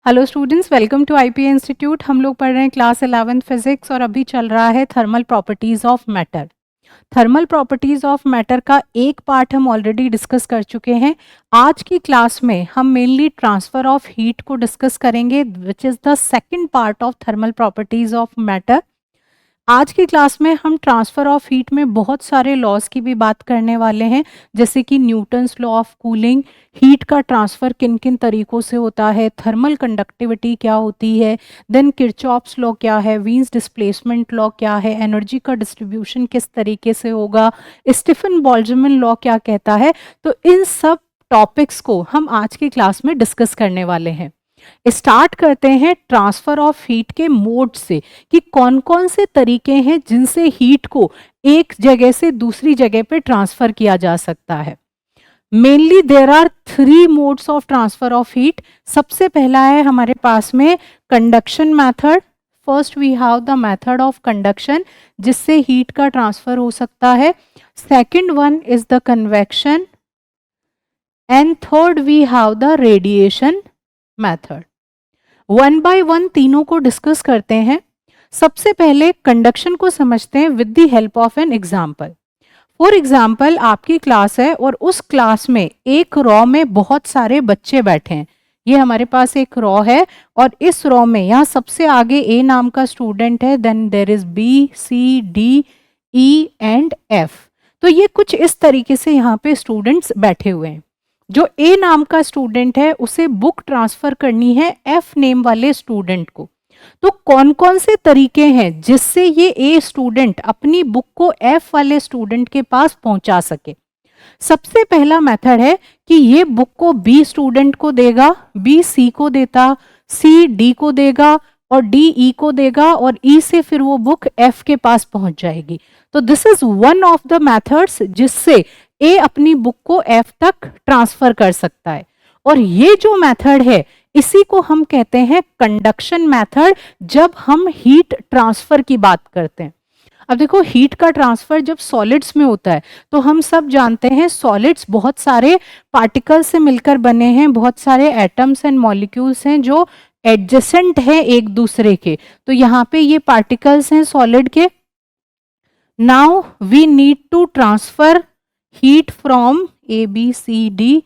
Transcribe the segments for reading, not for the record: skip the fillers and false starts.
Hello students, welcome to IPA institute. हम लोग पढ़ रहे हैं क्लास 11th फिजिक्स और अभी चल रहा है thermal properties of matter. Thermal properties of matter का एक पार्ट हम ऑलरेडी डिस्कस कर चुके हैं। आज की क्लास में हम मेनली ट्रांसफर ऑफ हीट को डिस्कस करेंगे, which is the second part of thermal properties of matter. आज की क्लास में हम ट्रांसफर ऑफ हीट में बहुत सारे लॉज की भी बात करने वाले हैं, जैसे कि Newton's law of cooling, heat का ट्रांसफर किन किन तरीकों से होता है, थर्मल कंडक्टिविटी क्या होती है, देन किरचॉफ्स लॉ क्या है, वीन्स डिस्प्लेसमेंट लॉ क्या है, एनर्जी का डिस्ट्रीब्यूशन किस तरीके से होगा, स्टीफन बोल्ट्जमैन लॉ क्या कहता है। तो इन सब टॉपिक्स को हम आज की क्लास में डिस्कस करने वाले हैं। स्टार्ट करते हैं ट्रांसफर ऑफ हीट के मोड से, कि कौन कौन से तरीके हैं जिनसे हीट को एक जगह से दूसरी जगह पे ट्रांसफर किया जा सकता है। Mainly there are 3 modes of transfer of heat. सबसे पहला है हमारे पास में conduction method. First we have the method of conduction, जिससे हीट का ट्रांसफर हो सकता है। Second one is the convection and third we have the radiation method. One by one तीनों को डिस्कस करते हैं। सबसे पहले कंडक्शन को समझते हैं with the help of an example. For example, आपकी क्लास है और उस क्लास में एक रॉ में बहुत सारे बच्चे बैठे हैं। ये हमारे पास एक रॉ है और इस रॉ में यहाँ सबसे आगे ए नाम का स्टूडेंट है, then there is B, C, D, E and F. तो ये कुछ इस तरीके से यहाँ पे स्टूडेंट्स बैठे हुए हैं। जो ए नाम का स्टूडेंट है उसे बुक ट्रांसफर करनी है एफ नेम वाले स्टूडेंट को। तो कौन कौन से तरीके हैं जिससे ये ए स्टूडेंट अपनी बुक को एफ वाले स्टूडेंट के पास पहुंचा सके। सबसे पहला मेथड है कि ये बुक को बी स्टूडेंट को देगा, बी सी को देता, सी डी को देगा और डी ई को देगा और ई से फिर वो बुक एफ के पास पहुंच जाएगी। तो this is one of the methods जिससे ए अपनी बुक को एफ तक ट्रांसफर कर सकता है। और ये जो मेथड है इसी को हम कहते हैं कंडक्शन मेथड, जब हम हीट ट्रांसफर की बात करते हैं। अब देखो, हीट का ट्रांसफर जब सॉलिड्स में होता है तो हम सब जानते हैं सॉलिड्स बहुत सारे पार्टिकल्स से मिलकर बने हैं, बहुत सारे एटम्स एंड मॉलिक्यूल्स हैं जो एडजेसेंट हैं एक दूसरे के। तो यहाँ पे ये पार्टिकल्स हैं सॉलिड के। Now we need to transfer heat from A B C D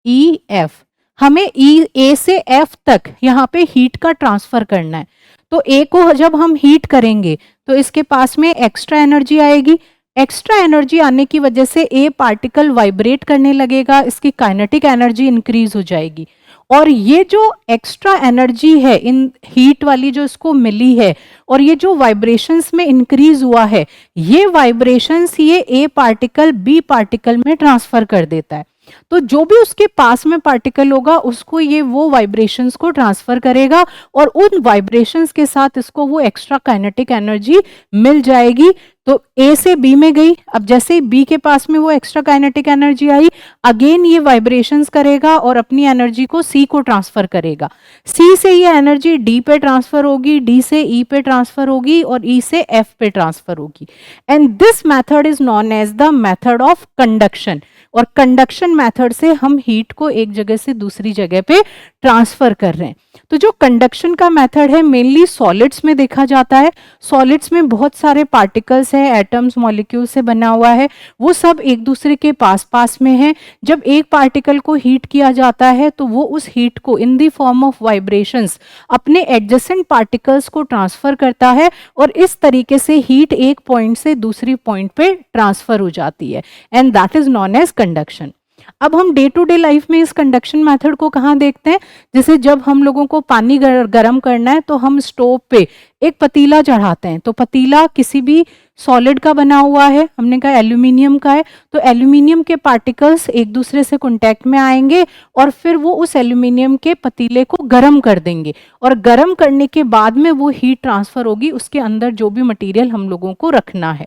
E F. हमें ए से एफ तक यहाँ पे हीट का ट्रांसफर करना है। तो ए को जब हम हीट करेंगे तो इसके पास में एक्स्ट्रा एनर्जी आएगी। एक्स्ट्रा एनर्जी आने की वजह से ए पार्टिकल वाइब्रेट करने लगेगा, इसकी काइनेटिक एनर्जी इंक्रीज हो जाएगी। और ये जो एक्स्ट्रा एनर्जी है इन हीट वाली जो इसको मिली है और ये जो वाइब्रेशंस में इंक्रीज हुआ है, ये वाइब्रेशंस ये ए पार्टिकल बी पार्टिकल में ट्रांसफर कर देता है। तो जो भी उसके पास में पार्टिकल होगा उसको ये वो वाइब्रेशंस को ट्रांसफर करेगा और उन वाइब्रेशंस के साथ इसको वो एक्स्ट्रा काइनेटिक एनर्जी मिल जाएगी। तो ए से बी में गई, अब जैसे ही बी के पास में वो एक्स्ट्रा काइनेटिक एनर्जी आई, अगेन ये वाइब्रेशंस करेगा और अपनी एनर्जी को सी को ट्रांसफर करेगा। सी से ये एनर्जी डी पे ट्रांसफर होगी, डी से ई पे ट्रांसफर होगी और ई से एफ पे ट्रांसफर होगी। And this method is known as the method of conduction. और कंडक्शन मेथड से हम हीट को एक जगह से दूसरी जगह पे ट्रांसफर कर रहे हैं। तो जो कंडक्शन का मेथड है मेनली सॉलिड्स में देखा जाता है। सॉलिड्स में बहुत सारे पार्टिकल्स हैं, एटम्स मॉलिक्यूल से बना हुआ है, वो सब एक दूसरे के पास पास में है। जब एक पार्टिकल को हीट किया जाता है तो वो उस हीट को in the form of vibrations अपने एडजेसेंट पार्टिकल्स को ट्रांसफर करता है और इस तरीके से हीट एक पॉइंट से दूसरी पॉइंट पे ट्रांसफर हो जाती है, and that is known as conduction. अब हम डे टू डे लाइफ में इस कंडक्शन मेथड को कहाँ देखते हैं? जैसे जब हम लोगों को पानी गरम करना है तो हम स्टोव पे एक पतीला चढ़ाते हैं। तो पतीला किसी भी सॉलिड का बना हुआ है, हमने कहा एल्यूमिनियम का है, तो एल्यूमिनियम के पार्टिकल्स एक दूसरे से कांटेक्ट में आएंगे और फिर वो उस एल्यूमिनियम के पतीले को गर्म कर देंगे और गर्म करने के बाद में वो हीट ट्रांसफर होगी उसके अंदर जो भी मटेरियल हम लोगों को रखना है।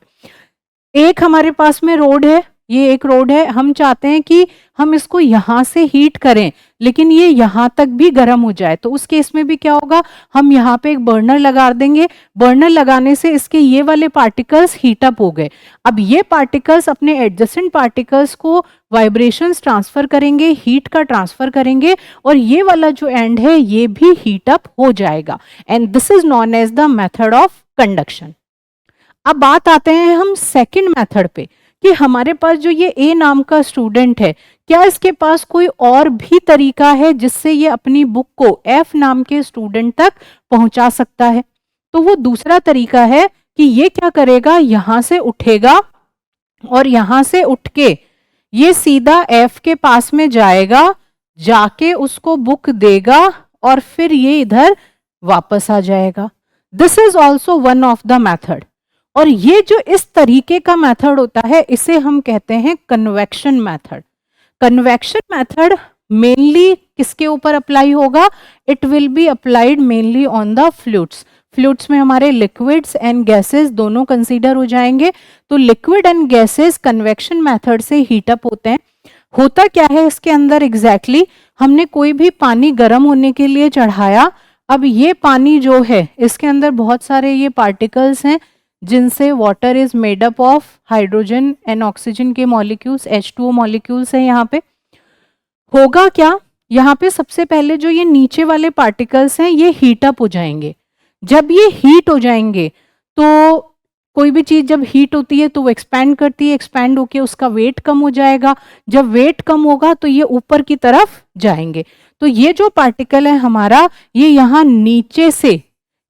एक हमारे पास में रोड है, ये एक रोड है, हम चाहते हैं कि हम इसको यहाँ से हीट करें लेकिन ये यहाँ तक भी गर्म हो जाए, तो उस केस में भी क्या होगा, हम यहाँ पे एक बर्नर लगा देंगे। बर्नर लगाने से इसके ये वाले पार्टिकल्स हीट अप हो गए। अब ये पार्टिकल्स अपने एडजेसेंट पार्टिकल्स को वाइब्रेशंस ट्रांसफर करेंगे, हीट का ट्रांसफर करेंगे, और ये वाला जो एंड है ये भी हीट अप हो जाएगा। And this is known as the method of conduction. अब बात आते हैं हम सेकंड मेथड पे, कि हमारे पास जो ये ए नाम का स्टूडेंट है, क्या इसके पास कोई और भी तरीका है जिससे ये अपनी बुक को एफ नाम के स्टूडेंट तक पहुंचा सकता है। तो वो दूसरा तरीका है कि ये क्या करेगा, यहां से उठेगा और यहां से उठ के ये सीधा एफ के पास में जाएगा, जाके उसको बुक देगा और फिर ये इधर वापस आ जाएगा। This is also one of the method. और ये जो इस तरीके का मेथड होता है इसे हम कहते हैं convection method. Convection method mainly किसके ऊपर अप्लाई होगा, it will be applied mainly on the fluids. Fluids में हमारे लिक्विड्स एंड गैसेस दोनों कंसीडर हो जाएंगे। तो liquid and gases convection method से हीटअप होते हैं। होता क्या है इसके अंदर एग्जैक्टली, हमने कोई भी पानी गर्म होने के लिए चढ़ाया। अब ये पानी जो है इसके अंदर बहुत सारे ये पार्टिकल्स हैं जिनसे water is made up of hydrogen and oxygen के मॉलिक्यूल्स, H2O मॉलिक्यूल्स हैं। यहाँ पे होगा क्या, यहाँ पे सबसे पहले जो ये नीचे वाले पार्टिकल्स हैं ये हीट अप हो जाएंगे। जब ये हीट हो जाएंगे तो कोई भी चीज जब हीट होती है तो वो एक्सपैंड करती है, एक्सपैंड होके उसका वेट कम हो जाएगा। जब वेट कम होगा तो ये ऊपर की तरफ जाएंगे। तो ये जो पार्टिकल है हमारा, ये यहाँ नीचे से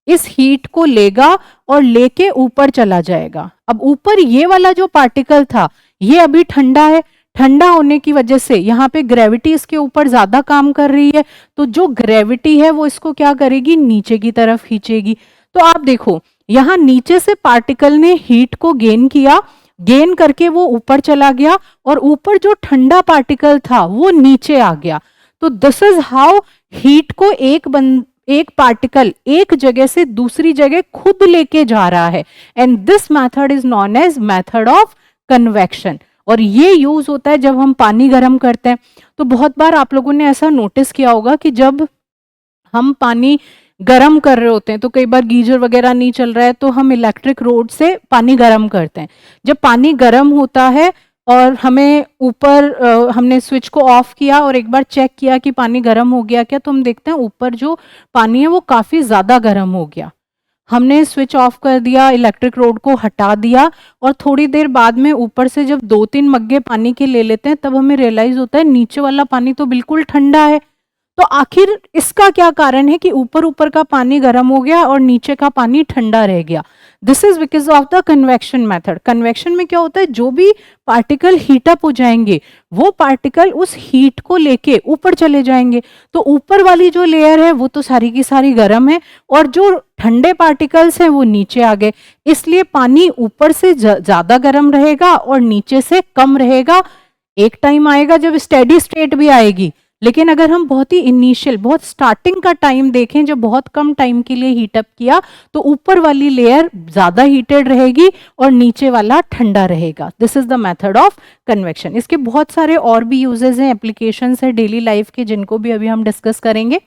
इस हीट को लेगा और लेके ऊपर चला जाएगा। अब ऊपर ये वाला जो पार्टिकल था ये अभी ठंडा है, ठंडा होने की वजह से यहाँ पे ग्रेविटी इसके ऊपर ज्यादा काम कर रही है, तो जो ग्रेविटी है वो इसको क्या करेगी, नीचे की तरफ खींचेगी। तो आप देखो यहाँ नीचे से पार्टिकल ने हीट को गेन किया, गेन करके वो ऊपर चला गया और ऊपर जो ठंडा पार्टिकल था वो नीचे आ गया। तो दिस इज हाउ हीट को एक पार्टिकल एक जगह से दूसरी जगह खुद लेके जा रहा है। And this method is known as method of convection. और ये यूज होता है जब हम पानी गर्म करते हैं। तो बहुत बार आप लोगों ने ऐसा नोटिस किया होगा कि जब हम पानी गर्म कर रहे होते हैं तो कई बार गीजर वगैरह नहीं चल रहा है तो हम इलेक्ट्रिक रोड से पानी गर्म करते हैं। जब पानी गर्म होता है और हमें ऊपर हमने स्विच को ऑफ किया और एक बार चेक किया कि पानी गर्म हो गया क्या, तो हम देखते हैं ऊपर जो पानी है वो काफी ज्यादा गर्म हो गया। हमने स्विच ऑफ कर दिया, इलेक्ट्रिक रोड को हटा दिया और थोड़ी देर बाद में ऊपर से जब 2-3 मग्गे पानी के ले लेते हैं तब हमें रियलाइज होता है नीचे वाला पानी तो बिल्कुल ठंडा है। तो आखिर इसका क्या कारण है कि ऊपर ऊपर का पानी गर्म हो गया और नीचे का पानी ठंडा रह गया। This is because of the convection method. Convection में क्या होता है, जो भी पार्टिकल हीट अप हो जाएंगे वो पार्टिकल उस हीट को लेके ऊपर चले जाएंगे। तो ऊपर वाली जो लेयर है वो तो सारी की सारी गर्म है और जो ठंडे पार्टिकल्स हैं वो नीचे आ गए, इसलिए पानी ऊपर से ज्यादा गर्म रहेगा और नीचे से कम रहेगा। एक टाइम आएगा जब स्टेडी स्टेट भी आएगी, लेकिन अगर हम बहुत ही इनिशियल, बहुत स्टार्टिंग का टाइम देखें जब बहुत कम टाइम के लिए हीट अप किया तो ऊपर वाली लेयर ज्यादा हीटेड रहेगी और नीचे वाला ठंडा रहेगा। This is the method of convection. इसके बहुत सारे और भी यूजेस हैं, एप्लीकेशंस हैं डेली लाइफ के, जिनको भी अभी हम डिस्कस करेंगे।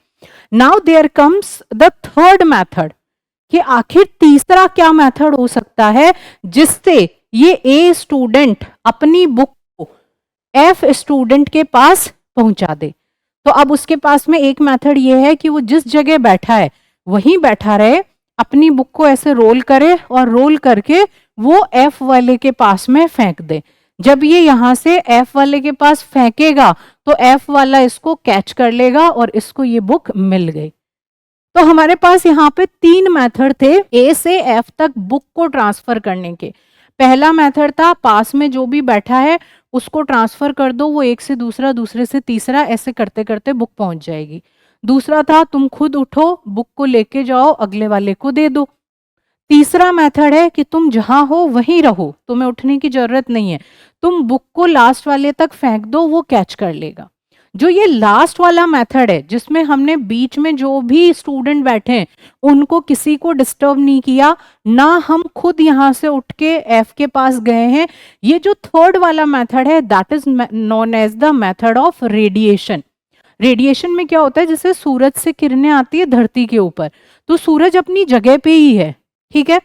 Now there comes the third method, कि आखिर तीसरा क्या मेथड हो सकता है जिससे ये ए स्टूडेंट अपनी बुक को एफ स्टूडेंट के पास पहुंचा दे। तो अब उसके पास में एक मेथड ये है कि वो जिस जगह बैठा है वहीं बैठा रहे, अपनी बुक को ऐसे रोल करे और रोल करके वो एफ वाले के पास में फेंक दे। जब ये यहां से एफ वाले के पास फेंकेगा तो एफ वाला इसको कैच कर लेगा और इसको ये बुक मिल गई। तो हमारे पास यहाँ पे 3 मेथड थे ए से एफ तक बुक को ट्रांसफर करने के। पहला मेथड था पास में जो भी बैठा है उसको ट्रांसफर कर दो, वो एक से दूसरा, दूसरे से तीसरा, ऐसे करते करते बुक पहुंच जाएगी। दूसरा था तुम खुद उठो, बुक को लेके जाओ, अगले वाले को दे दो। तीसरा मेथड है कि तुम जहां हो वहीं रहो, तुम्हें उठने की जरूरत नहीं है, तुम बुक को लास्ट वाले तक फेंक दो, वो कैच कर लेगा। जो ये लास्ट वाला मेथड है जिसमें हमने बीच में जो भी स्टूडेंट बैठे हैं उनको किसी को डिस्टर्ब नहीं किया, ना हम खुद यहां से उठ के एफ के पास गए हैं, ये जो थर्ड वाला मेथड है that is known as the method of radiation. Radiation में क्या होता है, जैसे सूरज से किरणें आती है धरती के ऊपर, तो सूरज अपनी जगह पे ही है, ठीक है।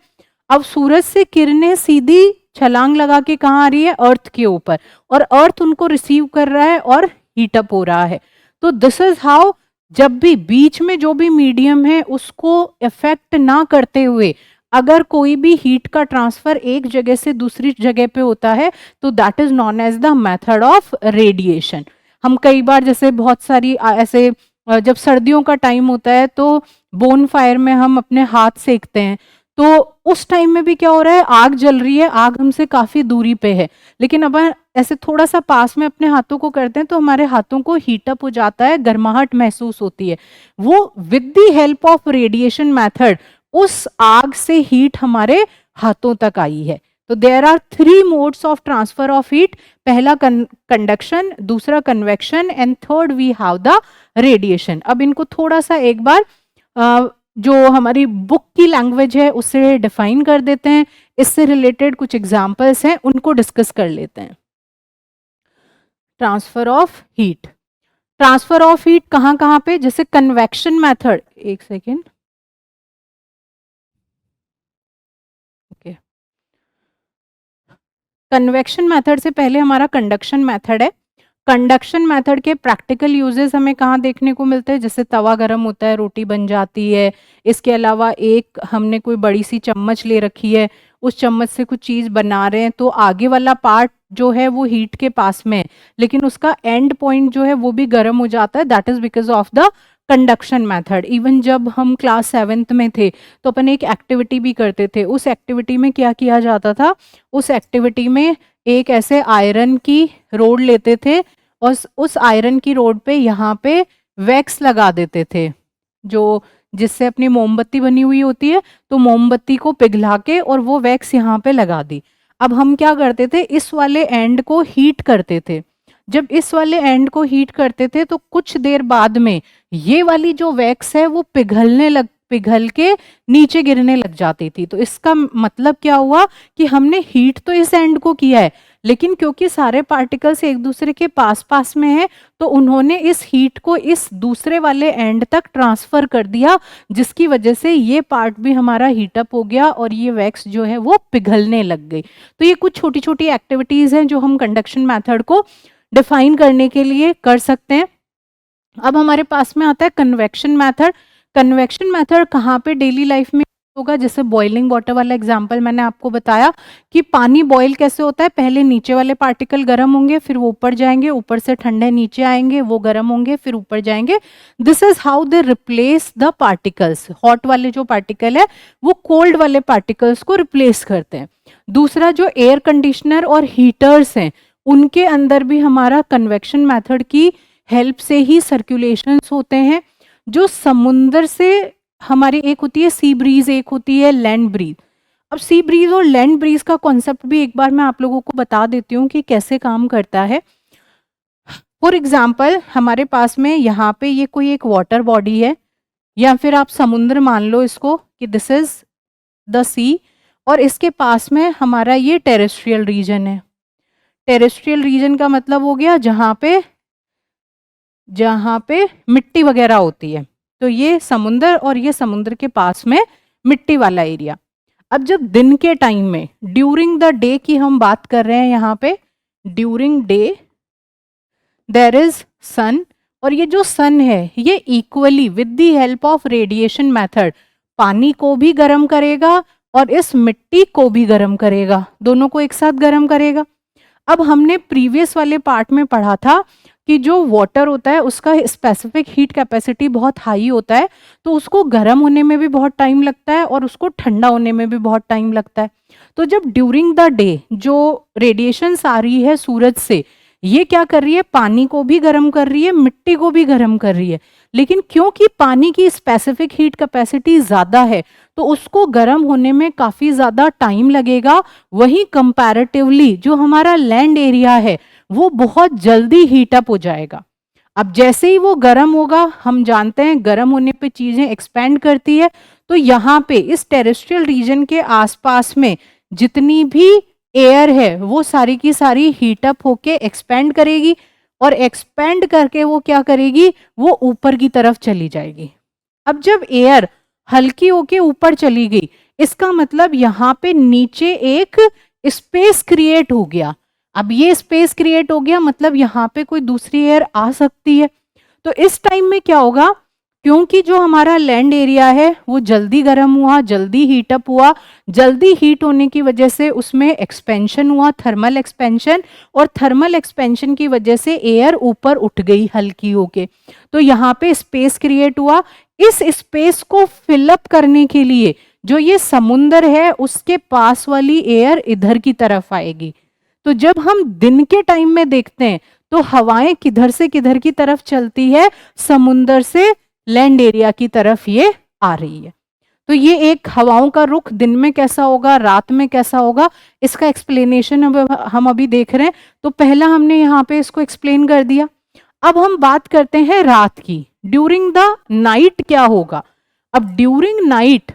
अब सूरज से किरणें सीधी छलांग लगा के कहाँ आ रही है, अर्थ के ऊपर, और अर्थ उनको रिसीव कर रहा है और हीटअप हो रहा है। तो दिस इज हाउ, जब भी बीच में जो भी मीडियम है उसको इफेक्ट ना करते हुए अगर कोई भी हीट का ट्रांसफर एक जगह से दूसरी जगह पे होता है तो that is known as the method of radiation. हम कई बार जैसे बहुत सारी ऐसे जब सर्दियों का टाइम होता है तो बोन फायर में हम अपने हाथ सेकते हैं, तो उस टाइम में भी क्या हो रहा है, आग जल रही है, आग हमसे काफी दूरी पे है, लेकिन अब ऐसे थोड़ा सा पास में अपने हाथों को करते हैं तो हमारे हाथों को हीटअप हो जाता है, गर्माहट महसूस होती है। वो with the help of radiation method उस आग से हीट हमारे हाथों तक आई है। तो there are 3 modes of transfer of heat, पहला कंडक्शन, दूसरा convection and third we have the radiation. अब इनको थोड़ा सा एक बार जो हमारी बुक की लैंग्वेज है उससे डिफाइन कर देते हैं, इससे रिलेटेड कुछ एग्जांपल्स हैं उनको डिस्कस कर लेते हैं। Transfer of heat, transfer of heat कहाँ कहाँ पे, जैसे कन्वेक्शन मेथड, एक सेकेंड, ओके, कन्वेक्शन मेथड से पहले हमारा कंडक्शन मेथड है। कंडक्शन मेथड के प्रैक्टिकल यूजेस हमें कहाँ देखने को मिलते हैं, जैसे तवा गर्म होता है, रोटी बन जाती है, इसके अलावा एक हमने कोई बड़ी सी चम्मच ले रखी है, उस चम्मच से कुछ चीज़ बना रहे हैं, तो आगे वाला पार्ट जो है वो हीट के पास में है, लेकिन उसका एंड पॉइंट जो है वो भी गर्म हो जाता है, that is because of the conduction method. Even जब हम क्लास 7th में थे तो अपन एक एक्टिविटी भी करते थे, उस एक्टिविटी में क्या किया जाता था, उस एक्टिविटी में एक ऐसे आयरन की रोड लेते थे और उस आयरन की रोड पे यहाँ पे वैक्स लगा देते थे, जो जिससे अपनी मोमबत्ती बनी हुई होती है, तो मोमबत्ती को पिघला के और वो वैक्स यहाँ पे लगा दी। अब हम क्या करते थे, इस वाले एंड को हीट करते थे, जब इस वाले एंड को हीट करते थे तो कुछ देर बाद में ये वाली जो वैक्स है वो पिघल के नीचे गिरने लग जाती थी। तो इसका मतलब क्या हुआ कि हमने हीट तो इस एंड को किया है, लेकिन क्योंकि सारे पार्टिकल्स एक दूसरे के पास पास में हैं तो उन्होंने इस हीट को इस दूसरे वाले एंड तक ट्रांसफर कर दिया, जिसकी वजह से ये पार्ट भी हमारा हीटअप हो गया और ये वैक्स जो है वो पिघलने लग गई। तो ये कुछ छोटी छोटी एक्टिविटीज हैं जो हम कंडक्शन मेथड को डिफाइन करने के लिए कर सकते हैं। अब हमारे पास में आता है कन्वेक्शन मेथड। कन्वेक्शन मेथड कहाँ पे डेली लाइफ में होगा, जैसे बॉइलिंग वाटर वाला एग्जांपल मैंने आपको बताया कि पानी बॉईल कैसे होता है, पहले नीचे वाले पार्टिकल गर्म होंगे, फिर वो ऊपर जाएंगे, ऊपर से ठंडे नीचे आएंगे, वो गर्म होंगे, फिर ऊपर जाएंगे। This is how they replace the particles. Hot वाले जो पार्टिकल है वो कोल्ड वाले पार्टिकल्स को रिप्लेस करते हैं। दूसरा, जो एयर कंडीशनर और हीटर्स हैं उनके अंदर भी हमारा कन्वेक्शन मेथड की हेल्प से ही सर्कुलेशंस होते हैं। जो समुंदर से हमारी, एक होती है सी ब्रीज, एक होती है लैंड ब्रीज। अब सी ब्रीज और लैंड ब्रीज का कॉन्सेप्ट भी एक बार मैं आप लोगों को बता देती हूँ कि कैसे काम करता है। फॉर एग्जाम्पल, हमारे पास में यहाँ पे ये कोई एक वाटर बॉडी है, या फिर आप समुद्र मान लो इसको कि दिस इज द सी, और इसके पास में हमारा ये टेरेस्ट्रियल रीजन है। टेरेस्ट्रियल रीजन का मतलब हो गया जहाँ पे मिट्टी वगैरह होती है, तो ये समुंदर और ये समुद्र के पास में मिट्टी वाला एरिया। अब जब दिन के टाइम में, ड्यूरिंग द डे की हम बात कर रहे हैं, यहाँ पे ड्यूरिंग डे देयर इज सन, और ये जो सन है ये equally with the help of radiation method पानी को भी गर्म करेगा और इस मिट्टी को भी गर्म करेगा, दोनों को एक साथ गर्म करेगा। अब हमने प्रीवियस वाले पार्ट में पढ़ा था कि जो वाटर होता है उसका स्पेसिफिक हीट कैपेसिटी बहुत हाई होता है, तो उसको गर्म होने में भी बहुत टाइम लगता है और उसको ठंडा होने में भी बहुत टाइम लगता है। तो जब ड्यूरिंग द डे जो रेडिएशंस आ रही है सूरज से, ये क्या कर रही है, पानी को भी गर्म कर रही है, मिट्टी को भी गर्म कर रही है, लेकिन क्योंकि पानी की स्पेसिफिक हीट कैपेसिटी ज़्यादा है तो उसको गर्म होने में काफ़ी ज़्यादा टाइम लगेगा। वहीं कंपैरेटिवली जो हमारा लैंड एरिया है वो बहुत जल्दी हीटअप हो जाएगा। अब जैसे ही वो गर्म होगा, हम जानते हैं गर्म होने पे चीज़ें एक्सपेंड करती है, तो यहाँ पे इस टेरेस्ट्रियल रीजन के आसपास में जितनी भी एयर है वो सारी की सारी हीटअप होके एक्सपेंड करेगी, और एक्सपेंड करके वो क्या करेगी, वो ऊपर की तरफ चली जाएगी। अब जब एयर हल्की होके ऊपर चली गई, इसका मतलब यहाँ पे नीचे एक स्पेस क्रिएट हो गया। अब ये स्पेस क्रिएट हो गया मतलब यहाँ पे कोई दूसरी एयर आ सकती है। तो इस टाइम में क्या होगा, क्योंकि जो हमारा लैंड एरिया है वो जल्दी गर्म हुआ, जल्दी हीट अप हुआ, जल्दी हीट होने की वजह से उसमें एक्सपेंशन हुआ, थर्मल एक्सपेंशन, और थर्मल एक्सपेंशन की वजह से एयर ऊपर उठ गई हल्की होके। तो यहाँ पे स्पेस क्रिएट हुआ। इस स्पेस को फिलअप करने के लिए जो ये समुंदर है उसके पास वाली एयर इधर की तरफ आएगी। तो जब हम दिन के टाइम में देखते हैं तो हवाएं किधर से किधर की तरफ चलती है, समुंदर से लैंड एरिया की तरफ ये आ रही है। तो ये एक हवाओं का रुख दिन में कैसा होगा, रात में कैसा होगा, इसका एक्सप्लेनेशन हम अभी देख रहे हैं। तो पहला हमने यहाँ पे इसको एक्सप्लेन कर दिया। अब हम बात करते हैं रात की। ड्यूरिंग द नाइट क्या होगा। अब ड्यूरिंग नाइट,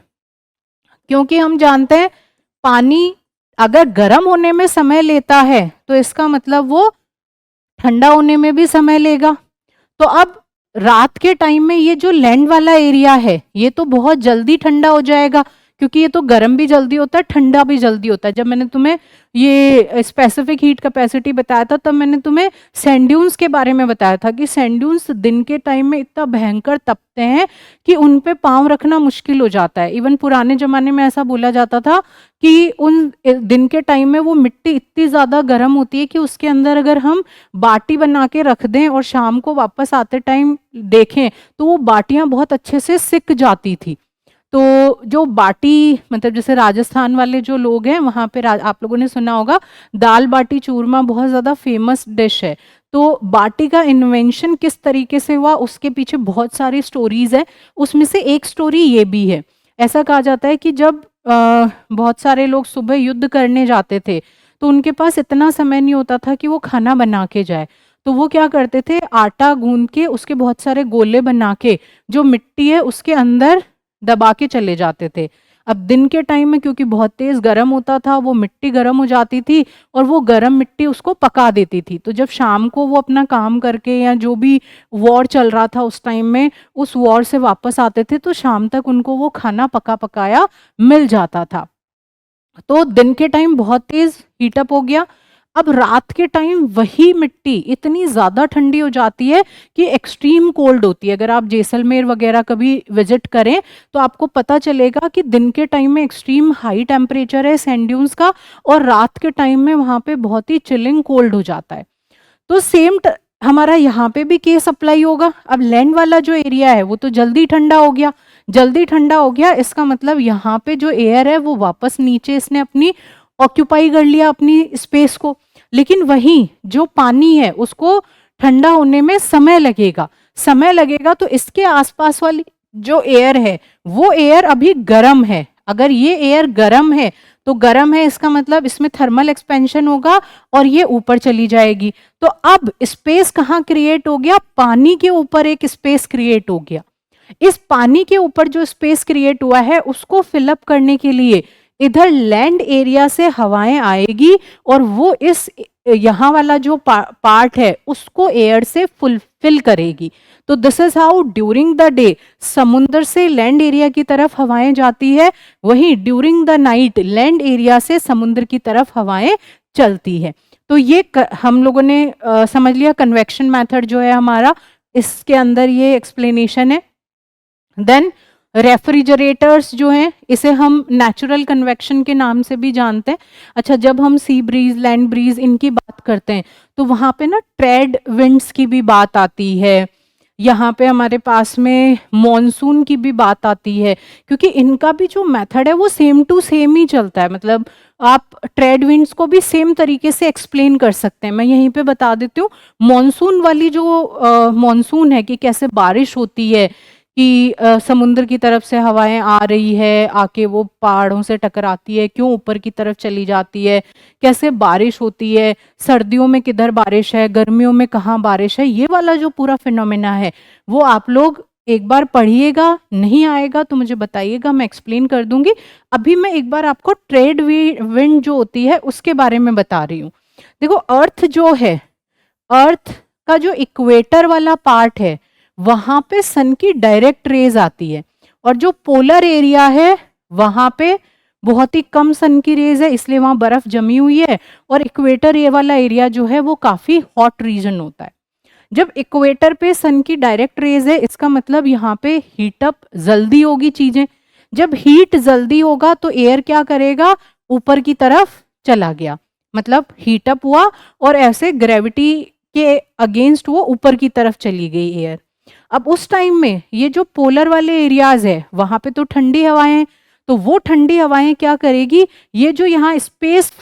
क्योंकि हम जानते हैं पानी अगर गर्म होने में समय लेता है तो इसका मतलब वो ठंडा होने में भी समय लेगा। तो अब रात के टाइम में ये जो लैंड वाला एरिया है ये तो बहुत जल्दी ठंडा हो जाएगा, क्योंकि ये तो गर्म भी जल्दी होता है, ठंडा भी जल्दी होता है। जब मैंने तुम्हें ये स्पेसिफिक हीट कैपेसिटी बताया था तब मैंने तुम्हें सैंड ड्यून्स के बारे में बताया था कि सैंड ड्यून्स दिन के टाइम में इतना भयंकर तपते हैं कि उन पे पाँव रखना मुश्किल हो जाता है। इवन पुराने जमाने में ऐसा बोला जाता था कि उन दिन के टाइम में वो मिट्टी इतनी ज़्यादा गर्म होती है कि उसके अंदर अगर हम बाटी बना के रख दें और शाम को वापस आते टाइम देखें तो वो बाटियां बहुत अच्छे से सिक जाती थी। तो जो बाटी मतलब जैसे राजस्थान वाले जो लोग हैं वहाँ पे आप लोगों ने सुना होगा दाल बाटी चूरमा बहुत ज़्यादा फेमस डिश है। तो बाटी का इन्वेंशन किस तरीके से हुआ उसके पीछे बहुत सारी स्टोरीज है। उसमें से एक स्टोरी ये भी है। ऐसा कहा जाता है कि जब बहुत सारे लोग सुबह युद्ध करने जाते थे तो उनके पास इतना समय नहीं होता था कि वो खाना बना के जाए। तो वो क्या करते थे, आटा गूंद के उसके बहुत सारे गोले बना के जो मिट्टी है उसके अंदर दबा के चले जाते थे। अब दिन के टाइम में क्योंकि बहुत तेज गर्म होता था वो मिट्टी गर्म हो जाती थी और वो गर्म मिट्टी उसको पका देती थी। तो जब शाम को वो अपना काम करके या जो भी वॉर चल रहा था उस टाइम में उस वॉर से वापस आते थे तो शाम तक उनको वो खाना पका पकाया मिल जाता था। तो दिन के टाइम बहुत तेज हीटअप हो गया। अब रात के टाइम वही मिट्टी इतनी ज़्यादा ठंडी हो जाती है कि एक्सट्रीम कोल्ड होती है। अगर आप जैसलमेर वगैरह कभी विजिट करें तो आपको पता चलेगा कि दिन के टाइम में एक्सट्रीम हाई टेम्परेचर है सैंड ड्यून्स का और रात के टाइम में वहाँ पे बहुत ही चिलिंग कोल्ड हो जाता है। तो सेम हमारा यहाँ पे भी केस अप्लाई होगा। अब लैंड वाला जो एरिया है वो तो जल्दी ठंडा हो गया, जल्दी ठंडा हो गया, इसका मतलब यहाँ पे जो एयर है वो वापस नीचे इसने अपनी ऑक्यूपाई कर लिया अपनी स्पेस को। लेकिन वहीं जो पानी है उसको ठंडा होने में समय लगेगा, समय लगेगा। तो इसके आसपास वाली जो एयर है वो एयर अभी गर्म है। अगर ये एयर गर्म है तो गर्म है इसका मतलब इसमें थर्मल एक्सपेंशन होगा और ये ऊपर चली जाएगी। तो अब स्पेस कहाँ क्रिएट हो गया, पानी के ऊपर एक स्पेस क्रिएट हो गया। इस पानी के ऊपर जो स्पेस क्रिएट हुआ है उसको फिलअप करने के लिए इधर लैंड एरिया से हवाएं आएगी और वो इस यहाँ वाला जो पार्ट है उसको एयर से फुलफिल करेगी। तो this is how during the day समुद्र से लैंड एरिया की तरफ हवाएं जाती है, वहीं during the night land area से समुद्र की तरफ हवाएं चलती है। तो ये हम लोगों ने समझ लिया कन्वेक्शन मेथड जो है हमारा, इसके अंदर ये एक्सप्लेनेशन है। देन रेफ्रिजरेटर्स जो हैं इसे हम नेचुरल कन्वेक्शन के नाम से भी जानते हैं। अच्छा, जब हम सी ब्रीज लैंड ब्रीज इनकी बात करते हैं तो वहाँ पे ना ट्रेड विंड्स की भी बात आती है, यहाँ पे हमारे पास में मॉनसून की भी बात आती है, क्योंकि इनका भी जो मेथड है वो सेम टू सेम ही चलता है। मतलब आप ट्रेड विंड्स को भी सेम तरीके से एक्सप्लेन कर सकते हैं। मैं यहीं पे बता देती हूँ मॉनसून वाली जो मॉनसून है कि कैसे बारिश होती है कि समुद्र की तरफ से हवाएं आ रही है, आके वो पहाड़ों से टकराती है, क्यों ऊपर की तरफ चली जाती है, कैसे बारिश होती है, सर्दियों में किधर बारिश है, गर्मियों में कहाँ बारिश है, ये वाला जो पूरा फिनोमेना है वो आप लोग एक बार पढ़िएगा। नहीं आएगा तो मुझे बताइएगा, मैं एक्सप्लेन कर दूंगी। अभी मैं एक बार आपको ट्रेड विंड जो होती है उसके बारे में बता रही हूँ। देखो अर्थ जो है, अर्थ का जो इक्वेटर वाला पार्ट है वहां पे सन की डायरेक्ट रेज आती है, और जो पोलर एरिया है वहां पे बहुत ही कम सन की रेज है, इसलिए वहां बर्फ जमी हुई है। और इक्वेटर ये वाला एरिया जो है वो काफी हॉट रीजन होता है। जब इक्वेटर पे सन की डायरेक्ट रेज है, इसका मतलब यहाँ पे हीट अप जल्दी होगी चीजें। जब हीट जल्दी होगा तो एयर क्या करेगा, ऊपर की तरफ चला गया, मतलब हीट अप हुआ और ऐसे ग्रेविटी के अगेंस्ट वो ऊपर की तरफ चली गई एयर। अब उस टाइम में ये जो पोलर वाले एरियाज है वहां पे तो ठंडी हवाएं हैं, तो वो ठंडी हवाएं क्या करेगी, ये जो यहाँ स्पेस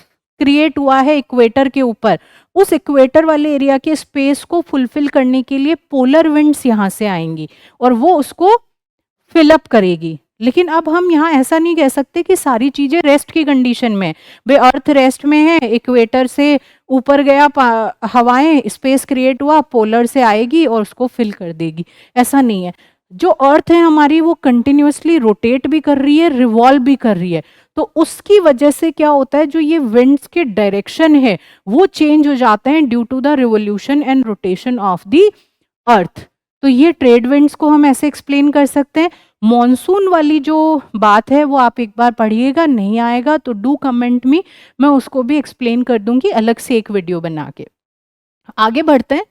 क्रिएट हुआ है इक्वेटर के ऊपर, उस इक्वेटर वाले एरिया के स्पेस को फुलफिल करने के लिए पोलर विंड्स यहाँ से आएंगी और वो उसको फिलअप करेगी। लेकिन अब हम यहाँ ऐसा नहीं कह सकते कि सारी चीजें रेस्ट की कंडीशन में, भाई अर्थ रेस्ट में है, इक्वेटर से ऊपर गया हवाएं, स्पेस क्रिएट हुआ, पोलर से आएगी और उसको फिल कर देगी, ऐसा नहीं है। जो अर्थ है हमारी वो कंटिन्यूअसली रोटेट भी कर रही है, रिवॉल्व भी कर रही है, तो उसकी वजह से क्या होता है, जो ये विंड्स के डायरेक्शन है वो चेंज हो जाते हैं due to the revolution and rotation of the earth. तो ये ट्रेड विंड्स को हम ऐसे एक्सप्लेन कर सकते हैं। मॉनसून वाली जो बात है वो आप एक बार पढ़िएगा, नहीं आएगा तो डू कमेंट मी, मैं उसको भी एक्सप्लेन कर दूंगी अलग से एक वीडियो बना के। आगे बढ़ते हैं,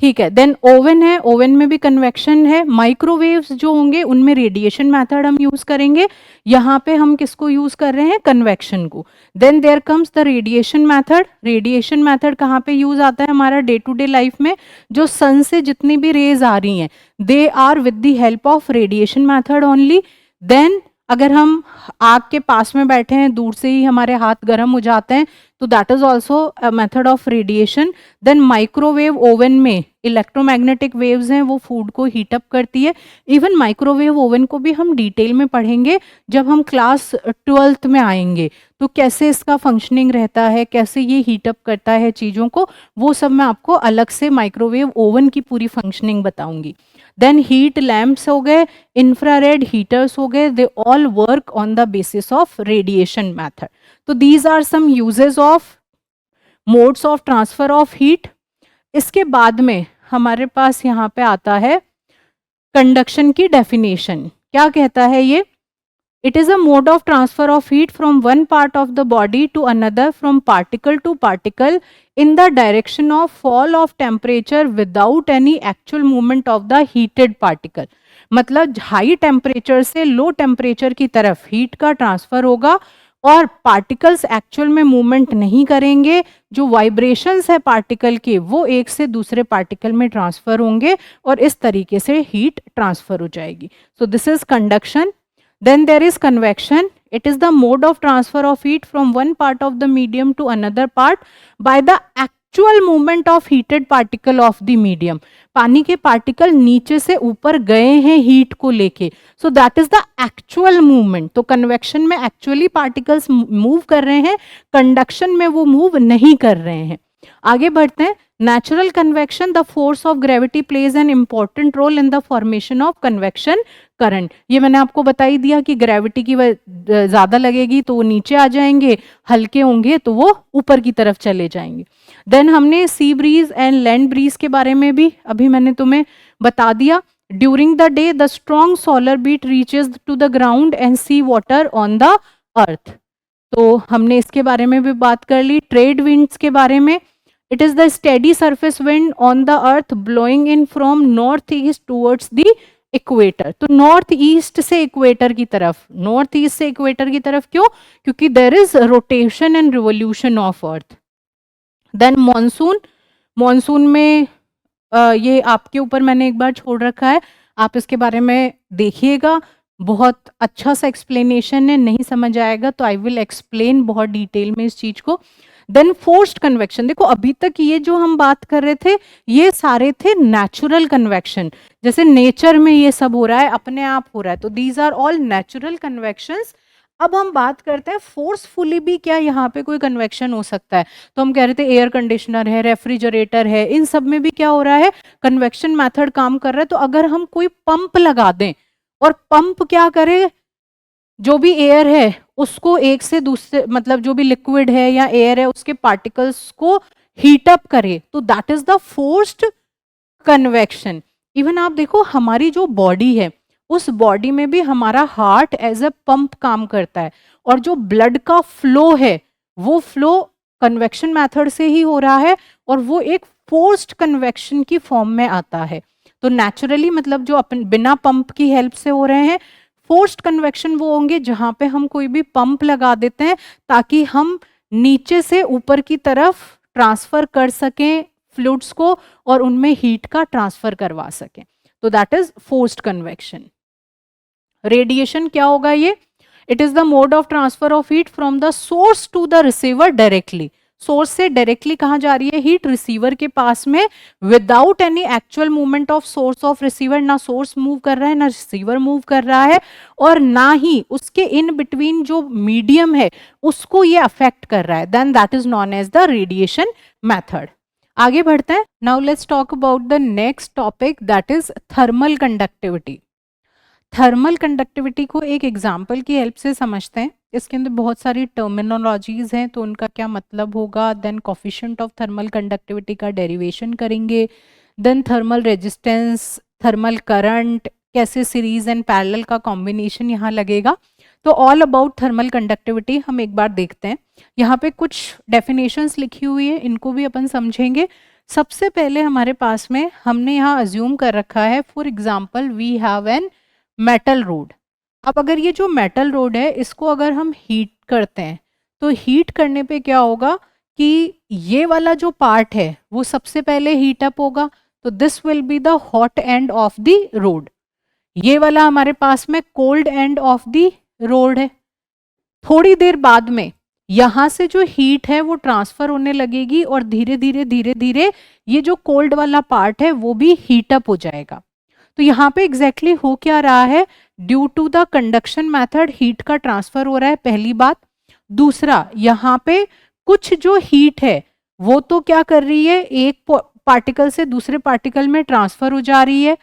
ठीक है। देन ओवन है, ओवन में भी कन्वेक्शन है। माइक्रोवेव्स जो होंगे उनमें रेडिएशन मेथड हम यूज करेंगे, यहाँ पे हम किसको यूज कर रहे हैं, कन्वेक्शन को। Then there comes the radiation method. Radiation method कहाँ पे यूज आता है हमारा डे टू डे लाइफ में, जो सन से जितनी भी रेज आ रही हैं they are with the help of radiation method only. Then अगर हम आग के पास में बैठे हैं, दूर से ही हमारे हाथ गर्म हो जाते हैं, तो that is also a method of radiation. Then microwave oven में इलेक्ट्रोमैग्नेटिक वेव्स हैं, वो फूड को हीट अप करती है। इवन माइक्रोवेव ओवन को भी हम डिटेल में पढ़ेंगे जब हम क्लास 12th में आएंगे, तो कैसे इसका फंक्शनिंग रहता है, कैसे ये हीट अप करता है चीज़ों को, वो सब मैं आपको अलग से माइक्रोवेव ओवन की पूरी फंक्शनिंग बताऊंगी। देन हीट लैम्प्स हो गए, इंफ्रारेड हीटर्स हो गए, they all work on the basis of radiation method. तो these are some uses of modes of transfer of heat. इसके बाद में हमारे पास यहाँ पे आता है कंडक्शन की डेफिनेशन। क्या कहता है ये, it is a mode of transfer of heat from one part of the body to another, from particle to particle in the direction of fall of temperature without any actual movement of the heated particle। मतलब high temperature से low temperature की तरफ heat का transfer होगा और particles actual में movement नहीं करेंगे, जो वाइब्रेशंस है पार्टिकल के वो एक से दूसरे पार्टिकल में ट्रांसफर होंगे और इस तरीके से हीट ट्रांसफर हो जाएगी। सो this is conduction. Then there is convection. It is the mode of transfer of heat from one part of the medium to another part by the actual movement of heated particle of the medium। पानी के particle नीचे से ऊपर गए हैं heat को लेके, so that is the actual movement. तो कन्वेक्शन में एक्चुअली पार्टिकल्स मूव कर रहे हैं, कंडक्शन में वो मूव नहीं कर रहे हैं। आगे बढ़ते हैं। Natural convection, the force of gravity plays an important role in the formation of convection current. ये मैंने आपको बता ही दिया कि ग्रेविटी की ज्यादा लगेगी तो वो नीचे आ जाएंगे, हल्के होंगे तो वो ऊपर की तरफ चले जाएंगे। देन हमने sea breeze and land breeze के बारे में भी अभी मैंने तुम्हें बता दिया। During the day the strong solar heat reaches to the ground and sea water on the earth. तो हमने इसके बारे में भी बात कर ली। ट्रेड विंड्स के बारे में, it is the steady surface wind on the earth blowing in from north east towards the equator. तो नॉर्थ ईस्ट से इक्वेटर की तरफ, नॉर्थ ईस्ट से इक्वेटर की तरफ क्यों, क्योंकि there is rotation and revolution of earth. Then monsoon, monsoon में ये आपके ऊपर मैंने एक बार छोड़ रखा है, आप इसके बारे में देखिएगा, बहुत अच्छा सा एक्सप्लेनेशन है, नहीं समझ आएगा तो आई विल एक्सप्लेन बहुत डिटेल में इस चीज को। देन फोर्स्ड कन्वेक्शन, देखो अभी तक ये जो हम बात कर रहे थे ये सारे थे नेचुरल कन्वेक्शन, जैसे नेचर में ये सब हो रहा है, अपने आप हो रहा है, तो दीज आर ऑल नेचुरल कन्वेक्शंस। अब हम बात करते हैं फोर्सफुली भी क्या यहाँ पे कोई कन्वेक्शन हो सकता है। तो हम कह रहे थे एयर कंडीशनर है, रेफ्रिजरेटर है, इन सब में भी क्या हो रहा है, कन्वेक्शन मेथड काम कर रहा है। तो अगर हम कोई पंप लगा दें और पंप क्या करे, जो भी एयर है उसको एक से दूसरे, मतलब जो भी लिक्विड है या एयर है उसके पार्टिकल्स को हीट अप करे, तो that is the forced convection. Even आप देखो हमारी जो बॉडी है, उस बॉडी में भी हमारा हार्ट एज ए पंप काम करता है, और जो ब्लड का फ्लो है वो फ्लो कन्वेक्शन मेथड से ही हो रहा है, और वो एक फोर्स्ड कन्वेक्शन की फॉर्म में आता है। तो नेचुरली मतलब जो अपन बिना पंप की हेल्प से हो रहे हैं, फोर्स्ड कन्वेक्शन वो होंगे जहां पे हम कोई भी पंप लगा देते हैं ताकि हम नीचे से ऊपर की तरफ ट्रांसफर कर सकें फ्लूइड्स को, और उनमें हीट का ट्रांसफर करवा सकें। तो that is forced convection. Radiation क्या होगा ये? It is the mode of transfer of heat from the source to the receiver directly. Source से डायरेक्टली कहां जा रही है हीट? रिसीवर के पास में, without any actual movement of source of receiver. ना सोर्स मूव कर रहा है, ना रिसीवर मूव कर रहा है, और ना ही उसके इन बिटवीन जो मीडियम है उसको ये अफेक्ट कर रहा है। Then that is known as the radiation method. आगे बढ़ते हैं। Now let's talk about the next topic, that is thermal conductivity. Thermal conductivity को एक एग्जाम्पल की हेल्प से समझते हैं। इसके अंदर बहुत सारी टर्मिनोलॉजीज हैं, तो उनका क्या मतलब होगा। Then coefficient of thermal conductivity का डेरिवेशन करेंगे। Then thermal resistance, thermal current, कैसे सीरीज एंड पैरेलल का कॉम्बिनेशन यहाँ लगेगा। तो ऑल अबाउट थर्मल कंडक्टिविटी हम एक बार देखते हैं। यहाँ पे कुछ डेफिनेशंस लिखी हुई है, इनको भी अपन समझेंगे। सबसे पहले हमारे पास में हमने यहाँ अज्यूम कर रखा है, for example we have an metal rod. अब अगर ये जो मेटल रोड है इसको अगर हम हीट करते हैं, तो हीट करने पे क्या होगा कि ये वाला जो पार्ट है वो सबसे पहले हीट अप होगा, तो this will be the hot end of the road. ये वाला हमारे पास में cold end of the road है। थोड़ी देर बाद में यहां से जो हीट है वो ट्रांसफर होने लगेगी, और धीरे धीरे ये जो कोल्ड वाला पार्ट है वो भी हीट अप हो जाएगा। तो यहाँ पे एग्जैक्टली हो क्या रहा है? Due to the conduction method heat का ट्रांसफर हो रहा है, पहली बात। दूसरा, यहाँ पे कुछ जो हीट है वो तो क्या कर रही है, एक पार्टिकल से दूसरे पार्टिकल में ट्रांसफर हो जा रही है।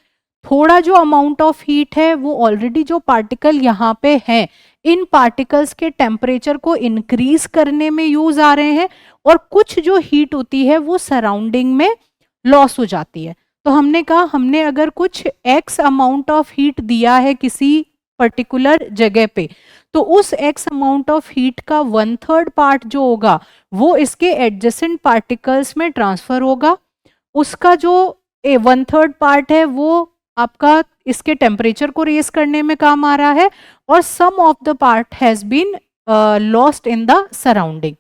थोड़ा जो अमाउंट ऑफ हीट है वो ऑलरेडी जो पार्टिकल यहाँ पे है, इन पार्टिकल्स के टेम्परेचर को इंक्रीज करने में यूज आ रहे हैं, और कुछ जो हीट होती है वो सराउंडिंग में लॉस हो जाती है। तो हमने कहा हमने अगर कुछ एक्स अमाउंट ऑफ हीट दिया है किसी पर्टिकुलर जगह पे, तो उस एक्स अमाउंट ऑफ हीट का 1/3 पार्ट जो होगा वो इसके एडजेसेंट पार्टिकल्स में ट्रांसफर होगा। उसका जो 1/3 पार्ट है वो आपका इसके टेम्परेचर को रेस करने में काम आ रहा है, और some of the part has been lost in the surrounding.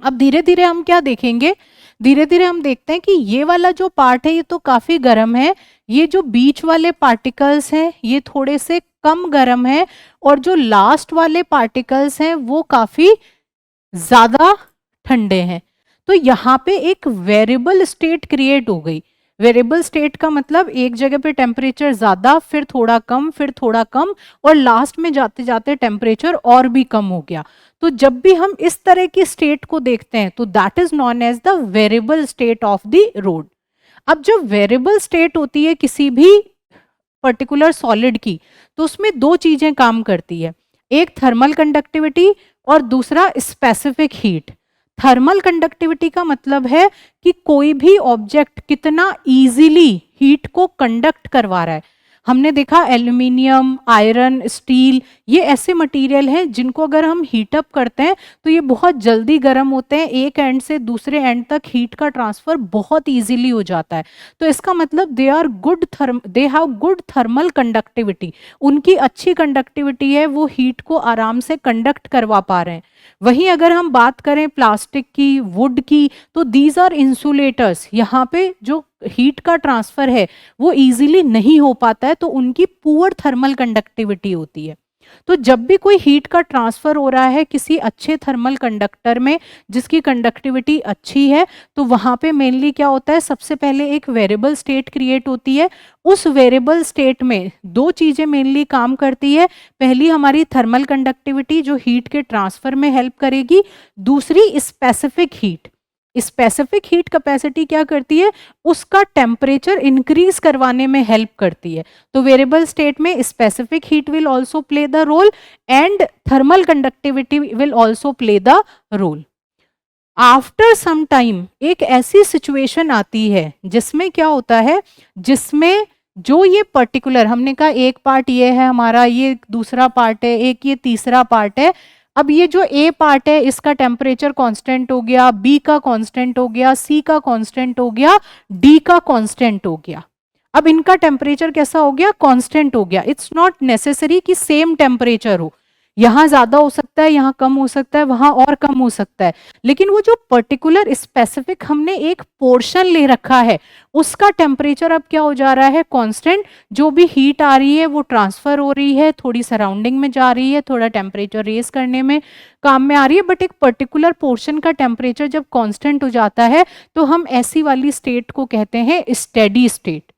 अब धीरे धीरे हम क्या देखेंगे, धीरे धीरे हम देखते हैं कि ये वाला जो पार्ट है ये तो काफी गर्म है, ये जो बीच वाले पार्टिकल्स हैं ये थोड़े से कम गर्म है, और जो लास्ट वाले पार्टिकल्स हैं वो काफी ज्यादा ठंडे हैं। तो यहाँ पे एक वेरिएबल स्टेट क्रिएट हो गई। वेरिएबल स्टेट का मतलब एक जगह पे टेम्परेचर ज्यादा, फिर थोड़ा कम, फिर थोड़ा कम, और लास्ट में जाते जाते टेम्परेचर और भी कम हो गया। तो जब भी हम इस तरह की स्टेट को देखते हैं तो that is known as the variable state of the rod. अब जब वेरिएबल स्टेट होती है किसी भी पर्टिकुलर सॉलिड की, तो उसमें दो चीजें काम करती है, एक थर्मल कंडक्टिविटी और दूसरा स्पेसिफिक हीट। थर्मल कंडक्टिविटी का मतलब है कि कोई भी ऑब्जेक्ट कितना इजीली हीट को कंडक्ट करवा रहा है। हमने देखा एल्यूमिनियम, आयरन, स्टील, ये ऐसे मटेरियल हैं जिनको अगर हम हीट अप करते हैं तो ये बहुत जल्दी गर्म होते हैं, एक एंड से दूसरे एंड तक हीट का ट्रांसफर बहुत इजीली हो जाता है। तो इसका मतलब they have good thermal conductivity, उनकी अच्छी कंडक्टिविटी है, वो हीट को आराम से कंडक्ट करवा पा रहे हैं। वहीं अगर हम बात करें प्लास्टिक की, वुड की, तो दीज आर इंसुलेटर्स, यहाँ पे जो हीट का ट्रांसफर है वो इजीली नहीं हो पाता है, तो उनकी पुअर थर्मल कंडक्टिविटी होती है। तो जब भी कोई हीट का ट्रांसफर हो रहा है किसी अच्छे थर्मल कंडक्टर में जिसकी कंडक्टिविटी अच्छी है, तो वहां पे मेनली क्या होता है, सबसे पहले एक वेरिएबल स्टेट क्रिएट होती है। उस वेरिएबल स्टेट में दो चीजें मेनली काम करती है, पहली हमारी थर्मल कंडक्टिविटी जो हीट के ट्रांसफर में हेल्प करेगी, दूसरी specific heat. Specific heat capacity क्या करती है, उसका टेम्परेचर इंक्रीज करवाने में हेल्प करती है। तो वेरिएबल स्टेट में specific heat will also play the role and thermal conductivity will also play the role. After some time एक ऐसी सिचुएशन आती है जिसमें क्या होता है, जिसमें जो ये पर्टिकुलर, हमने कहा एक पार्ट ये है हमारा, ये दूसरा पार्ट है, एक ये तीसरा पार्ट है। अब ये जो ए पार्ट है इसका टेम्परेचर कांस्टेंट हो गया, बी का कांस्टेंट हो गया, सी का कांस्टेंट हो गया, डी का कांस्टेंट हो गया। अब इनका टेम्परेचर कैसा हो गया, कांस्टेंट हो गया। इट्स नॉट नेसेसरी कि सेम टेम्परेचर हो, यहां ज्यादा हो सकता है, यहां कम हो सकता है, वहां और कम हो सकता है, लेकिन वो जो पर्टिकुलर स्पेसिफिक हमने एक पोर्शन ले रखा है उसका टेम्परेचर अब क्या हो जा रहा है, कांस्टेंट। जो भी हीट आ रही है वो ट्रांसफर हो रही है, थोड़ी सराउंडिंग में जा रही है, थोड़ा टेम्परेचर रेज करने में काम में आ रही है, बट एक पर्टिकुलर पोर्शन का टेम्परेचर जब कांस्टेंट हो जाता है तो हम ऐसी वाली स्टेट को कहते हैं स्टेडी स्टेट।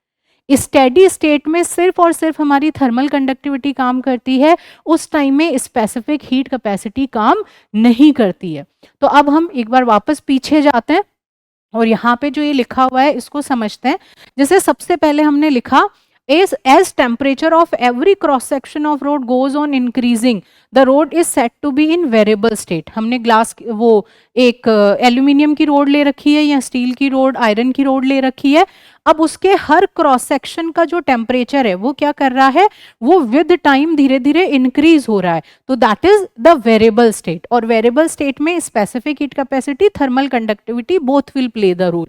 स्टेडी स्टेट में सिर्फ और सिर्फ हमारी थर्मल कंडक्टिविटी काम करती है, उस टाइम में स्पेसिफिक हीट कैपेसिटी काम नहीं करती है। तो अब हम एक बार वापस पीछे जाते हैं और यहाँ पे जो ये लिखा हुआ है इसको समझते हैं। जैसे सबसे पहले हमने लिखा as temperature of every cross section of road goes on increasing, the road is said to be in variable state। हमने ग्लास वो एक एल्यूमिनियम की रोड ले रखी है या स्टील की रोड, आयरन की रोड ले रखी है। अब उसके हर क्रॉस सेक्शन का जो टेम्परेचर है वो क्या कर रहा है, वो विद टाइम धीरे धीरे इंक्रीज हो रहा है, तो that is the variable state. और वेरिएबल स्टेट में specific heat capacity, thermal conductivity both will play the role.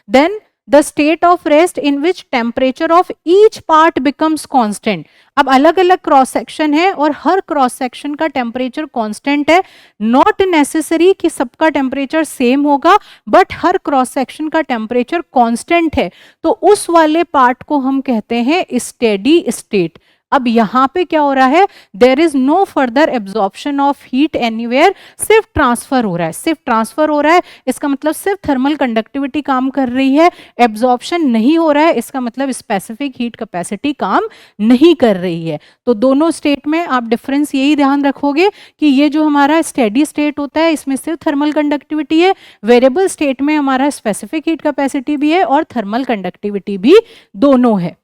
Then the state of rest in which temperature of each part becomes constant। अब अलग अलग cross section है और हर cross section का temperature constant है। Not necessary कि सबका temperature same होगा, बट हर क्रॉस सेक्शन का टेम्परेचर कांस्टेंट है, तो उस वाले पार्ट को हम कहते हैं स्टेडी स्टेट। अब यहां पे क्या हो रहा है, there is no further absorption of heat anywhere, सिर्फ ट्रांसफर हो रहा है, सिर्फ ट्रांसफर हो रहा है। इसका मतलब सिर्फ थर्मल कंडक्टिविटी काम कर रही है, एब्जॉर्प्शन नहीं हो रहा है, इसका मतलब स्पेसिफिक हीट कैपेसिटी काम नहीं कर रही है। तो दोनों स्टेट में आप डिफरेंस यही ध्यान रखोगे कि ये जो हमारा स्टेडी स्टेट होता है इसमें सिर्फ थर्मल कंडक्टिविटी है, वेरिएबल स्टेट में हमारा स्पेसिफिक हीट कैपेसिटी भी है और थर्मल कंडक्टिविटी भी दोनों है।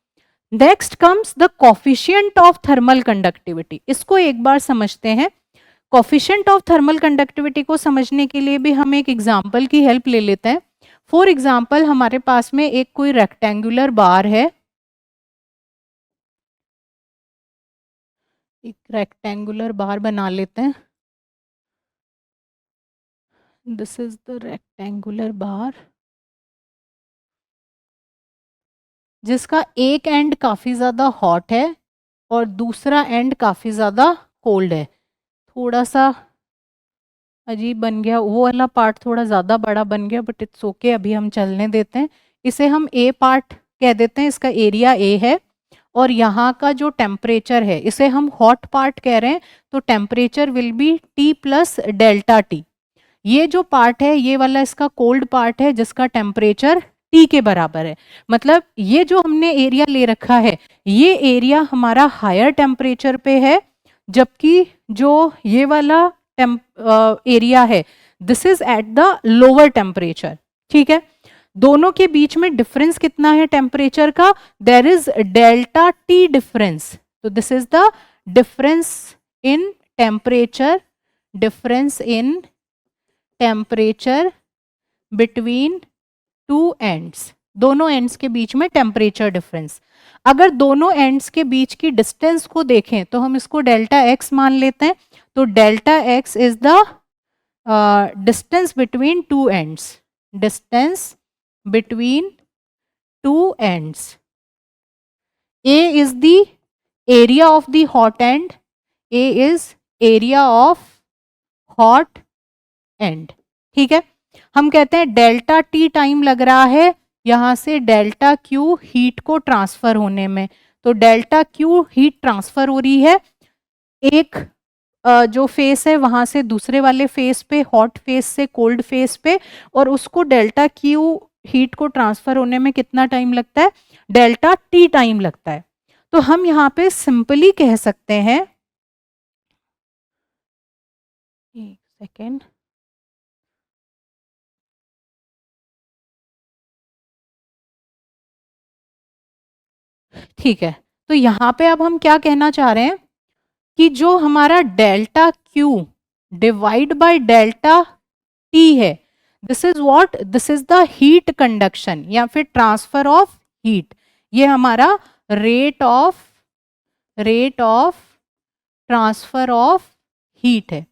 Next comes the coefficient of thermal conductivity. इसको एक बार समझते हैं। कोफिशिएंट ऑफ थर्मल कंडक्टिविटी को समझने के लिए भी हम एक एग्जांपल की हेल्प ले लेते हैं। फॉर एग्जांपल हमारे पास में एक कोई रेक्टेंगुलर बार है, एक रेक्टेंगुलर बार बना लेते हैं। दिस इज द रेक्टेंगुलर बार जिसका एक एंड काफी ज्यादा हॉट है और दूसरा एंड काफी ज्यादा कोल्ड है। थोड़ा सा अजीब बन गया, वो वाला पार्ट थोड़ा ज़्यादा बड़ा बन गया, बट इट्स ओके, अभी हम चलने देते हैं। इसे हम ए पार्ट कह देते हैं, इसका एरिया ए है और यहाँ का जो टेम्परेचर है इसे हम हॉट पार्ट कह रहे हैं, तो temperature will be T plus delta T. ये जो पार्ट है ये वाला इसका कोल्ड पार्ट है जिसका टेम्परेचर टी के बराबर है। मतलब ये जो हमने एरिया ले रखा है ये एरिया हमारा हायर टेम्परेचर पे है, जबकि जो ये वाला एरिया है this is at the lower temperature. ठीक है, दोनों के बीच में डिफरेंस कितना है टेम्परेचर का, there is delta T difference. तो this is the difference in temperature, difference in temperature between two ends, दोनों एंड्स के बीच में टेम्परेचर डिफरेंस। अगर दोनों एंड्स के बीच की डिस्टेंस को देखें तो हम इसको डेल्टा एक्स मान लेते हैं। तो delta x is the distance between two ends, distance between two ends. A is the area of the hot and, A is area of hot and. ठीक है, हम कहते हैं डेल्टा टी टाइम लग रहा है यहां से डेल्टा क्यू हीट को ट्रांसफर होने में। तो डेल्टा क्यू हीट ट्रांसफर हो रही है एक जो फेस है वहां से दूसरे वाले फेस पे, हॉट फेस से कोल्ड फेस पे, और उसको डेल्टा क्यू हीट को ट्रांसफर होने में कितना टाइम लगता है, डेल्टा टी टाइम लगता है। तो हम यहाँ पे सिंपली कह सकते हैं, एक सेकेंड, ठीक है, तो यहाँ पे अब हम क्या कहना चाह रहे हैं कि जो हमारा delta Q divide by delta T है, this is what, this is the heat conduction या फिर ट्रांसफर ऑफ हीट। ये हमारा rate of transfer of heat है,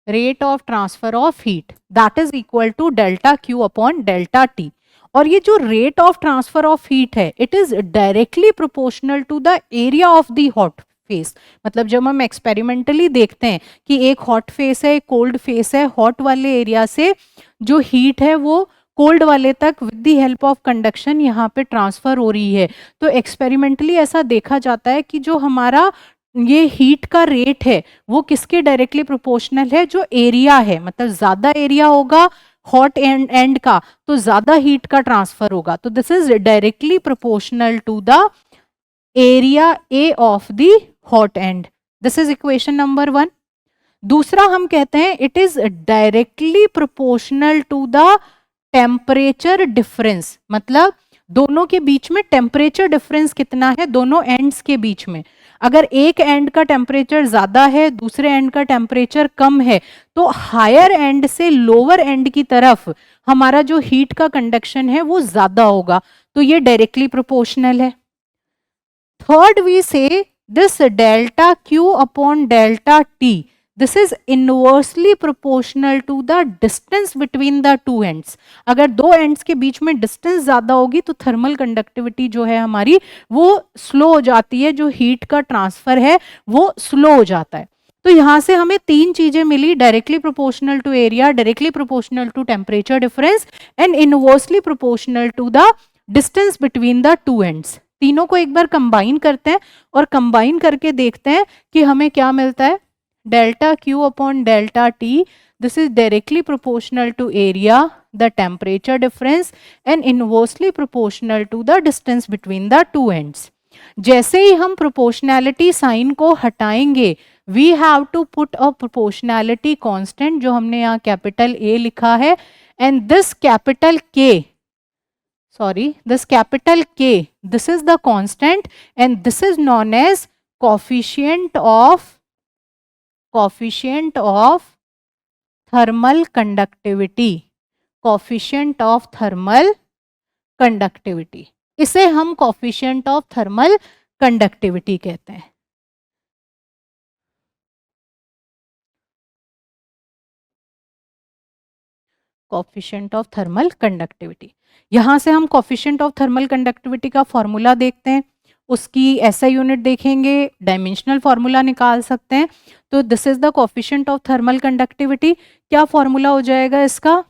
rate of transfer of heat that is equal to delta Q upon delta T. और ये जो rate of transfer of heat है it is directly proportional to the area of the hot face. मतलब जब हम experimentally देखते हैं कि एक हॉट फेस है, एक कोल्ड फेस है, हॉट वाले एरिया से जो हीट है वो कोल्ड वाले तक with the help of conduction यहाँ पे ट्रांसफर हो रही है। तो एक्सपेरिमेंटली ऐसा देखा जाता है कि जो हमारा ये हीट का रेट है वो किसके डायरेक्टली प्रोपोर्शनल है, जो एरिया है। मतलब ज्यादा एरिया होगा हॉट एंड का तो ज्यादा हीट का ट्रांसफर होगा। तो this is directly proportional to the area A of the hot end. This is equation number 1। दूसरा हम कहते हैं it is directly proportional to the temperature difference. मतलब दोनों के बीच में टेम्परेचर डिफरेंस कितना है दोनों एंड्स के बीच में। अगर एक एंड का टेम्परेचर ज्यादा है, दूसरे एंड का टेम्परेचर कम है, तो हायर एंड से लोअर एंड की तरफ हमारा जो हीट का कंडक्शन है वो ज्यादा होगा। तो ये डायरेक्टली प्रोपोर्शनल है। Third we say this delta Q upon delta T, this is inversely proportional to the distance between the two ends. अगर दो एंड्स के बीच में डिस्टेंस ज्यादा होगी तो थर्मल कंडक्टिविटी जो है हमारी वो स्लो हो जाती है, जो हीट का ट्रांसफर है वो स्लो हो जाता है। तो यहां से हमें तीन चीजें मिली, directly proportional to area, directly proportional to temperature difference and inversely proportional to the distance between the two ends. तीनों को एक बार कंबाइन करते हैं और कंबाइन करके देखते हैं कि हमें क्या मिलता है। Delta Q upon delta T, this is directly proportional to area, the temperature difference and inversely proportional to the distance between the two ends. जैसे ही हम प्रोपोर्शनैलिटी साइन को हटाएंगे we have to put a proportionality constant, जो हमने यहाँ capital A लिखा है, and this capital K, sorry, this capital K, this is the constant and this is known as coefficient of thermal conductivity, coefficient of thermal conductivity। इसे हम coefficient of thermal conductivity कहते हैं। coefficient of thermal conductivity, यहां से हम coefficient of thermal conductivity का formula देखते हैं, उसकी SI यूनिट देखेंगे, डायमेंशनल फॉर्मूला निकाल सकते हैं। तो this is the coefficient of thermal conductivity. क्या फॉर्मूला हो जाएगा इसका,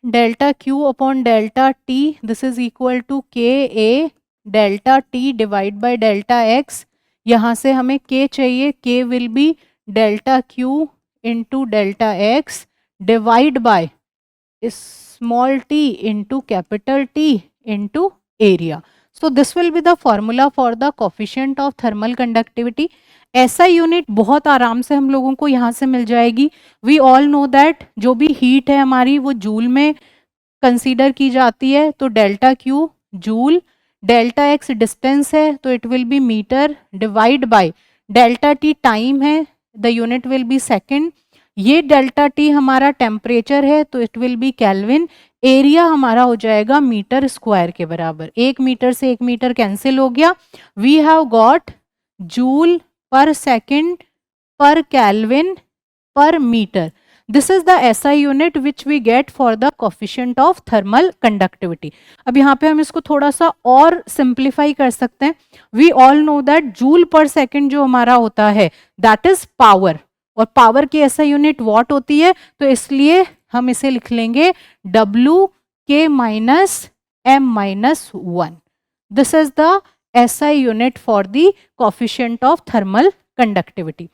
delta Q upon delta T, this is equal to K A delta T divide by delta X. यहाँ से हमें के चाहिए, K will be delta Q into delta X divide by small T into capital T into area. So this will be the formula for the coefficient of thermal conductivity। SI unit बहुत आराम से हम लोगों को यहाँ से मिल जाएगी। We all know that जो भी हीट है हमारी वो जूल में कंसीडर की जाती है, तो delta Q joule, delta X distance है तो it will be metre divide by delta T time है, the unit will be second, ये डेल्टा टी हमारा टेम्परेचर है तो it will be kelvin, area हमारा हो जाएगा मीटर स्क्वायर के बराबर। एक मीटर से एक मीटर कैंसिल हो गया, we have got joule per second per kelvin per metre. This is the SI unit which we get for the coefficient of thermal conductivity. अब यहाँ पे हम इसको थोड़ा सा और सिंप्लीफाई कर सकते हैं। We all know that joule per second जो हमारा होता है दैट इज पावर, और पावर की SI यूनिट वॉट होती है, तो इसलिए हम इसे लिख लेंगे W K minus M minus 1। This is the SI unit for the coefficient of thermal conductivity.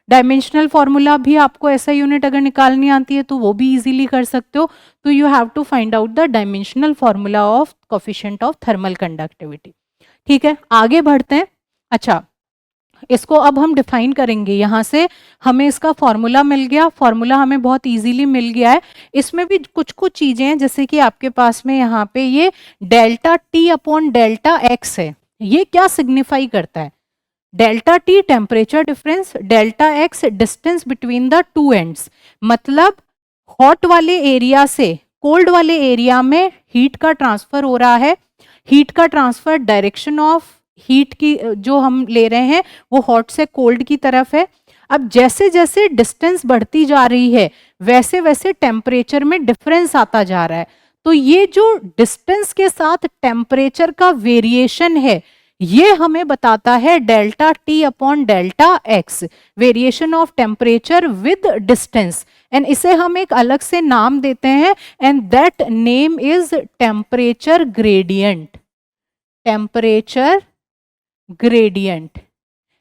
Dimensional formula भी आपको SI यूनिट अगर निकालनी आती है तो वो भी इजीली कर सकते हो। तो you have to find out the dimensional formula of coefficient of thermal conductivity. ठीक है, आगे बढ़ते हैं। अच्छा, इसको अब हम डिफाइन करेंगे। यहाँ से हमें इसका फॉर्मूला मिल गया, फॉर्मूला हमें बहुत इजीली मिल गया है। इसमें भी कुछ कुछ चीजें हैं, जैसे कि आपके पास में यहाँ पे ये delta T upon delta x है, ये क्या सिग्निफाई करता है, delta T temperature difference, delta X distance between the two ends. मतलब हॉट वाले एरिया से कोल्ड वाले एरिया में हीट का ट्रांसफर हो रहा है। हीट का ट्रांसफर डायरेक्शन ऑफ हीट की जो हम ले रहे हैं वो हॉट से कोल्ड की तरफ है। अब जैसे जैसे डिस्टेंस बढ़ती जा रही है वैसे वैसे टेम्परेचर में डिफरेंस आता जा रहा है। तो ये जो डिस्टेंस के साथ टेम्परेचर का वेरिएशन है ये हमें बताता है delta T upon delta x, variation of temperature with distance. And इसे हम एक अलग से नाम देते हैं and that name is temperature gradient, temperature gradient,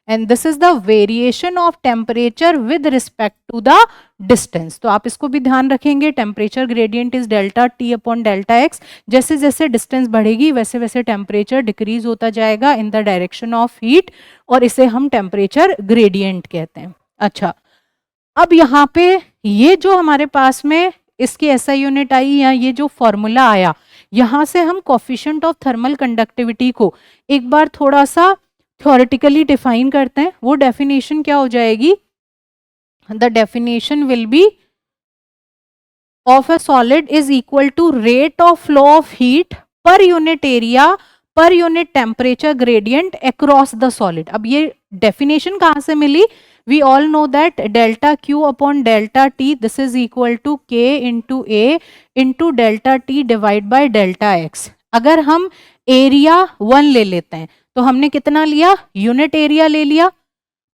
and this is the variation of temperature with respect to the distance। तो आप इसको भी ध्यान रखेंगे, temperature gradient is delta T upon delta x. जैसे जैसे डिस्टेंस बढ़ेगी वैसे वैसे टेम्परेचर डिक्रीज होता जाएगा in the direction of heat, और इसे हम टेम्परेचर ग्रेडियंट कहते हैं। अच्छा, अब यहाँ पे ये जो हमारे पास में इसकी एसआई यूनिट आई या ये जो फॉर्मूला आया, यहाँ से हम कोफिशिएंट ऑफ थर्मल कंडक्टिविटी को एक बार थोड़ा सा थ्योरेटिकली डिफाइन करते हैं। वो डेफिनेशन क्या हो जाएगी? The definition will be of a solid is equal to rate of flow of heat per unit area per unit temperature gradient across the solid. अब ये डेफिनेशन कहाँ से मिली? We all know that delta Q upon delta T this is equal to K into A into delta T divide by delta X। अगर हम area 1 ले लेते हैं तो हमने कितना लिया? यूनिट एरिया ले लिया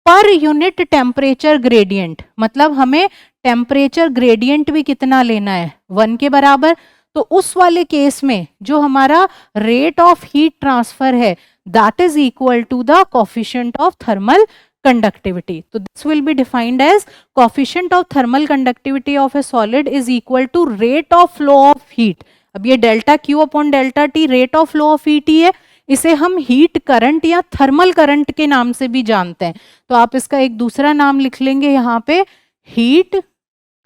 पर यूनिट टेम्परेचर ग्रेडियंट, मतलब हमें टेम्परेचर ग्रेडियंट भी कितना लेना है? 1 के बराबर। तो उस वाले केस में जो हमारा रेट ऑफ हीट ट्रांसफर है that is equal to the coefficient of thermal conductivity। So this will be defined as coefficient of thermal conductivity of a solid is equal to rate of flow of heat। अब ये delta Q upon delta T rate of flow of heat ही है, इसे हम heat current या thermal current के नाम से भी जानते हैं। तो आप इसका एक दूसरा नाम लिख लेंगे यहाँ पे हीट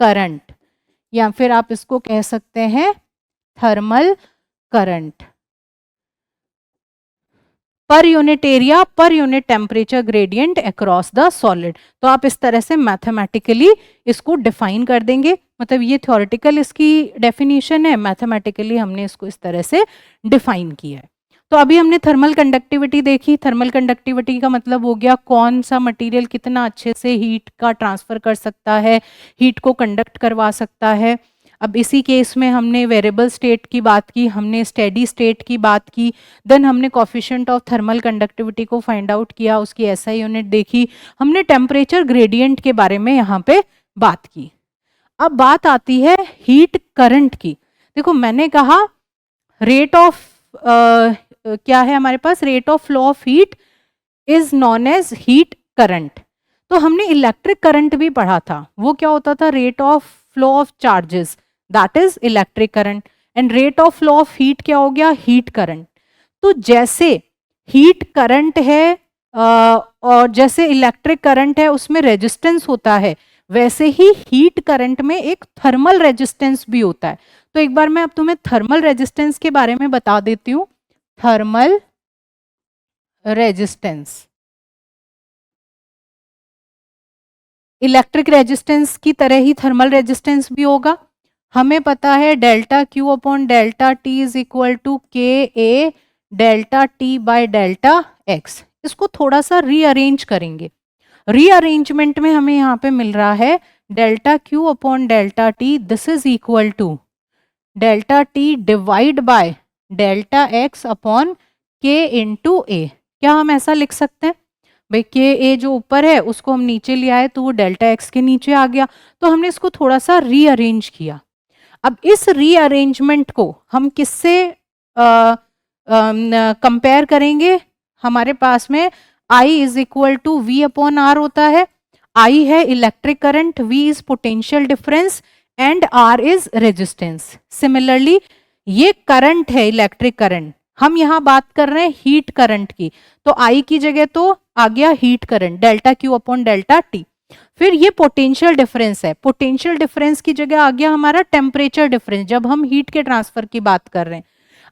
करंट, या फिर आप इसको कह सकते हैं थर्मल करंट पर unit area per unit temperature gradient across the solid. तो आप इस तरह से मैथमेटिकली इसको डिफाइन कर देंगे, मतलब ये थ्योरेटिकल इसकी डेफिनेशन है, मैथमेटिकली हमने इसको इस तरह से डिफाइन किया है। तो अभी हमने थर्मल कंडक्टिविटी देखी। थर्मल कंडक्टिविटी का मतलब हो गया कौन सा मटेरियल कितना अच्छे से हीट का ट्रांसफर कर सकता है, हीट को कंडक्ट करवा सकता है। अब इसी केस में हमने वेरिएबल स्टेट की बात की, हमने स्टेडी स्टेट की बात की, देन हमने कोफिशिएंट ऑफ थर्मल कंडक्टिविटी को फाइंड आउट किया, उसकी एसआई यूनिट देखी, हमने टेम्परेचर ग्रेडियंट के बारे में यहाँ पे बात की। अब बात आती है हीट करंट की। देखो मैंने कहा रेट ऑफ क्या है हमारे पास? Rate of flow of heat is known as heat current. तो हमने इलेक्ट्रिक करंट भी पढ़ा था, वो क्या होता था? Rate of flow of charges that is electric current, and rate of flow of heat क्या हो गया? Heat current. तो जैसे हीट करंट है और जैसे इलेक्ट्रिक करंट है उसमें रेजिस्टेंस होता है, वैसे ही हीट करंट में एक थर्मल रेजिस्टेंस भी होता है। तो एक बार मैं अब तुम्हें थर्मल रेजिस्टेंस के बारे में बता देती हूँ। थर्मल रेजिस्टेंस इलेक्ट्रिक रेजिस्टेंस की तरह ही थर्मल रेजिस्टेंस भी होगा। हमें पता है delta Q upon delta T is equal to KA delta T by delta X। इसको थोड़ा सा रीअरेंज करेंगे। रीअरेंजमेंट में हमें यहाँ पे मिल रहा है delta Q upon delta T this is equal to delta T divide by delta X upon K into A। क्या हम ऐसा लिख सकते हैं? भाई KA जो ऊपर है उसको हम नीचे ले आए तो वो डेल्टा X के नीचे आ गया, तो हमने इसको थोड़ा सा रीअरेंज किया। अब इस रीअरेंजमेंट को हम किससे कंपेयर करेंगे? हमारे पास में I is equal to V upon R होता है। I है electric current, V is potential difference and R is resistance. Similarly ये करंट है इलेक्ट्रिक करंट, हम यहाँ बात कर रहे हैं हीट करंट की, तो I की जगह तो आ गया heat current delta Q upon delta T। फिर ये पोटेंशियल डिफरेंस है, पोटेंशियल डिफरेंस की जगह आ गया हमारा टेम्परेचर डिफरेंस जब हम हीट के ट्रांसफर की बात कर रहे हैं।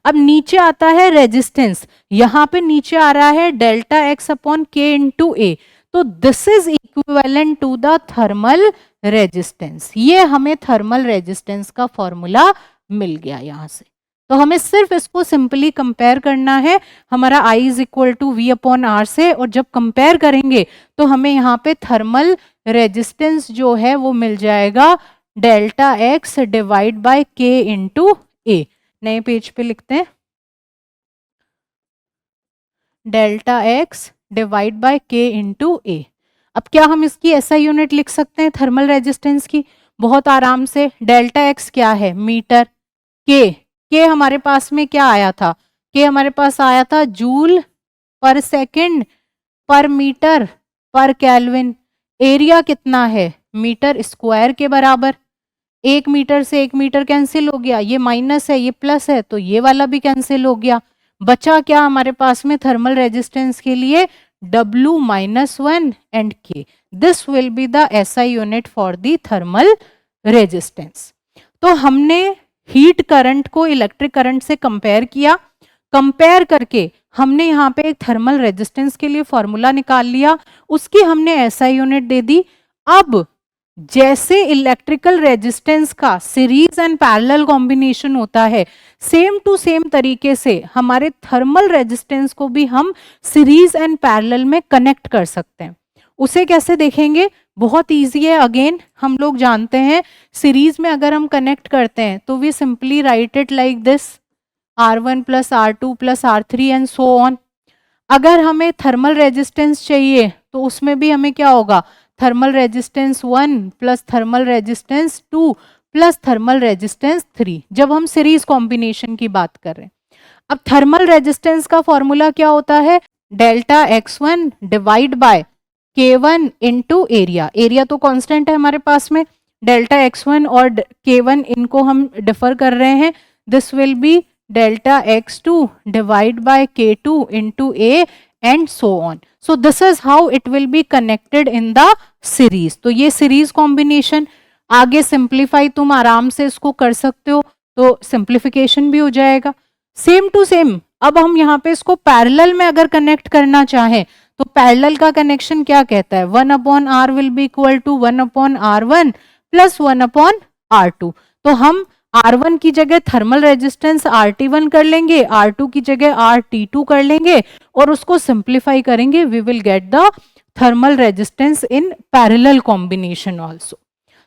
अब नीचे आता है रेजिस्टेंस, यहाँ पे नीचे आ रहा है delta X upon K into A। तो this is equivalent to the thermal resistance. ये हमें थर्मल रेजिस्टेंस का फॉर्मूला मिल गया यहां से। तो हमें सिर्फ इसको सिंपली कंपेयर करना है हमारा I is equal to V upon R से, और जब कंपेयर करेंगे तो हमें यहाँ पे थर्मल रेजिस्टेंस जो है वो मिल जाएगा डेल्टा एक्स डिवाइड बाय के इंटू ए। नए पेज पे लिखते हैं डेल्टा एक्स डिवाइड बाय के इंटू ए। अब क्या हम इसकी एसआई यूनिट लिख सकते हैं थर्मल रेजिस्टेंस की? बहुत आराम से। डेल्टा एक्स क्या है? मीटर। के हमारे पास में क्या आया था? के हमारे पास आया था जूल पर सेकंड पर मीटर पर केल्विन। एरिया कितना है? मीटर स्क्वायर के बराबर। 1 मीटर से 1 मीटर कैंसिल हो गया, ये माइनस है ये प्लस है, तो ये वाला भी कैंसिल हो गया। बचा क्या हमारे पास में थर्मल रेजिस्टेंस के लिए? W minus 1 and K। This will be the SI unit for the thermal resistance. तो हमने हीट करंट को इलेक्ट्रिक करंट से कंपेयर किया। कंपेयर करके हमने यहाँ पे एक थर्मल रेजिस्टेंस के लिए फॉर्मूला निकाल लिया, उसकी हमने SI यूनिट दे दी। अब जैसे इलेक्ट्रिकल रेजिस्टेंस का सीरीज एंड पैरेलल कॉम्बिनेशन होता है, सेम टू सेम तरीके से हमारे थर्मल रेजिस्टेंस को भी हम सीरीज एंड पैरेलल में कनेक्ट कर सकते हैं। उसे कैसे देखेंगे? बहुत इजी है। अगेन हम लोग जानते हैं सीरीज में अगर हम कनेक्ट करते हैं तो we simply write it like this, R1 plus R2 plus R3 and so on. अगर हमें थर्मल रेजिस्टेंस चाहिए तो उसमें भी हमें क्या होगा? Thermal resistance 1 plus thermal resistance 2 plus thermal resistance 3, जब हम सीरीज कॉम्बिनेशन की बात कर रहे हैं। अब थर्मल रेजिस्टेंस का फॉर्मूला क्या होता है? Delta x1 divide by K1 into area. Area तो कांस्टेंट है हमारे पास में, डेल्टा x1 और K1 इनको हम डिफर कर रहे हैं। This will be delta x2 divide by K2 into A and so on. So this is how it will be connected in the series. तो ये सीरीज कॉम्बिनेशन। आगे सिंप्लीफाई तुम आराम से इसको कर सकते हो, तो सिंप्लीफिकेशन भी हो जाएगा। सेम टू सेम अब हम यहाँ पे इसको पैरेलल में अगर कनेक्ट करना चाहें तो पैरेलल का कनेक्शन क्या कहता है? 1 upon R will be equal to 1 upon R1 plus 1 upon R2। तो हम R1 की जगह थर्मल रेजिस्टेंस RT1 कर लेंगे, R2 की जगह RT2 कर लेंगे और उसको सिंप्लीफाई करेंगे, we will get the thermal resistance in parallel combination also.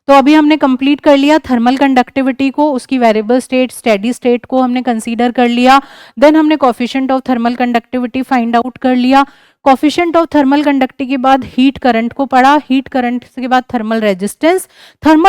तो अभी हमने कंप्लीट कर लिया थर्मल कंडक्टिविटी को, उसकी वेरिएबल स्टेट स्टेडी स्टेट को हमने कंसीडर कर लिया। देन हमने coefficient of thermal conductivity find out कर लिया। कोफिशिएंट ऑफ थर्मल कंडक्टिविटी के बाद हीट करंट को पढ़ा, हीट करंट के बाद थर्मल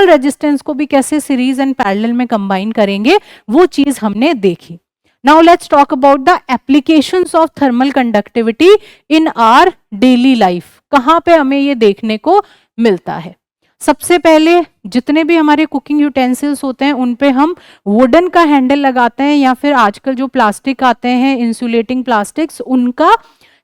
रेजिस्टेंस को भी कैसे सीरीज एंड पैरेलल में कंबाइन करेंगे वो चीज हमने देखी। Now let's talk about the applications of thermal conductivity in our daily life. कहाँ पे हमें ये देखने को मिलता है? सबसे पहले जितने भी हमारे कुकिंग यूटेंसिल्स होते हैं उन पे हम वुडन का हैंडल लगाते हैं, या फिर आजकल जो प्लास्टिक आते हैं इंसुलेटिंग प्लास्टिक्स, उनका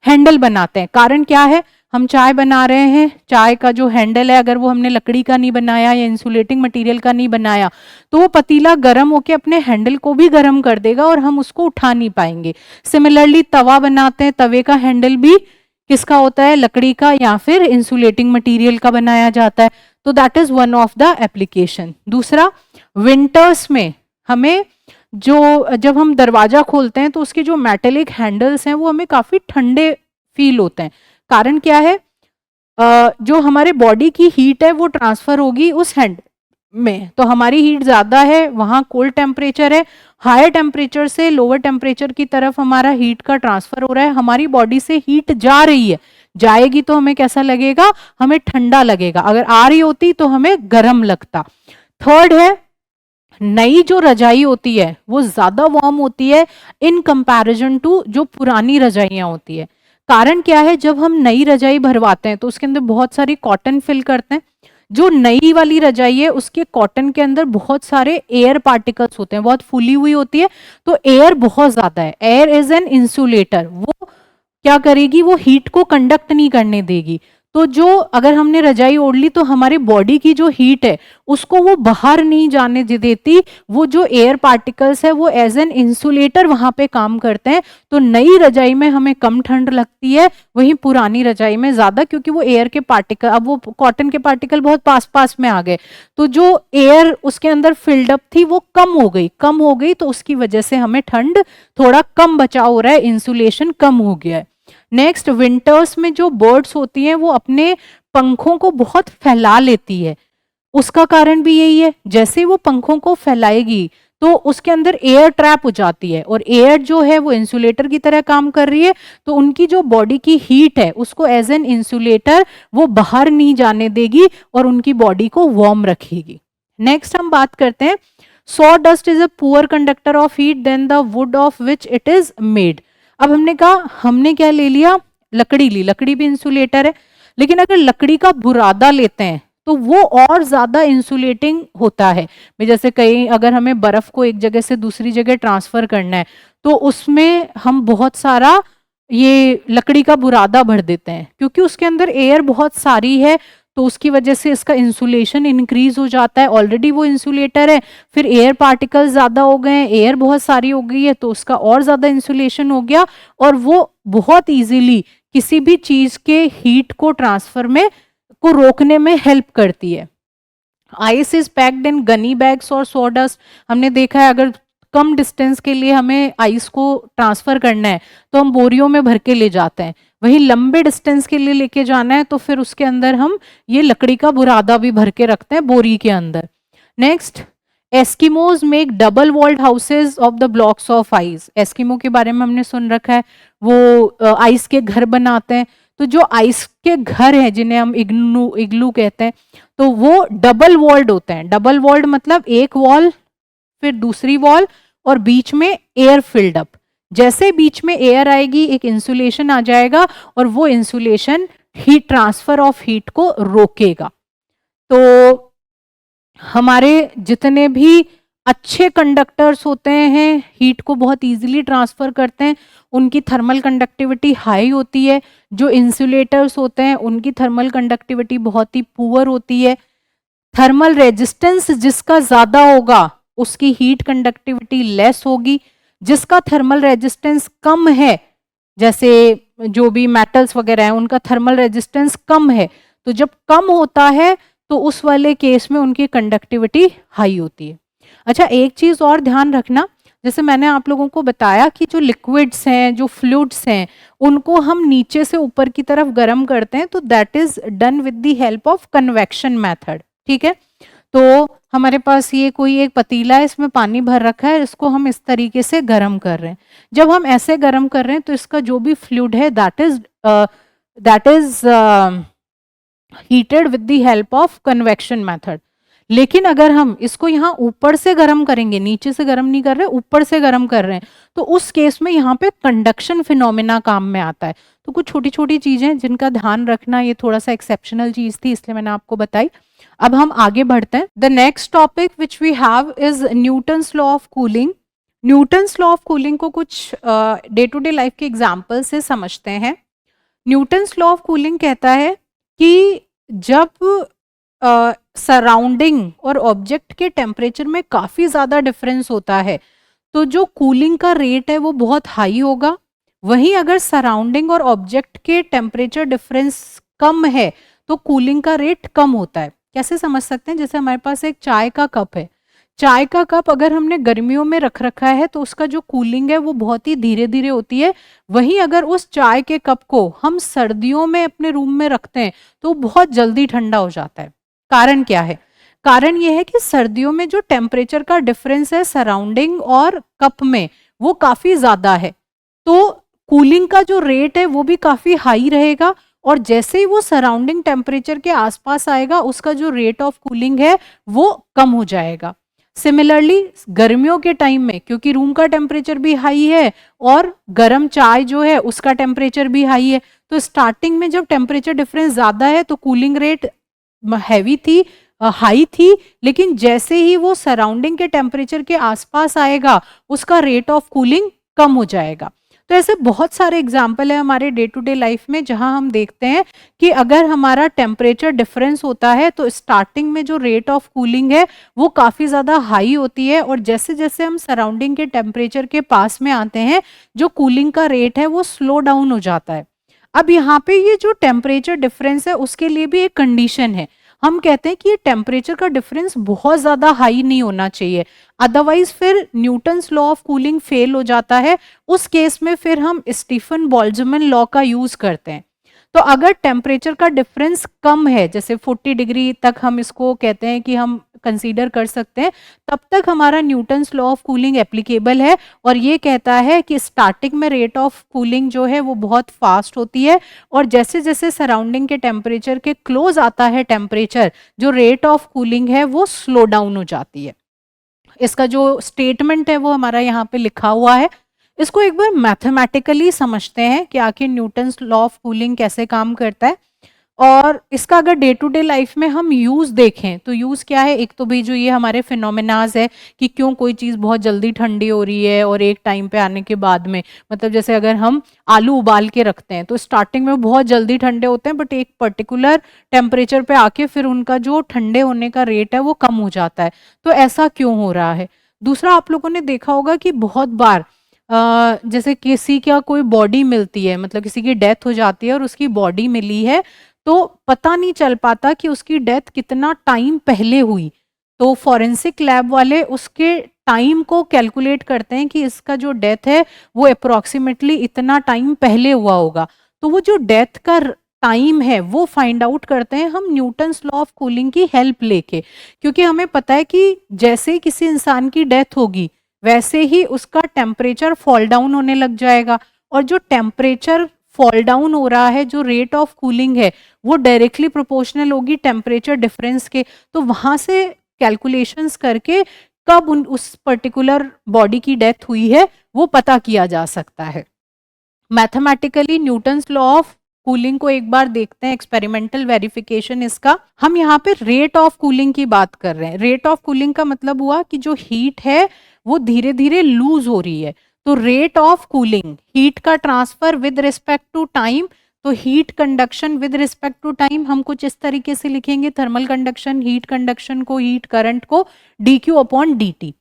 हैंडल बनाते हैं। कारण क्या है? हम चाय बना रहे हैं, चाय का जो हैंडल है अगर वो हमने लकड़ी का नहीं बनाया या इंसुलेटिंग मटेरियल का नहीं बनाया तो वो पतीला गर्म होकर अपने हैंडल को भी गर्म कर देगा और हम उसको उठा नहीं पाएंगे। सिमिलरली तवा बनाते हैं, तवे का हैंडल भी किसका होता है? लकड़ी का या फिर इंसुलेटिंग मटेरियल का बनाया जाता है। तो that is one of the application. दूसरा, विंटर्स में हमें जब हम दरवाजा खोलते हैं तो उसके जो मेटेलिक हैंडल्स हैं वो हमें काफी ठंडे फील होते हैं। कारण क्या है? जो हमारे बॉडी की हीट है वो ट्रांसफर होगी उस हैंड में, तो हमारी हीट ज्यादा है, वहां कोल्ड टेम्परेचर है, हायर टेम्परेचर से लोअर टेम्परेचर की तरफ हमारा हीट का ट्रांसफर हो रहा है, हमारी बॉडी से हीट जा रही है, जाएगी तो हमें कैसा लगेगा? हमें ठंडा लगेगा। अगर आ रही होती तो हमें गर्म लगता। थर्ड है, नई जो रजाई होती है वो ज्यादा वार्म होती है इन कंपैरिजन टू जो पुरानी रजाइयां होती है। कारण क्या है? जब हम नई रजाई भरवाते हैं तो उसके अंदर बहुत सारी कॉटन फिल करते हैं। जो नई वाली रजाई है उसके कॉटन के अंदर बहुत सारे एयर पार्टिकल्स होते हैं, बहुत फूली हुई होती है, तो एयर बहुत ज्यादा है। एयर इज एन इंसुलेटर, वो क्या करेगी? वो हीट को कंडक्ट नहीं करने देगी। तो जो अगर हमने रजाई ओढ़ ली तो हमारी बॉडी की जो हीट है उसको वो बाहर नहीं जाने देती, वो जो एयर पार्टिकल्स है वो एज एन इंसुलेटर वहां पे काम करते हैं। तो नई रजाई में हमें कम ठंड लगती है, वहीं पुरानी रजाई में ज्यादा, क्योंकि वो एयर के पार्टिकल, अब वो कॉटन के पार्टिकल बहुत पास पास में आ गए, तो जो एयर उसके अंदर फिल्ड अप थी वो कम हो गई, तो उसकी वजह से हमें ठंड थोड़ा कम बचाव हो रहा है, इंसुलेशन कम हो गया है। नेक्स्ट, विंटर्स में जो बर्ड्स होती हैं वो अपने पंखों को बहुत फैला लेती है, उसका कारण भी यही है, जैसे वो पंखों को फैलाएगी तो उसके अंदर एयर ट्रैप हो जाती है, और एयर जो है वो इंसुलेटर की तरह काम कर रही है, तो उनकी जो बॉडी की हीट है उसको एज एन इंसुलेटर वो बाहर नहीं जाने देगी और उनकी बॉडी को वार्म रखेगी। नेक्स्ट हम बात करते हैं, sawdust is a poor conductor of heat then the wood of which it is made. अब हमने कहा, हमने क्या ले लिया, लकड़ी ली, लकड़ी भी इंसुलेटर है, लेकिन अगर लकड़ी का बुरादा लेते हैं तो वो और ज्यादा इंसुलेटिंग होता है। जैसे कहीं अगर हमें बर्फ को एक जगह से दूसरी जगह ट्रांसफर करना है तो उसमें हम बहुत सारा ये लकड़ी का बुरादा भर देते हैं, क्योंकि उसके अंदर एयर बहुत सारी है, तो उसकी वजह से इसका इंसुलेशन इंक्रीज हो जाता है। ऑलरेडी वो इंसुलेटर है, फिर एयर पार्टिकल्स ज्यादा हो गए हैं, एयर बहुत सारी हो गई है, तो उसका और ज्यादा इंसुलेशन हो गया, और वो बहुत इजीली किसी भी चीज के हीट को ट्रांसफर में को रोकने में हेल्प करती है। Ice is packed in Ghani bags और सॉडस्ट। हमने देखा है अगर कम डिस्टेंस के लिए हमें आइस को ट्रांसफर करना है तो हम बोरियों में भर के ले जाते हैं, वहीं लंबे डिस्टेंस के लिए लेके जाना है तो फिर उसके अंदर हम ये लकड़ी का बुरादा भी भर के रखते हैं बोरी के अंदर। Next, Eskimos make double walled houses of the blocks of ice. Eskimo के बारे में हमने सुन रखा है, वो आइस के घर बनाते हैं, तो जो आइस के घर हैं जिन्हें हम इग्लू कहते हैं, तो वो डबल वॉल्ड होते हैं। डबल वॉल्ड मतलब एक वॉल फिर दूसरी वॉल और बीच में एयर फिल्ड अप, जैसे बीच में एयर आएगी एक इंसुलेशन आ जाएगा और वो insulation heat transfer of heat को रोकेगा। तो हमारे जितने भी अच्छे कंडक्टर्स होते हैं, हीट को बहुत इजीली ट्रांसफर करते हैं, उनकी थर्मल कंडक्टिविटी हाई होती है। जो इंसुलेटर्स होते हैं उनकी थर्मल कंडक्टिविटी बहुत ही पुअर होती है। थर्मल रेजिस्टेंस जिसका ज्यादा होगा उसकी हीट कंडक्टिविटी लेस होगी, जिसका थर्मल रेजिस्टेंस कम है, जैसे जो भी मेटल्स वगैरह हैं उनका थर्मल रेजिस्टेंस कम है, तो जब कम होता है तो उस वाले केस में उनकी कंडक्टिविटी हाई होती है। अच्छा, एक चीज और ध्यान रखना, जैसे मैंने आप लोगों को बताया कि जो लिक्विड्स हैं, जो फ्लूइड्स हैं, उनको हम नीचे से ऊपर की तरफ गर्म करते हैं, तो that is done with the help of convection method. ठीक है, तो हमारे पास ये कोई एक पतीला है, इसमें पानी भर रखा है, इसको हम इस तरीके से गर्म कर रहे हैं। जब हम ऐसे गर्म कर रहे हैं तो इसका जो भी फ्लूइड है that is heated with the help of convection method. लेकिन अगर हम इसको यहाँ ऊपर से गर्म करेंगे, नीचे से गर्म नहीं कर रहे, ऊपर से गर्म कर रहे हैं, तो उस केस में यहाँ पे कंडक्शन फिनोमेना काम में आता है। तो कुछ छोटी छोटी चीजें जिनका ध्यान रखना, ये थोड़ा सा एक्सेप्शनल चीज थी इसलिए मैंने आपको बताई। अब हम आगे बढ़ते हैं। The next topic which we have is Newton's law of cooling. Newton's law of cooling को कुछ डे टू डे लाइफ के एग्जाम्पल से समझते हैं। न्यूटन्स लॉ ऑफ कूलिंग कहता है कि जब सराउंडिंग और ऑब्जेक्ट के टेम्परेचर में काफी ज्यादा डिफरेंस होता है तो जो कूलिंग का रेट है वो बहुत हाई होगा। वहीं अगर सराउंडिंग और ऑब्जेक्ट के टेम्परेचर डिफरेंस कम है तो कूलिंग का रेट कम होता है। कैसे समझ सकते हैं, जैसे हमारे पास एक चाय का कप है, चाय का कप अगर हमने गर्मियों में रख रखा है तो उसका जो कूलिंग है वो बहुत ही धीरे धीरे होती है। वहीं अगर उस चाय के कप को हम सर्दियों में अपने रूम में रखते हैं तो बहुत जल्दी ठंडा हो जाता है। कारण क्या है? कारण यह है कि सर्दियों में जो टेम्परेचर का डिफरेंस है सराउंडिंग और कप में वो काफी ज्यादा है, तो कूलिंग का जो रेट है वो भी काफी हाई रहेगा, और जैसे ही वो सराउंडिंग टेम्परेचर के आसपास आएगा उसका जो रेट ऑफ कूलिंग है वो कम हो जाएगा। सिमिलरली गर्मियों के टाइम में क्योंकि रूम का टेम्परेचर भी हाई है और गर्म चाय जो है उसका टेम्परेचर भी हाई है, तो स्टार्टिंग में जब टेम्परेचर डिफरेंस ज्यादा है तो कूलिंग रेट हैवी थी, हाई थी, लेकिन जैसे ही वो सराउंडिंग के टेम्परेचर के आसपास आएगा उसका रेट ऑफ कूलिंग कम हो जाएगा। तो ऐसे बहुत सारे एग्जाम्पल है हमारे डे टू डे लाइफ में जहां हम देखते हैं कि अगर हमारा टेम्परेचर डिफरेंस होता है तो स्टार्टिंग में जो रेट ऑफ कूलिंग है वो काफ़ी ज़्यादा हाई होती है, और जैसे जैसे हम सराउंडिंग के टेम्परेचर के पास में आते हैं जो कूलिंग का रेट है वो स्लो डाउन हो जाता है। अब यहाँ पे ये जो टेम्परेचर डिफरेंस है उसके लिए भी एक कंडीशन है। हम कहते हैं कि ये टेम्परेचर का डिफरेंस बहुत ज़्यादा हाई नहीं होना चाहिए, अदरवाइज फिर Newton's law of cooling fail हो जाता है। उस केस में फिर हम स्टीफन बोल्ट्जमैन लॉ का यूज़ करते हैं। तो अगर टेम्परेचर का डिफरेंस कम है, जैसे 40 डिग्री तक हम इसको कहते हैं कि हम कंसीडर कर सकते हैं, तब तक हमारा Newton's law of cooling applicable है, और ये कहता है कि स्टार्टिंग में रेट ऑफ कूलिंग जो है वो बहुत फास्ट होती है, और जैसे जैसे सराउंडिंग के टेम्परेचर के क्लोज आता है टेम्परेचर, जो रेट ऑफ कूलिंग है वो स्लो डाउन हो जाती है। इसका जो स्टेटमेंट है वो हमारा यहाँ पे लिखा हुआ है। इसको एक बार मैथमेटिकली समझते हैं कि आखिर न्यूटन्स लॉ ऑफ कूलिंग कैसे काम करता है, और इसका अगर डे टू डे लाइफ में हम यूज़ देखें तो यूज़ क्या है। एक तो भी जो ये हमारे फिनोमेनाज है कि क्यों कोई चीज़ बहुत जल्दी ठंडी हो रही है और एक टाइम पे आने के बाद में, मतलब जैसे अगर हम आलू उबाल के रखते हैं तो स्टार्टिंग में बहुत जल्दी ठंडे होते हैं, बट एक पर्टिकुलर टेम्परेचर पे आके फिर उनका जो ठंडे होने का रेट है वो कम हो जाता है। तो ऐसा क्यों हो रहा है। दूसरा, आप लोगों ने देखा होगा कि बहुत बार जैसे किसी का कोई बॉडी मिलती है, मतलब किसी की डेथ हो जाती है और उसकी बॉडी मिली है, तो पता नहीं चल पाता कि उसकी डेथ कितना टाइम पहले हुई। तो फॉरेंसिक लैब वाले उसके टाइम को कैलकुलेट करते हैं कि इसका जो डेथ है वो अप्रोक्सीमेटली इतना टाइम पहले हुआ होगा। तो वो जो डेथ का टाइम है वो फाइंड आउट करते हैं हम न्यूटन्स लॉ ऑफ कूलिंग की हेल्प लेके, क्योंकि हमें पता है कि जैसे ही किसी इंसान की डेथ होगी वैसे ही उसका टेम्परेचर फॉल डाउन होने लग जाएगा, और जो टेम्परेचर फॉल डाउन हो रहा है, जो रेट ऑफ कूलिंग है, वो डायरेक्टली प्रोपोर्शनल होगी टेम्परेचर डिफरेंस के। तो वहां से कैलकुलेशंस करके कब उस पर्टिकुलर बॉडी की डेथ हुई है वो पता किया जा सकता है। Mathematically Newton's law of cooling को एक बार देखते हैं, एक्सपेरिमेंटल वेरिफिकेशन इसका। हम यहाँ पे रेट ऑफ कूलिंग की बात कर रहे हैं। रेट ऑफ कूलिंग का मतलब हुआ कि जो हीट है वो धीरे धीरे लूज हो रही है। तो रेट ऑफ कूलिंग, हीट का transfer with respect to time, तो heat conduction with respect to time हम कुछ इस तरीके से लिखेंगे, थर्मल कंडक्शन, हीट कंडक्शन को, हीट करंट को D Q upon D T.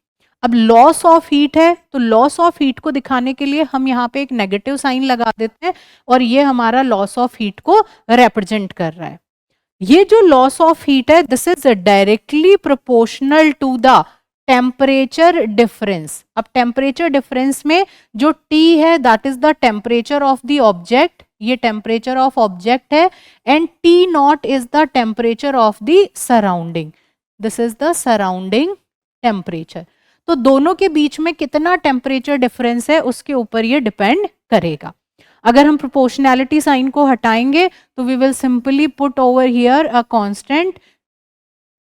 अब लॉस ऑफ हीट है, तो लॉस ऑफ हीट को दिखाने के लिए हम यहाँ पे एक नेगेटिव साइन लगा देते हैं, और ये हमारा लॉस ऑफ हीट को रिप्रेजेंट कर रहा है। ये जो लॉस ऑफ हीट है this is directly proportional to the temperature difference. अब टेम्परेचर डिफरेंस में जो T है that is the temperature of the object, ये टेम्परेचर ऑफ ऑब्जेक्ट है, and T not is the temperature of the surrounding, this is the surrounding temperature. तो दोनों के बीच में कितना टेम्परेचर डिफरेंस है उसके ऊपर ये डिपेंड करेगा। अगर हम प्रोपोर्शनैलिटी साइन को हटाएंगे तो we will simply put over here a constant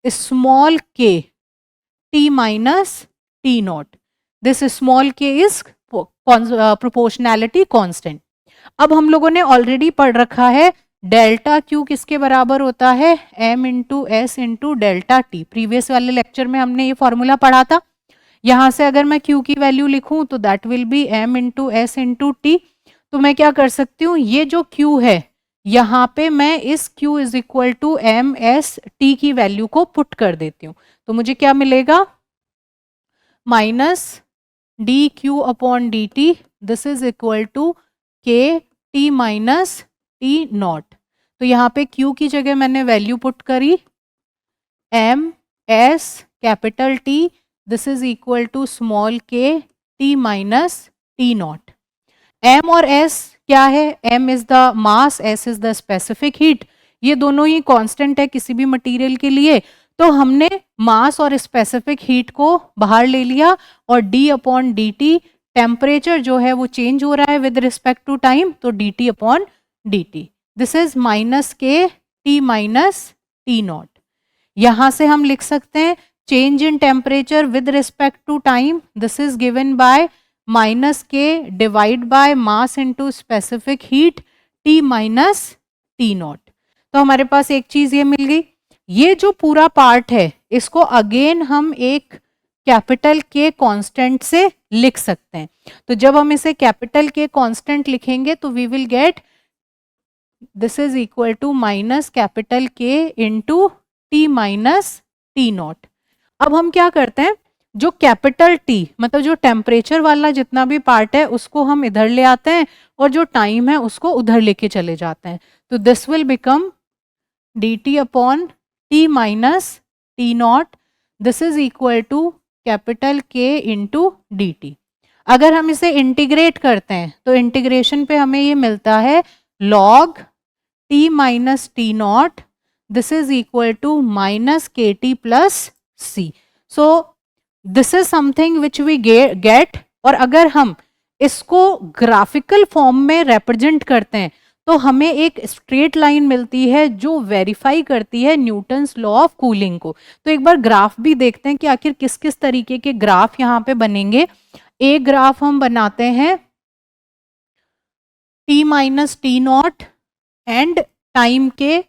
small k t minus t naught. This small k is proportionality constant. अब हम लोगों ने ऑलरेडी पढ़ रखा है डेल्टा क्यू किसके बराबर होता है, m into S into delta T. Previous वाले लेक्चर में हमने ये फॉर्मूला पढ़ा था। यहाँ से अगर मैं q की वैल्यू लिखूं तो that will B m into S into T. तो मैं क्या कर सकती हूँ, ये जो q है यहाँ पे मैं इस q is equal to M S T की वैल्यू को पुट कर देती हूँ। तो मुझे क्या मिलेगा, minus D Q upon D T, this is equal to K T minus T nought. तो यहाँ पे Q की जगह मैंने वैल्यू पुट करी M S capital T, this is equal to small K T minus T nought. M और S क्या है, M is the mass, S is the specific heat. ये दोनों ही कांस्टेंट है किसी भी मटेरियल के लिए, तो हमने मास और स्पेसिफिक हीट को बाहर ले लिया, और D upon D T, temperature जो है वो चेंज हो रहा है विद रिस्पेक्ट टू टाइम, तो D T upon D T, this is minus K T minus T nought. यहां से हम लिख सकते हैं change in temperature with respect to time, this is given by minus K divide by mass into specific heat T minus T nought. तो हमारे पास एक चीज ये मिल गई। ये जो पूरा पार्ट है इसको अगेन हम एक कैपिटल के कांस्टेंट से लिख सकते हैं। तो जब हम इसे कैपिटल के कांस्टेंट लिखेंगे तो we will get this is equal to minus capital K into T minus T nought. अब हम क्या करते हैं, जो कैपिटल टी मतलब जो टेम्परेचर वाला जितना भी पार्ट है उसको हम इधर ले आते हैं और जो टाइम है उसको उधर लेके चले जाते हैं। तो this will become D T upon T minus T not, this is equal to capital K into D T. अगर हम इसे इंटीग्रेट करते हैं तो इंटीग्रेशन पे हमें ये मिलता है log T minus T not, this is equal to minus K T plus C. So this is something which we get. और अगर हम इसको ग्राफिकल फॉर्म में रिप्रेजेंट करते हैं तो हमें एक स्ट्रेट लाइन मिलती है जो वेरीफाई करती है न्यूटन्स लॉ ऑफ कूलिंग को। तो एक बार ग्राफ भी देखते हैं कि आखिर किस किस तरीके के ग्राफ यहाँ पे बनेंगे। एक ग्राफ हम बनाते हैं T minus T not and time के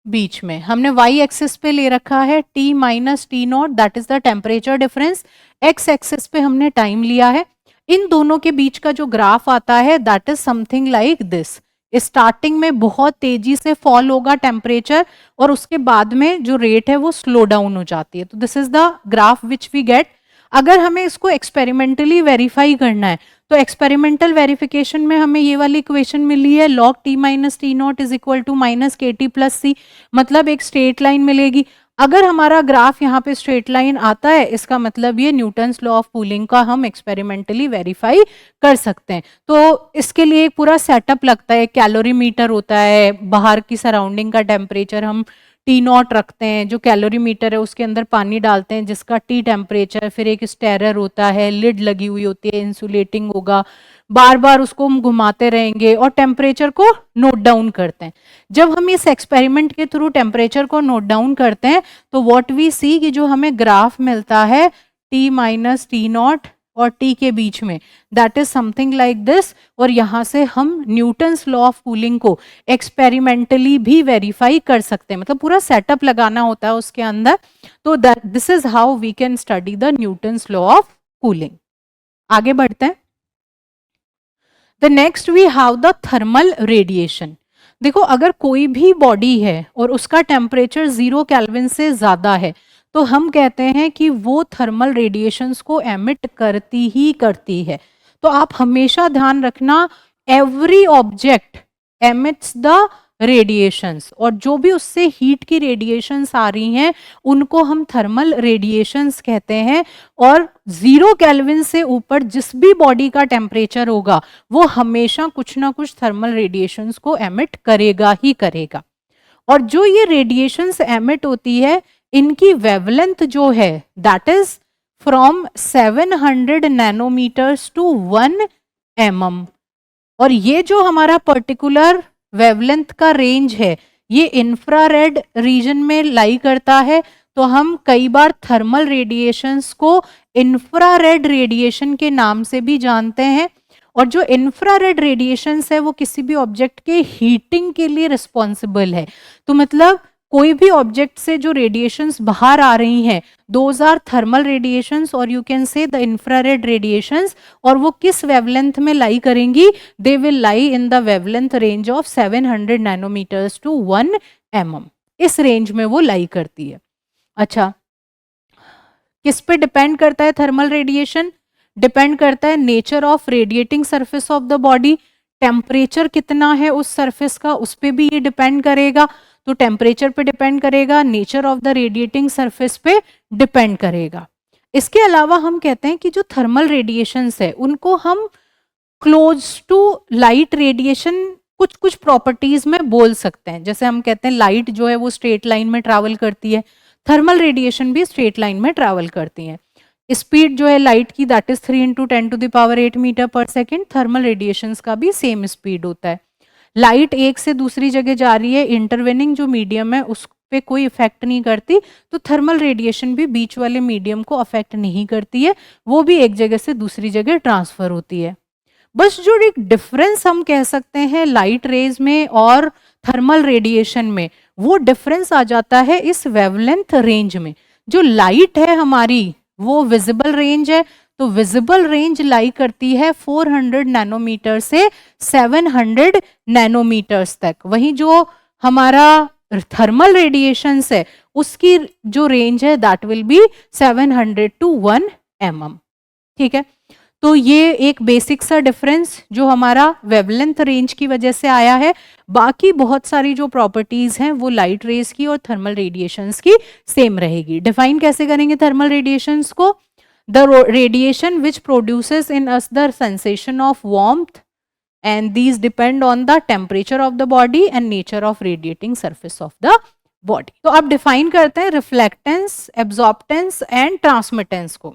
बीच में, हमने y एक्सिस पे ले रखा है t minus T not, that is the temperature difference. x axis पे हमने टाइम लिया है। इन दोनों के बीच का जो ग्राफ आता है that is something like this. Starting में बहुत तेजी से फॉल होगा टेम्परेचर और उसके बाद में जो रेट है वो स्लो डाउन हो जाती है। तो this is the graph which we get. अगर हमें इसको एक्सपेरिमेंटली वेरीफाई करना है तो एक्सपेरिमेंटल वेरिफिकेशन में हमें ये वाली इक्वेशन मिली है log t minus T not is equal to minus K T plus C, मतलब एक स्ट्रेट लाइन मिलेगी। अगर हमारा ग्राफ यहाँ पे स्ट्रेट लाइन आता है इसका मतलब ये न्यूटन्स लॉ ऑफ कूलिंग का हम एक्सपेरिमेंटली वेरीफाई कर सकते हैं। तो इसके लिए एक पूरा सेटअप लगता है, कैलोरी मीटर होता है, बाहर की सराउंडिंग का टेम्परेचर हम टी नॉट रखते हैं, जो कैलोरी मीटर है उसके अंदर पानी डालते हैं जिसका टी टेम्परेचर, फिर एक स्टेरर होता है, लिड लगी हुई होती है, इंसुलेटिंग होगा, बार बार उसको हम घुमाते रहेंगे और टेम्परेचर को नोट डाउन करते हैं। जब हम इस एक्सपेरिमेंट के थ्रू टेम्परेचर को नोट डाउन करते हैं तो व्हाट वी सी कि जो हमें ग्राफ मिलता है टी माइनस टी नॉट और टी के बीच में, that is something like this. और यहाँ से हम न्यूटन्स लॉ ऑफ कूलिंग को एक्सपेरिमेंटली भी वेरीफाई कर सकते हैं, मतलब पूरा सेटअप लगाना होता है उसके अंदर। तो this is how we can study the Newton's law of cooling. आगे बढ़ते हैं। The next we have the thermal radiation. देखो अगर कोई भी बॉडी है और उसका टेम्परेचर 0 केल्विन से ज्यादा है तो हम कहते हैं कि वो थर्मल रेडिएशंस को एमिट करती ही करती है। तो आप हमेशा ध्यान रखना, every object emits the radiations, और जो भी उससे हीट की रेडिएशंस आ रही हैं उनको हम थर्मल रेडिएशंस कहते हैं। और 0 केल्विन से ऊपर जिस भी बॉडी का टेम्परेचर होगा वो हमेशा कुछ ना कुछ थर्मल रेडिएशंस को एमिट करेगा ही करेगा। और जो ये रेडिएशंस एमिट होती है इनकी वेवलेंथ जो है that is from 700 nanometres to 1 mm। और ये जो हमारा पर्टिकुलर वेवलेंथ का रेंज है ये इंफ्रारेड रीजन में लाई करता है। तो हम कई बार थर्मल रेडिएशंस को इंफ्रारेड रेडिएशन के नाम से भी जानते हैं। और जो इंफ्रारेड रेडिएशंस है वो किसी भी ऑब्जेक्ट के हीटिंग के लिए रिस्पॉन्सिबल है। तो मतलब कोई भी ऑब्जेक्ट से जो रेडिएशंस बाहर आ रही हैं दोज आर थर्मल रेडिएशंस और you can say the infrared radiations. और वो किस वेवलेंथ में लाई करेंगी, they will lie in the wavelength range of 700 nanometres to 1 mm। इस रेंज में वो लाई करती है। अच्छा, किस पे डिपेंड करता है थर्मल रेडिएशन? डिपेंड करता है nature of radiating surface of the body. Temperature कितना है उस सरफेस का उस पे भी ये डिपेंड करेगा। तो टेम्परेचर पे डिपेंड करेगा, nature of the radiating surface पे डिपेंड करेगा। इसके अलावा हम कहते हैं कि जो थर्मल रेडिएशंस है उनको हम क्लोज टू लाइट रेडिएशन कुछ कुछ प्रॉपर्टीज में बोल सकते हैं। जैसे हम कहते हैं लाइट जो है वो स्ट्रेट लाइन में ट्रैवल करती है, थर्मल रेडिएशन भी स्ट्रेट लाइन में ट्रैवल करती है। स्पीड जो है लाइट की दैट इज 3 × 10⁸ मीटर पर सेकेंड। थर्मल रेडिएशंस का भी सेम स्पीड होता है। लाइट एक से दूसरी जगह जा रही है, इंटरवेनिंग जो मीडियम है उस पे कोई इफेक्ट नहीं करती, तो थर्मल रेडिएशन भी बीच वाले मीडियम को अफेक्ट नहीं करती है, वो भी एक जगह से दूसरी जगह ट्रांसफर होती है। बस जो एक डिफरेंस हम कह सकते हैं लाइट रेज में और थर्मल रेडिएशन में, वो डिफरेंस आ जाता है इस वेवलेंथ रेंज में। जो लाइट है हमारी वो विजिबल रेंज है, तो विजिबल रेंज लाई करती है 400 नैनोमीटर से 700 नैनोमीटर्स तक। वहीं जो हमारा थर्मल रेडिएशंस है उसकी जो रेंज है that will be 700 to 1 mm। ठीक है, तो ये एक बेसिक सा डिफरेंस जो हमारा वेवलेंथ रेंज की वजह से आया है। बाकी बहुत सारी जो प्रॉपर्टीज हैं वो लाइट रेज की और थर्मल रेडिएशंस की सेम रहेगी। डिफाइन कैसे करेंगे थर्मल रेडिएशंस को? The radiation which produces in us the sensation of warmth and these depend on the temperature of the body and nature of radiating surface of the body। तो अब define करते हैं reflectance, एब्जॉर्प्टेंस and transmittance को।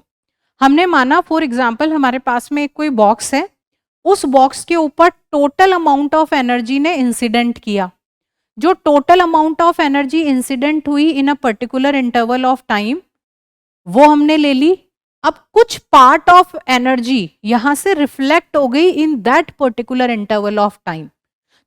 हमने माना for example हमारे पास में एक कोई बॉक्स है, उस बॉक्स के ऊपर टोटल अमाउंट ऑफ एनर्जी ने इंसिडेंट किया। जो total amount of energy incident हुई in a particular interval of time वो हमने ले ली। अब कुछ पार्ट ऑफ एनर्जी यहां से रिफ्लेक्ट हो गई in that particular interval of time.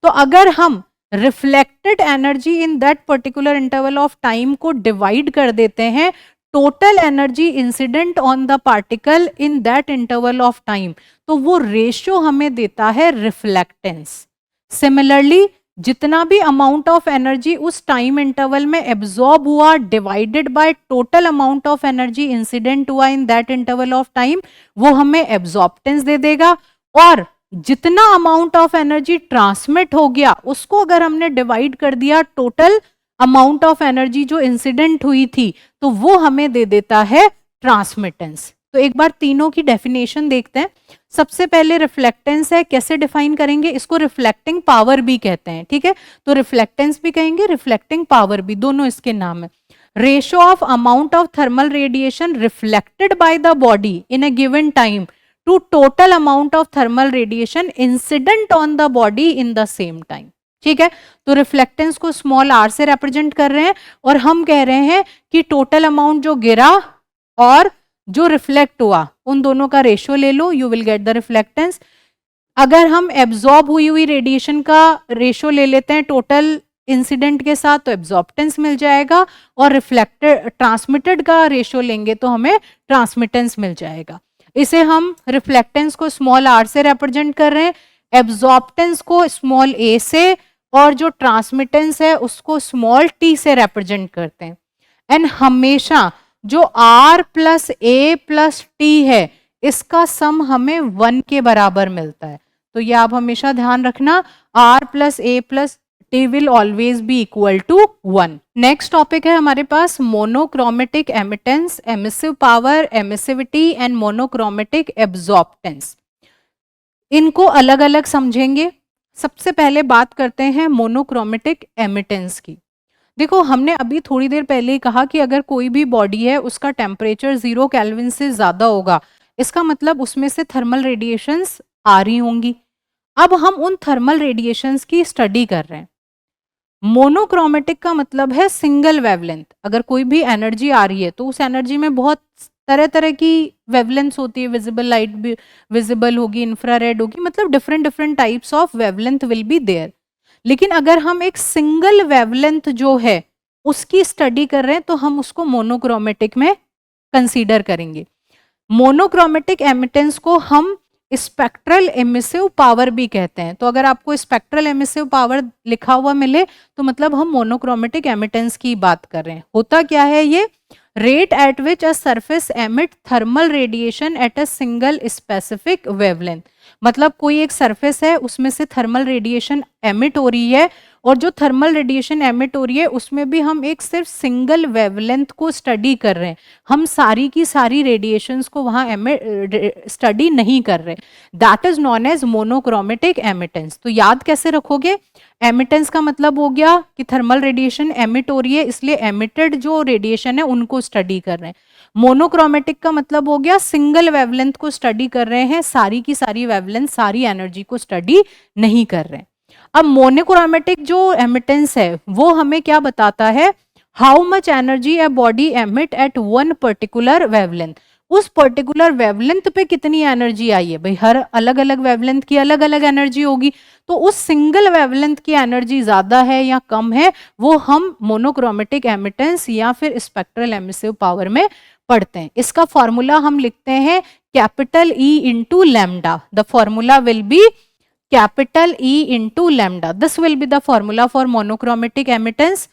तो अगर हम reflected energy in that particular interval of time को डिवाइड कर देते हैं total energy incident on the particle in that interval of time, तो वो रेशियो हमें देता है रिफ्लेक्टेंस। सिमिलरली जितना भी अमाउंट ऑफ एनर्जी उस टाइम इंटरवल में एब्जॉर्ब हुआ divided by total amount of energy incident हुआ in that interval of time वो हमें एब्जॉर्प्टेंस दे देगा। और जितना अमाउंट ऑफ एनर्जी ट्रांसमिट हो गया उसको अगर हमने डिवाइड कर दिया टोटल अमाउंट ऑफ एनर्जी जो इंसिडेंट हुई थी तो वो हमें दे देता है ट्रांसमिटेंस। तो एक बार तीनों की डेफिनेशन देखते हैं। सबसे पहले रिफ्लेक्टेंस है, कैसे डिफाइन करेंगे? इसको रिफ्लेक्टिंग पावर भी कहते हैं। ठीक है, तो रिफ्लेक्टेंस भी कहेंगे, रिफ्लेक्टिंग पावर भी, दोनों इसके नाम है। Ratio of amount of thermal radiation reflected by the body in a given time to total amount of thermal radiation incident on the body in the same time. ठीक है, तो रिफ्लेक्टेंस को small are से represent कर रहे हैं और हम कह रहे हैं कि टोटल अमाउंट जो गिरा और जो रिफ्लेक्ट हुआ उन दोनों का रेशियो ले लो, you will get the reflectance. अगर हम एब्जॉर्ब हुई रेडिएशन का रेशियो ले लेते हैं टोटल इंसिडेंट के साथ तो एब्जॉर्प्टेंस मिल जाएगा, और रिफ्लेक्टेड ट्रांसमिटेड का रेशियो लेंगे तो हमें ट्रांसमिटेंस मिल जाएगा। इसे हम रिफ्लेक्टेंस को स्मॉल आर से रिप्रेजेंट कर रहे हैं, एब्जॉर्प्टेंस को स्मॉल ए से, और जो ट्रांसमिटेंस है उसको स्मॉल टी से रिप्रेजेंट करते हैं। एंड हमेशा जो R plus A plus T है इसका सम हमें 1 के बराबर मिलता है। तो ये आप हमेशा ध्यान रखना, R plus A plus T will always be equal to 1। Next topic है हमारे पास monochromatic emittance, emissive power, emissivity and monochromatic absorptance. इनको अलग अलग समझेंगे। सबसे पहले बात करते हैं मोनोक्रोमेटिक एमिटेंस की। देखो हमने अभी थोड़ी देर पहले ही कहा कि अगर कोई भी बॉडी है उसका टेम्परेचर 0 केल्विन से ज्यादा होगा, इसका मतलब उसमें से थर्मल रेडिएशंस आ रही होंगी। अब हम उन थर्मल रेडिएशंस की स्टडी कर रहे हैं। मोनोक्रोमेटिक का मतलब है सिंगल वेवलेंथ। अगर कोई भी एनर्जी आ रही है तो उस एनर्जी में बहुत तरह तरह की वेवलेंथ्स होती है, विजिबल लाइट भी विजिबल होगी, इंफ्रारेड होगी, मतलब different different types of wavelength will be there. लेकिन अगर हम एक सिंगल वेवलेंथ जो है उसकी स्टडी कर रहे हैं तो हम उसको मोनोक्रोमेटिक में कंसीडर करेंगे। मोनोक्रोमेटिक एमिटेंस को हम स्पेक्ट्रल एमिसिव पावर भी कहते हैं। तो अगर आपको स्पेक्ट्रल एमिसिव पावर लिखा हुआ मिले तो मतलब हम मोनोक्रोमेटिक एमिटेंस की बात कर रहे हैं। होता क्या है ये? Rate at which a surface emit thermal radiation at a single specific wavelength. मतलब कोई एक सरफेस है उसमें से थर्मल रेडिएशन एमिट हो रही है, और जो थर्मल रेडिएशन एमिट हो रही है उसमें भी हम एक सिर्फ सिंगल वेवलेंथ को स्टडी कर रहे हैं। हम सारी की सारी रेडिएशंस को वहां स्टडी नहीं कर रहे। That is known as monochromatic emittance. तो याद कैसे रखोगे? एमिटेंस का मतलब हो गया कि थर्मल रेडिएशन एमिट हो रही है इसलिए एमिटेड जो रेडिएशन है उनको स्टडी कर रहे हैं। मोनोक्रोमेटिक का मतलब हो गया सिंगल वेवलेंथ को स्टडी कर रहे हैं, सारी की सारी वेवलेंथ सारी एनर्जी को स्टडी नहीं कर रहे हैं। अब मोनोक्रोमेटिक जो एमिटेंस है वो हमें क्या बताता है? How much energy a body emit at one particular wavelength. उस पर्टिकुलर वेवलेंथ पे कितनी एनर्जी आई है। भाई हर अलग अलग वेवलेंथ की अलग अलग एनर्जी होगी, तो उस सिंगल वेवलेंथ की एनर्जी ज्यादा है या कम है वो हम मोनोक्रोमेटिक एमिटेंस या फिर स्पेक्ट्रल एमिसिव पावर में पढ़ते हैं। इसका फॉर्मूला हम लिखते हैं capital E into lambda. The formula will be capital E into lambda. This will be the formula for monochromatic emittance.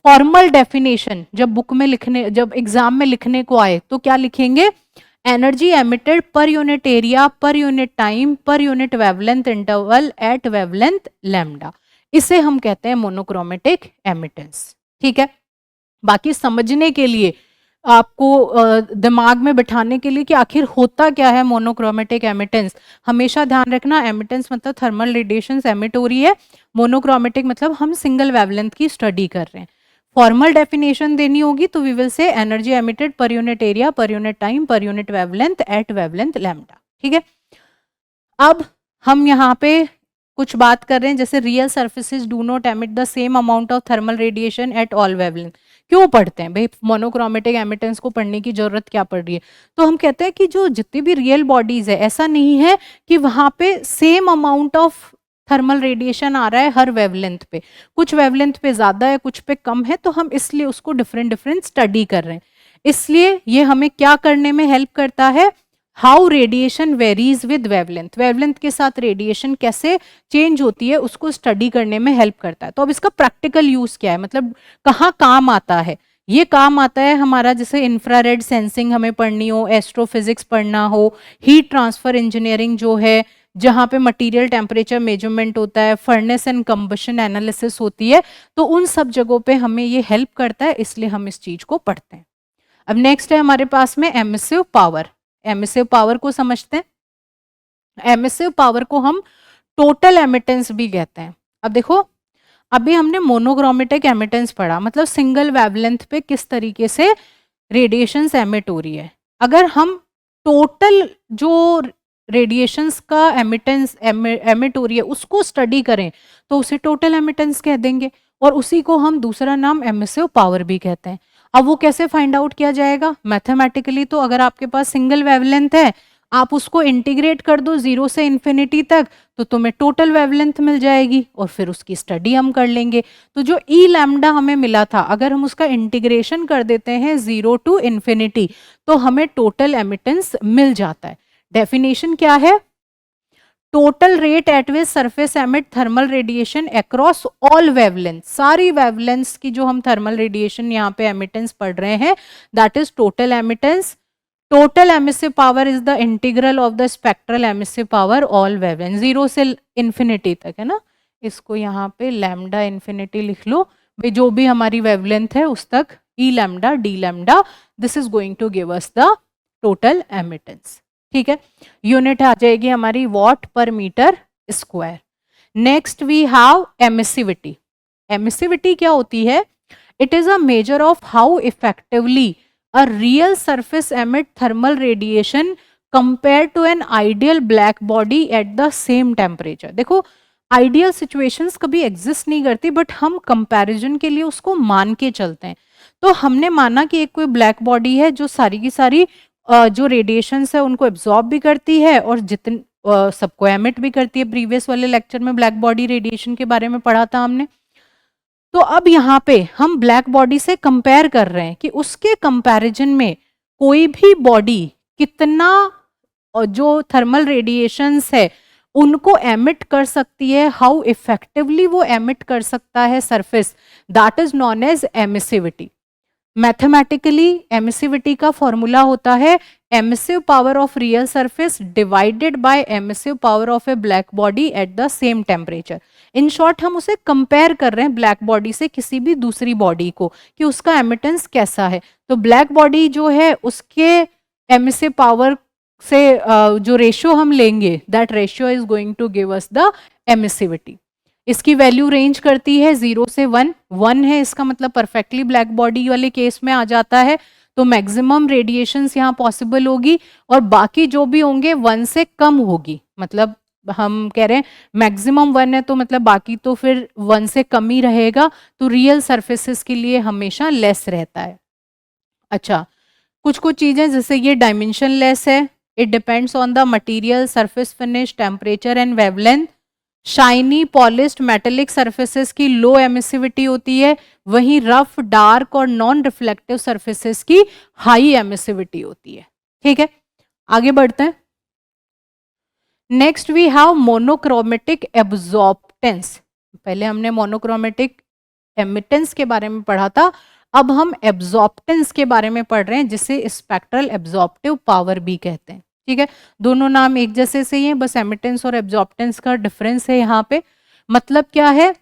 Formal definition जब बुक में लिखने, जब एग्जाम में लिखने को आए तो क्या लिखेंगे? Energy emitted per unit area per unit time per unit wavelength interval at wavelength lambda. इसे हम कहते हैं मोनोक्रोमेटिक एमिटेंस। ठीक है, बाकी समझने के लिए आपको दिमाग में बिठाने के लिए कि आखिर होता क्या है मोनोक्रोमेटिक एमिटेंस, हमेशा ध्यान रखना एमिटेंस मतलब थर्मल रेडिएशन एमिट हो रही है, मोनोक्रोमेटिक मतलब हम सिंगल वेवलेंथ की स्टडी कर रहे हैं। फॉर्मल डेफिनेशन देनी होगी तो we will say energy emitted per unit area per unit time per unit wavelength at wavelength lambda. ठीक है, अब हम यहाँ पे कुछ बात कर रहे हैं जैसे real surfaces do not emit the same amount of thermal radiation at all wavelength. क्यों पढ़ते हैं भाई मोनोक्रोमेटिक एमिटेंस को? पढ़ने की जरूरत क्या पड़ रही है? तो हम कहते हैं कि जो जितनी भी रियल बॉडीज है ऐसा नहीं है कि वहां पे same amount of thermal radiation आ रहा है हर वेवलेंथ पे, कुछ वेवलेंथ पे ज्यादा है कुछ पे कम है, तो हम इसलिए उसको डिफरेंट डिफरेंट स्टडी कर रहे हैं। इसलिए ये हमें क्या करने में हेल्प करता है? How radiation varies with wavelength, wavelength के साथ रेडिएशन कैसे चेंज होती है उसको स्टडी करने में हेल्प करता है। तो अब इसका प्रैक्टिकल यूज क्या है, मतलब कहाँ काम आता है? ये काम आता है हमारा जैसे इंफ्रारेड सेंसिंग हमें पढ़नी हो, एस्ट्रोफिजिक्स पढ़ना हो, हीट ट्रांसफर इंजीनियरिंग जो है जहाँ पे मटेरियल टेम्परेचर मेजरमेंट होता है, फर्नेस एंड कंबशन एनालिसिस होती है, तो उन सब जगहों पे हमें ये हेल्प करता है, इसलिए हम इस चीज को पढ़ते हैं। अब नेक्स्ट है हमारे पास में एमिसिव पावर। एमिसिव पावर को समझते हैं। एमिसिव पावर को हम टोटल एमिटेंस भी कहते हैं। अब देखो, अभी हमने मोनोक्रोमेटिक एमिटेंस पढ़ा, मतलब सिंगल वेवलेंथ पे किस तरीके से रेडिएशंस एमिट हो रही है। अगर हम टोटल जो रेडिएशंस का एमिटेंस एमिट हो रही है उसको स्टडी करें तो उसे टोटल एमिटेंस कह देंगे, और उसी को हम दूसरा नाम एमिसिव पावर भी कहते हैं। अब वो कैसे फाइंड आउट किया जाएगा? मैथमेटिकली तो अगर आपके पास सिंगल वेवलेंथ है आप उसको इंटीग्रेट कर दो 0 से इन्फिनिटी तक तो तुम्हें टोटल वेवलेंथ मिल जाएगी, और फिर उसकी स्टडी हम कर लेंगे। तो जो ई लैम्डा हमें मिला था अगर हम उसका इंटीग्रेशन कर देते हैं 0 टू इन्फिनिटी तो हमें टोटल एमिटेंस मिल जाता है। डेफिनेशन क्या है? Total rate at which surface emit thermal radiation across all wavelength, सारी वेवलेंथ्स की जो हम थर्मल रेडिएशन यहाँ पे एमिटेंस पढ़ रहे हैं that is total emittance. Total emissive power is the integral of the spectral emissive power all wavelength, 0 से इन्फिनिटी तक है ना। इसको यहाँ पे लैम्डा इन्फिनिटी लिख लो भाई, जो भी हमारी वेवलेंथ है उस तक E lambda D lambda, this is going to give us the total emittance. ठीक है, यूनिट आ जाएगी हमारी watt per metre square. Next we have emissivity. Emissivity क्या होती है? It is a measure of how effectively a real surface emit thermal radiation compared to an ideal black body at the same temperature। देखो ideal situations कभी exist नहीं करती but हम comparison के लिए उसको मान के चलते हैं। तो हमने माना कि एक कोई ब्लैक बॉडी है जो सारी की सारी जो रेडिएशंस है उनको एब्जॉर्ब भी करती है और जितने सबको एमिट भी करती है। प्रीवियस वाले लेक्चर में ब्लैक बॉडी रेडिएशन के बारे में पढ़ा था हमने। तो अब यहाँ पे हम ब्लैक बॉडी से कंपेयर कर रहे हैं कि उसके कंपैरिजन में कोई भी बॉडी कितना जो थर्मल रेडिएशंस है उनको एमिट कर सकती है, हाउ इफेक्टिवली वो एमिट कर सकता है surface, that is known as emissivity. Mathematically emissivity का फॉर्मूला होता है emissive power of real surface divided by emissive power of a black body at the same temperature. In short हम उसे compare कर रहे हैं ब्लैक बॉडी से किसी भी दूसरी बॉडी को कि उसका एमिटेंस कैसा है। तो ब्लैक बॉडी जो है उसके एमिसिव पावर से जो रेशियो हम लेंगे that ratio is going to give us the emissivity. इसकी वैल्यू रेंज करती है 0 से 1। 1 है इसका मतलब परफेक्टली ब्लैक बॉडी वाले केस में आ जाता है, तो मैक्सिमम रेडिएशंस यहाँ पॉसिबल होगी, और बाकी जो भी होंगे 1 से कम होगी। मतलब हम कह रहे हैं मैक्सिमम 1 है तो मतलब बाकी तो फिर 1 से कम ही रहेगा, तो रियल सरफेसेस के लिए हमेशा लेस रहता है। अच्छा, कुछ कुछ चीजें जैसे ये डायमेंशन लेस है, it depends on the material, surface finish, temperature and wavelength. Shiny polished metallic surfaces की लो एमिसिविटी होती है, वहीं रफ डार्क और नॉन रिफ्लेक्टिव सरफेसेस की हाई एमिसिविटी होती है। ठीक है, आगे बढ़ते हैं। Next we have monochromatic absorptance. पहले हमने मोनोक्रोमेटिक एमिटेंस के बारे में पढ़ा था, अब हम एब्जॉर्प्टेंस के बारे में पढ़ रहे हैं, जिसे स्पेक्ट्रल एब्जॉर्प्टिव पावर भी कहते हैं। ठीक है, दोनों नाम एक जैसे से ही हैं, बस एमिटेंस और एब्जॉर्प्टेंस का डिफरेंस है यहाँ पे। मतलब क्या है?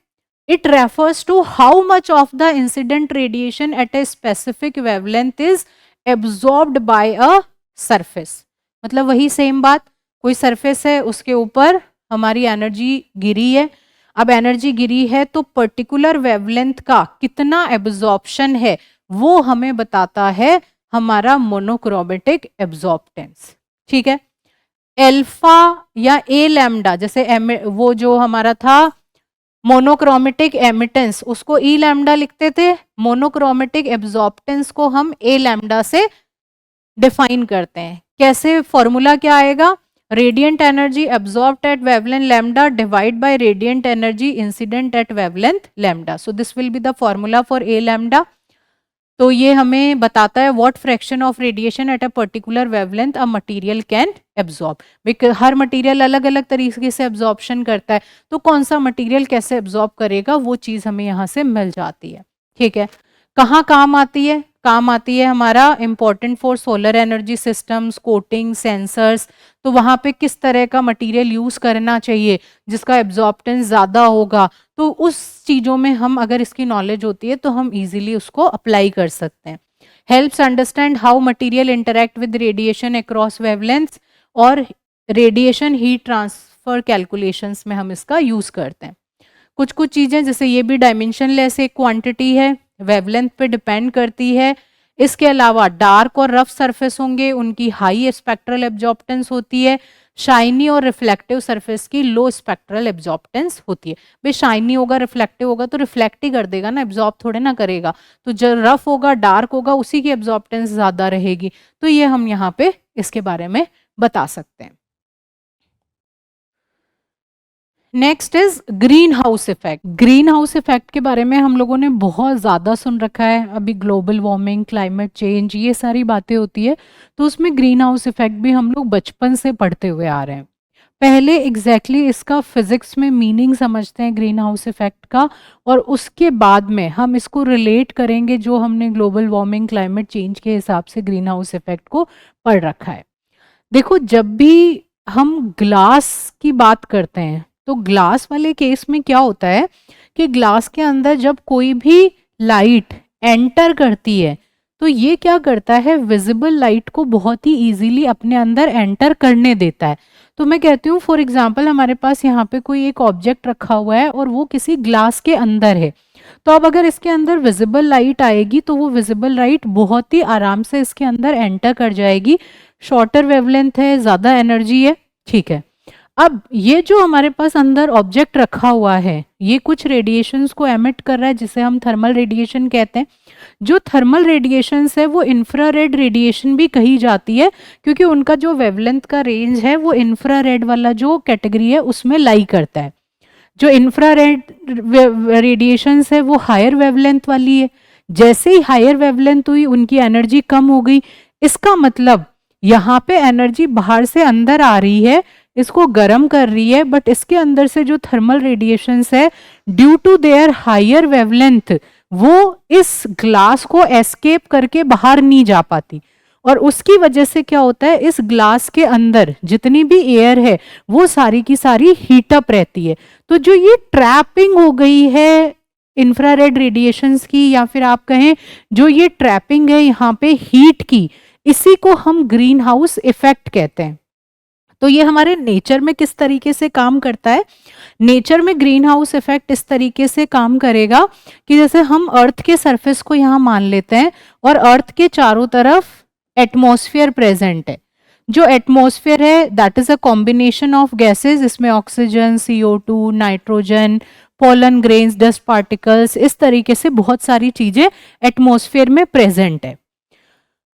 It refers to how much of the incident radiation at a specific wavelength is absorbed by a surface. मतलब वही सेम बात, कोई सरफेस है, उसके ऊपर हमारी एनर्जी गिरी है। अब एनर्जी गिरी है तो पर्टिकुलर वेवलेंथ का कितना एब्जॉर्प्शन है वो हमें बताता है हमारा मोनोक्रोमेटिक एब्जॉर्प्टेंस। ठीक है, एल्फा या ए लैम्डा, जैसे वो जो हमारा था मोनोक्रोमेटिक एमिटेंस, उसको ई लैम्डा लिखते थे, मोनोक्रोमेटिक एब्जॉर्प्टेंस को हम ए लैम्डा से डिफाइन करते हैं। कैसे? फॉर्मूला क्या आएगा? Radiant energy absorbed at wavelength lambda divide by radiant energy incident at wavelength lambda. So this will be the formula for a lambda. तो ये हमें बताता है what fraction of radiation at a particular wavelength a material can absorb. Because हर material अलग अलग तरीके से एब्जॉर्प्शन करता है, तो कौन सा मटेरियल कैसे एब्जॉर्ब करेगा वो चीज़ हमें यहाँ से मिल जाती है। ठीक है, कहाँ काम आती है? काम आती है हमारा important for solar energy systems, coating, sensors. तो वहाँ पे किस तरह का मटेरियल यूज़ करना चाहिए जिसका एब्जॉर्प्टेंस ज़्यादा होगा, तो उस चीज़ों में हम अगर इसकी नॉलेज होती है तो हम इजीली उसको अप्लाई कर सकते हैं। Helps understand how material interact with radiation across wavelengths, और रेडिएशन हीट ट्रांसफर कैलकुलेशंस में हम इसका यूज़ करते हैं। कुछ कुछ चीज़ें, जैसे ये भी डायमेंशनलेस एक क्वांटिटी है, वेवलेंथ पे डिपेंड करती है। इसके अलावा डार्क और रफ सरफेस होंगे, उनकी हाई स्पेक्ट्रल एब्जॉर्प्टेंस होती है। शाइनी और रिफ्लेक्टिव सरफेस की लो स्पेक्ट्रल एब्जॉर्प्टेंस होती है। भाई शाइनी होगा, रिफ्लेक्टिव होगा तो रिफ्लेक्ट ही कर देगा ना, एब्जॉर्ब थोड़े ना करेगा। तो जो रफ होगा, डार्क होगा, उसी की एब्जॉर्प्टेंस ज़्यादा रहेगी। तो ये हम यहाँ पे इसके बारे में बता सकते हैं। Next is green house effect. Green house effect के बारे में हम लोगों ने बहुत ज़्यादा सुन रखा है, अभी ग्लोबल वार्मिंग, क्लाइमेट चेंज, ये सारी बातें होती है, तो उसमें ग्रीन हाउस इफेक्ट भी हम लोग बचपन से पढ़ते हुए आ रहे हैं। पहले एग्जैक्टली इसका फिजिक्स में मीनिंग समझते हैं ग्रीन हाउस इफेक्ट का, और उसके बाद में हम इसको रिलेट करेंगे जो हमने ग्लोबल वार्मिंग, क्लाइमेट चेंज के हिसाब से ग्रीन हाउस इफेक्ट को पढ़ रखा है। देखो, जब भी हम ग्लास की बात करते हैं तो ग्लास वाले केस में क्या होता है कि ग्लास के अंदर जब कोई भी लाइट एंटर करती है तो ये क्या करता है, विजिबल लाइट को बहुत ही इजीली अपने अंदर एंटर करने देता है। तो मैं कहती हूँ फॉर एग्जांपल हमारे पास यहाँ पे कोई एक ऑब्जेक्ट रखा हुआ है और वो किसी ग्लास के अंदर है, तो अब अगर इसके अंदर विजिबल लाइट आएगी तो वो विजिबल लाइट बहुत ही आराम से इसके अंदर एंटर कर जाएगी। शॉर्टर वेवलेंथ है, ज़्यादा एनर्जी है। ठीक है, अब ये जो हमारे पास अंदर ऑब्जेक्ट रखा हुआ है ये कुछ रेडिएशंस को एमिट कर रहा है जिसे हम थर्मल रेडिएशन कहते हैं। जो थर्मल रेडिएशंस है वो इंफ्रारेड रेडिएशन भी कही जाती है, क्योंकि उनका जो वेवलेंथ का रेंज है वो इंफ्रारेड वाला जो कैटेगरी है उसमें लाई करता है। जो इंफ्रारेड रेडिएशंस है वो हायर वेवलेंथ वाली है। जैसे ही हायर वेवलेंथ हुई उनकी एनर्जी कम हो गई। इसका मतलब यहाँ पे एनर्जी बाहर से अंदर आ रही है, इसको गर्म कर रही है, बट इसके अंदर से जो थर्मल रेडिएशंस है due to their higher wavelength वो इस ग्लास को एस्केप करके बाहर नहीं जा पाती, और उसकी वजह से क्या होता है, इस ग्लास के अंदर जितनी भी एयर है वो सारी की सारी हीटअप रहती है। तो जो ये ट्रैपिंग हो गई है इंफ्रारेड रेडिएशंस की, या फिर आप कहें जो ये ट्रैपिंग है यहाँ पे हीट की, इसी को हम ग्रीन हाउस इफेक्ट कहते हैं। तो ये हमारे नेचर में किस तरीके से काम करता है? नेचर में ग्रीन हाउस इफेक्ट इस तरीके से काम करेगा कि जैसे हम अर्थ के सरफेस को यहाँ मान लेते हैं और अर्थ के चारों तरफ एटमॉस्फेयर प्रेजेंट है। जो एटमॉस्फेयर है that is a combination of gases, इसमें oxygen, CO2, nitrogen, pollen grains, dust particles, इस तरीके से बहुत सारी चीजें एटमॉस्फेयर में प्रेजेंट है।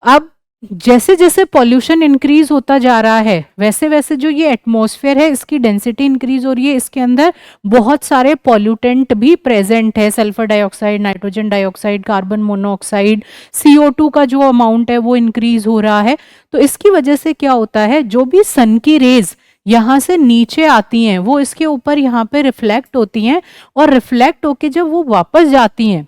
अब जैसे जैसे पॉल्यूशन इंक्रीज होता जा रहा है वैसे वैसे जो ये एटमॉस्फेयर है इसकी डेंसिटी इंक्रीज हो रही है, इसके अंदर बहुत सारे पॉल्यूटेंट भी प्रेजेंट है, sulphur dioxide, nitrogen dioxide, carbon monoxide, CO2 का जो अमाउंट है वो इंक्रीज हो रहा है। तो इसकी वजह से क्या होता है, जो भी सन की रेज यहाँ से नीचे आती हैं वो इसके ऊपर यहाँ पे रिफ्लेक्ट होती हैं, और रिफ्लेक्ट होके जब वो वापस जाती हैं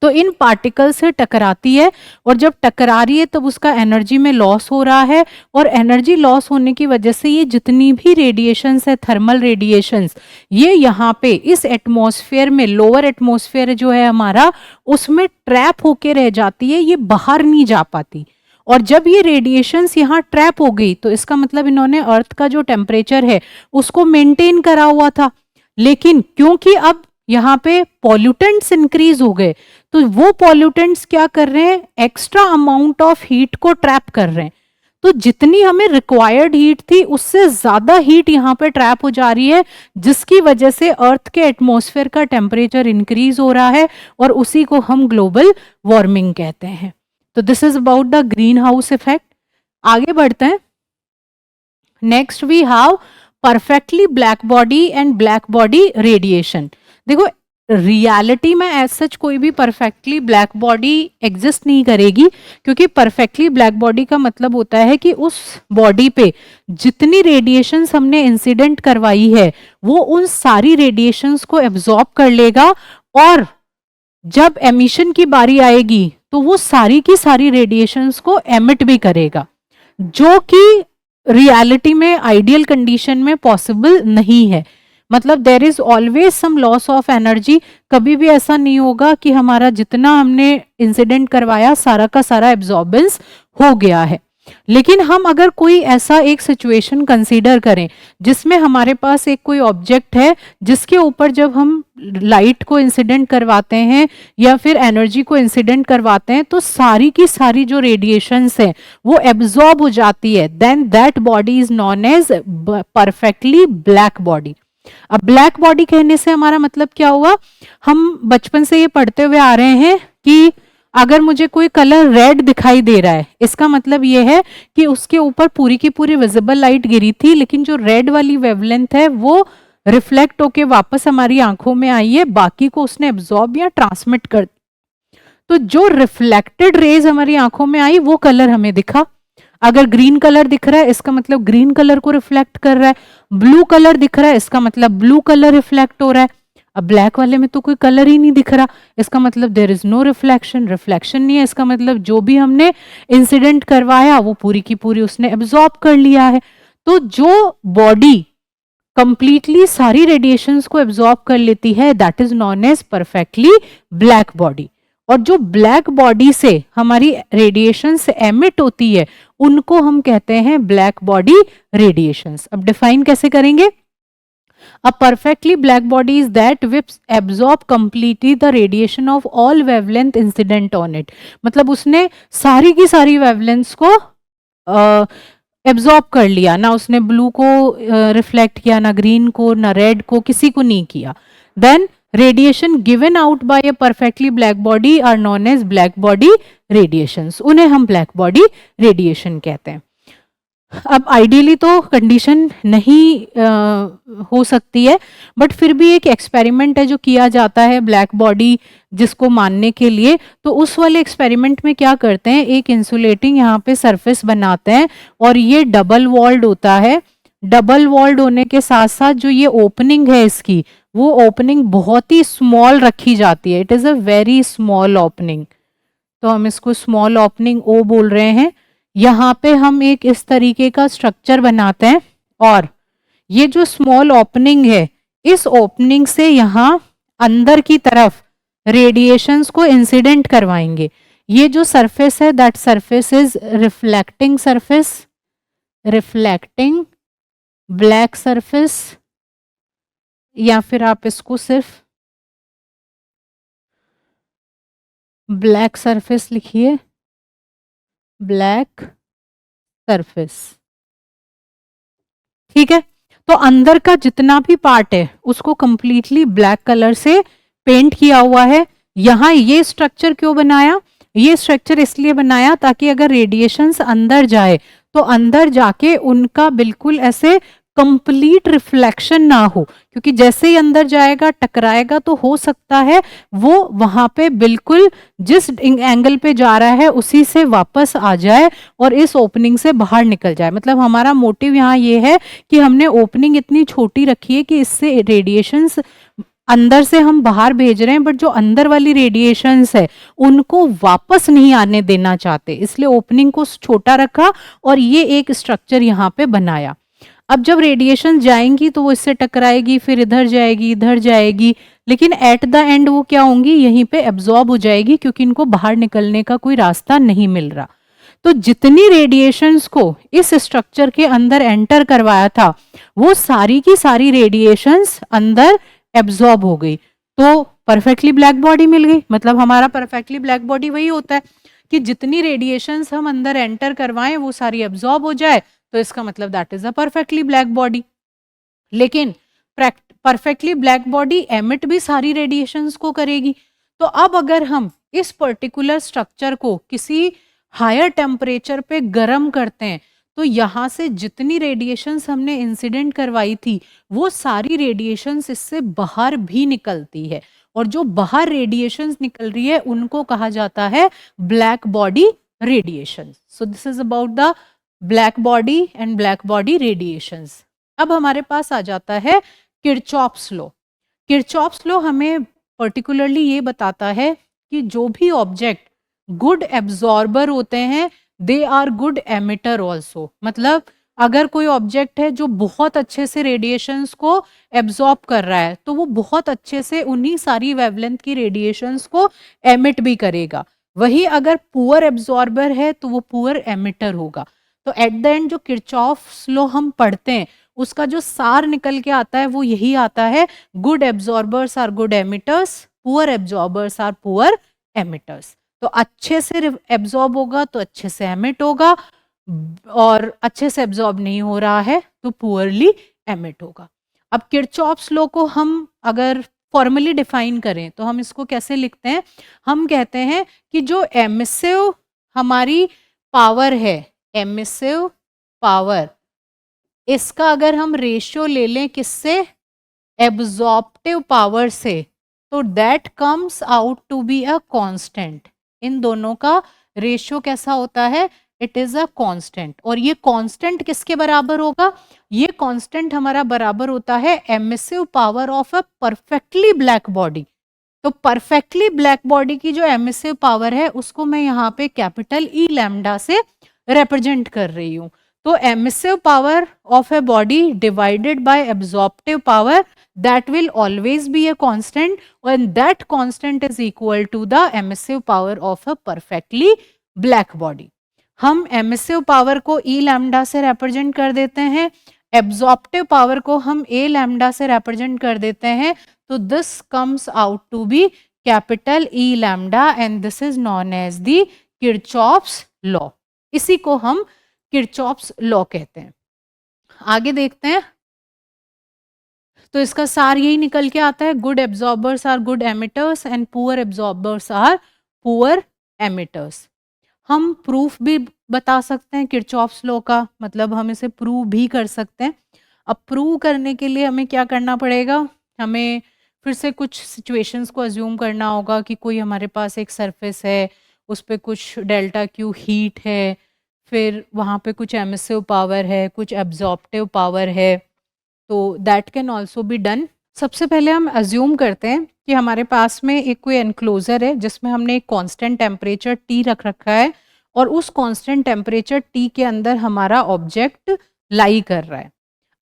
तो इन पार्टिकल से टकराती है, और जब टकरा रही है तब उसका एनर्जी में लॉस हो रहा है, और एनर्जी लॉस होने की वजह से ये जितनी भी रेडिएशंस है, थर्मल रेडिएशंस, ये यहाँ पे इस एटमॉस्फेयर में, लोअर एटमॉस्फेयर जो है हमारा, उसमें ट्रैप होके रह जाती है, ये बाहर नहीं जा पाती। और जब ये रेडिएशंस यहाँ ट्रैप हो गई तो इसका मतलब इन्होंने अर्थ का जो टेम्परेचर है उसको मेंटेन करा हुआ था, लेकिन क्योंकि अब यहाँ पे पॉल्यूटेंट्स इंक्रीज हो गए तो वो पॉल्यूटेंट्स क्या कर रहे हैं, एक्स्ट्रा अमाउंट ऑफ हीट को ट्रैप कर रहे हैं। तो जितनी हमें रिक्वायर्ड हीट थी उससे ज्यादा हीट यहाँ पे ट्रैप हो जा रही है, जिसकी वजह से अर्थ के एटमॉस्फेयर का टेम्परेचर इंक्रीज हो रहा है, और उसी को हम ग्लोबल वार्मिंग कहते हैं। तो this is about the greenhouse effect. आगे बढ़ते हैं। Next we have perfectly black body and black body radiation. देखो रियलिटी में एज सच कोई भी परफेक्टली ब्लैक बॉडी एग्जिस्ट नहीं करेगी, क्योंकि परफेक्टली ब्लैक बॉडी का मतलब होता है कि उस बॉडी पे जितनी रेडिएशंस हमने इंसिडेंट करवाई है वो उन सारी रेडिएशंस को एब्जॉर्ब कर लेगा, और जब एमिशन की बारी आएगी तो वो सारी की सारी रेडिएशंस को एमिट भी करेगा, जो कि रियलिटी में आइडियल कंडीशन में पॉसिबल नहीं है। मतलब there is always some loss of energy, कभी भी ऐसा नहीं होगा कि हमारा जितना हमने इंसिडेंट करवाया सारा का सारा एब्जॉर्बेंस हो गया है। लेकिन हम अगर कोई ऐसा एक सिचुएशन कंसीडर करें जिसमें हमारे पास एक कोई ऑब्जेक्ट है जिसके ऊपर जब हम लाइट को इंसिडेंट करवाते हैं या फिर एनर्जी को इंसिडेंट करवाते हैं तो सारी की सारी जो रेडिएशंस है वो एब्जॉर्ब हो जाती है, then that body is known as perfectly black body. अब ब्लैक बॉडी कहने से हमारा मतलब क्या हुआ, हम बचपन से ये पढ़ते हुए आ रहे हैं कि अगर मुझे कोई कलर रेड दिखाई दे रहा है इसका मतलब ये है कि उसके ऊपर पूरी की पूरी विजिबल लाइट गिरी थी, लेकिन जो रेड वाली वेवलेंथ है वो रिफ्लेक्ट होके वापस हमारी आंखों में आई है, बाकी को उसने एब्जॉर्ब या ट्रांसमिट कर। तो जो रिफ्लेक्टेड रेज हमारी आंखों में आई वो कलर हमें दिखा। अगर ग्रीन कलर दिख रहा है इसका मतलब ग्रीन कलर को रिफ्लेक्ट कर रहा है, ब्लू कलर दिख रहा है इसका मतलब ब्लू कलर रिफ्लेक्ट हो रहा है। अब ब्लैक वाले में तो कोई कलर ही नहीं दिख रहा, इसका मतलब there is no reflection, reflection नहीं है, इसका मतलब जो भी हमने इंसिडेंट करवाया वो पूरी की पूरी उसने एब्जॉर्ब कर लिया है। तो जो बॉडी कंप्लीटली सारी रेडिएशंस को एब्जॉर्ब कर लेती है that is known as perfectly black body, और जो ब्लैक बॉडी से हमारी रेडिएशंस एमिट होती है उनको हम कहते हैं ब्लैक बॉडी रेडिएशंस। अब डिफाइन कैसे करेंगे, A perfectly black body is that which absorb completely the radiation of all wavelength incident on it। मतलब उसने सारी की सारी wavelengths को एब्जॉर्ब कर लिया, ना उसने ब्लू को रिफ्लेक्ट किया, ना ग्रीन को, ना रेड को, किसी को नहीं किया। Then radiation given out by a perfectly black body are known as black body radiations, उन्हें हम ब्लैक बॉडी रेडिएशन कहते हैं। अब आइडियली तो कंडीशन नहीं हो सकती है, बट फिर भी एक एक्सपेरिमेंट है जो किया जाता है ब्लैक बॉडी जिसको मानने के लिए। तो उस वाले एक्सपेरिमेंट में क्या करते हैं, एक इंसुलेटिंग यहाँ पे सरफेस बनाते हैं और ये डबल वॉल्ड होता है। डबल वॉल्ड होने के साथ साथ जो ये ओपनिंग है इसकी, वो ओपनिंग बहुत ही स्मॉल रखी जाती है, it is a very small opening. तो हम इसको स्मॉल ओपनिंग ओ बोल रहे हैं। यहाँ पे हम एक इस तरीके का स्ट्रक्चर बनाते हैं और ये जो स्मॉल ओपनिंग है इस ओपनिंग से यहाँ अंदर की तरफ रेडिएशंस को इंसिडेंट करवाएंगे। ये जो सरफेस है that surface is reflecting surface, reflecting black surface, या फिर आप इसको सिर्फ ब्लैक सरफेस लिखिए, ब्लैक सरफेस। ठीक है, तो अंदर का जितना भी पार्ट है उसको कंप्लीटली ब्लैक कलर से पेंट किया हुआ है। यहां ये स्ट्रक्चर क्यों बनाया, ये स्ट्रक्चर इसलिए बनाया ताकि अगर रेडिएशंस अंदर जाए तो अंदर जाके उनका बिल्कुल ऐसे कंप्लीट रिफ्लेक्शन ना हो, क्योंकि जैसे ही अंदर जाएगा टकराएगा तो हो सकता है वो वहां पे बिल्कुल जिस एंगल पे जा रहा है उसी से वापस आ जाए और इस ओपनिंग से बाहर निकल जाए। मतलब हमारा मोटिव यहाँ ये है कि हमने ओपनिंग इतनी छोटी रखी है कि इससे रेडिएशंस अंदर से हम बाहर भेज रहे हैं, बट जो अंदर वाली रेडिएशंस है उनको वापस नहीं आने देना चाहते, इसलिए ओपनिंग को छोटा रखा और ये एक स्ट्रक्चर यहाँ पे बनाया। अब जब रेडिएशन जाएंगी तो वो इससे टकराएगी, फिर इधर जाएगी, इधर जाएगी, लेकिन एट द एंड वो क्या होंगी, यहीं पे एब्जॉर्ब हो जाएगी, क्योंकि इनको बाहर निकलने का कोई रास्ता नहीं मिल रहा। तो जितनी रेडिएशंस को इस स्ट्रक्चर के अंदर एंटर करवाया था वो सारी की सारी रेडिएशंस अंदर एब्जॉर्ब हो गई, तो परफेक्टली ब्लैक बॉडी मिल गई। मतलब हमारा परफेक्टली ब्लैक बॉडी वही होता है कि जितनी रेडिएशंस हम अंदर एंटर करवाएं वो सारी एब्जॉर्ब हो जाए, तो इसका मतलब that is a perfectly black body. लेकिन परफेक्टली ब्लैक बॉडी एमिट भी सारी रेडिएशंस को करेगी। तो अब अगर हम इस पर्टिकुलर स्ट्रक्चर को किसी हायर टेम्परेचर पे गर्म करते हैं तो यहाँ से जितनी रेडिएशंस हमने इंसिडेंट करवाई थी वो सारी रेडिएशंस इससे बाहर भी निकलती है, और जो बाहर रेडिएशंस निकल रही है उनको कहा जाता है black body radiation. So this is about the black body and black body radiations. अब हमारे पास आ जाता है किरचॉफ्स लॉ। किरचॉफ्स लॉ हमें पर्टिकुलरली ये बताता है कि जो भी ऑब्जेक्ट गुड एब्जॉर्बर होते हैं they are good emitter also. मतलब अगर कोई ऑब्जेक्ट है जो बहुत अच्छे से रेडिएशंस को एब्जॉर्ब कर रहा है तो वो बहुत अच्छे से उन्हीं सारी वेवलेंथ की रेडिएशंस को एमिट भी करेगा। वही अगर पुअर एब्जॉर्बर है तो वो पुअर एमिटर होगा। तो एट द एंड जो किरचॉफ्स लॉ हम पढ़ते हैं उसका जो सार निकल के आता है वो यही आता है, good absorbers are good emitters, poor absorbers are poor emitters. तो अच्छे से एब्जॉर्ब होगा तो अच्छे से एमिट होगा, और अच्छे से एब्जॉर्ब नहीं हो रहा है तो पुअरली एमिट होगा। अब किरचॉफ्स लॉ को हम अगर फॉर्मली डिफाइन करें तो हम इसको कैसे लिखते हैं, हम कहते हैं कि जो एमिसिव हमारी पावर है, एमिसिव पावर, इसका अगर हम रेशियो ले लें किससे, एब्जॉर्प्टिव पावर से, तो that comes out to be a constant. इन दोनों का रेशियो कैसा होता है, इट इज अ कांस्टेंट। और ये कांस्टेंट किसके बराबर होगा, ये कांस्टेंट हमारा बराबर होता है emissive power of a perfectly black body. तो परफेक्टली ब्लैक बॉडी की जो एमिसिव पावर है उसको मैं यहाँ पे कैपिटल ई लैम्डा से रिप्रेजेंट कर रही हूँ। तो emissive power of a body divided by absorptive power, that will always be a constant and that constant is equal to the emissive power of a perfectly black body। हम emissive power को E lambda से represent कर देते हैं, absorptive power को हम A lambda से represent कर देते हैं, तो this comes out to be capital E lambda and this is known as the Kirchhoff's law. इसी को हम किरचॉफ्स लॉ कहते हैं। आगे देखते हैं। तो इसका सार यही निकल के आता है, good absorbers are good emitters and poor absorbers are poor emitters. हम प्रूफ भी बता सकते हैं किरचॉफ्स लॉ का, मतलब हम इसे प्रूव भी कर सकते हैं। अब प्रूव करने के लिए हमें क्या करना पड़ेगा, हमें फिर से कुछ सिचुएशंस को अज्यूम करना होगा कि कोई हमारे पास एक सरफेस है, उस पर कुछ डेल्टा क्यू हीट है, फिर वहाँ पे कुछ एमिसिव पावर है, कुछ एब्जॉर्प्टिव पावर है, तो that can also be done. सबसे पहले हम अज्यूम करते हैं कि हमारे पास में एक कोई एनक्लोजर है जिसमें हमने एक कांस्टेंट टेम्परेचर टी रख रखा है, और उस कांस्टेंट टेम्परेचर टी के अंदर हमारा ऑब्जेक्ट लाई कर रहा है।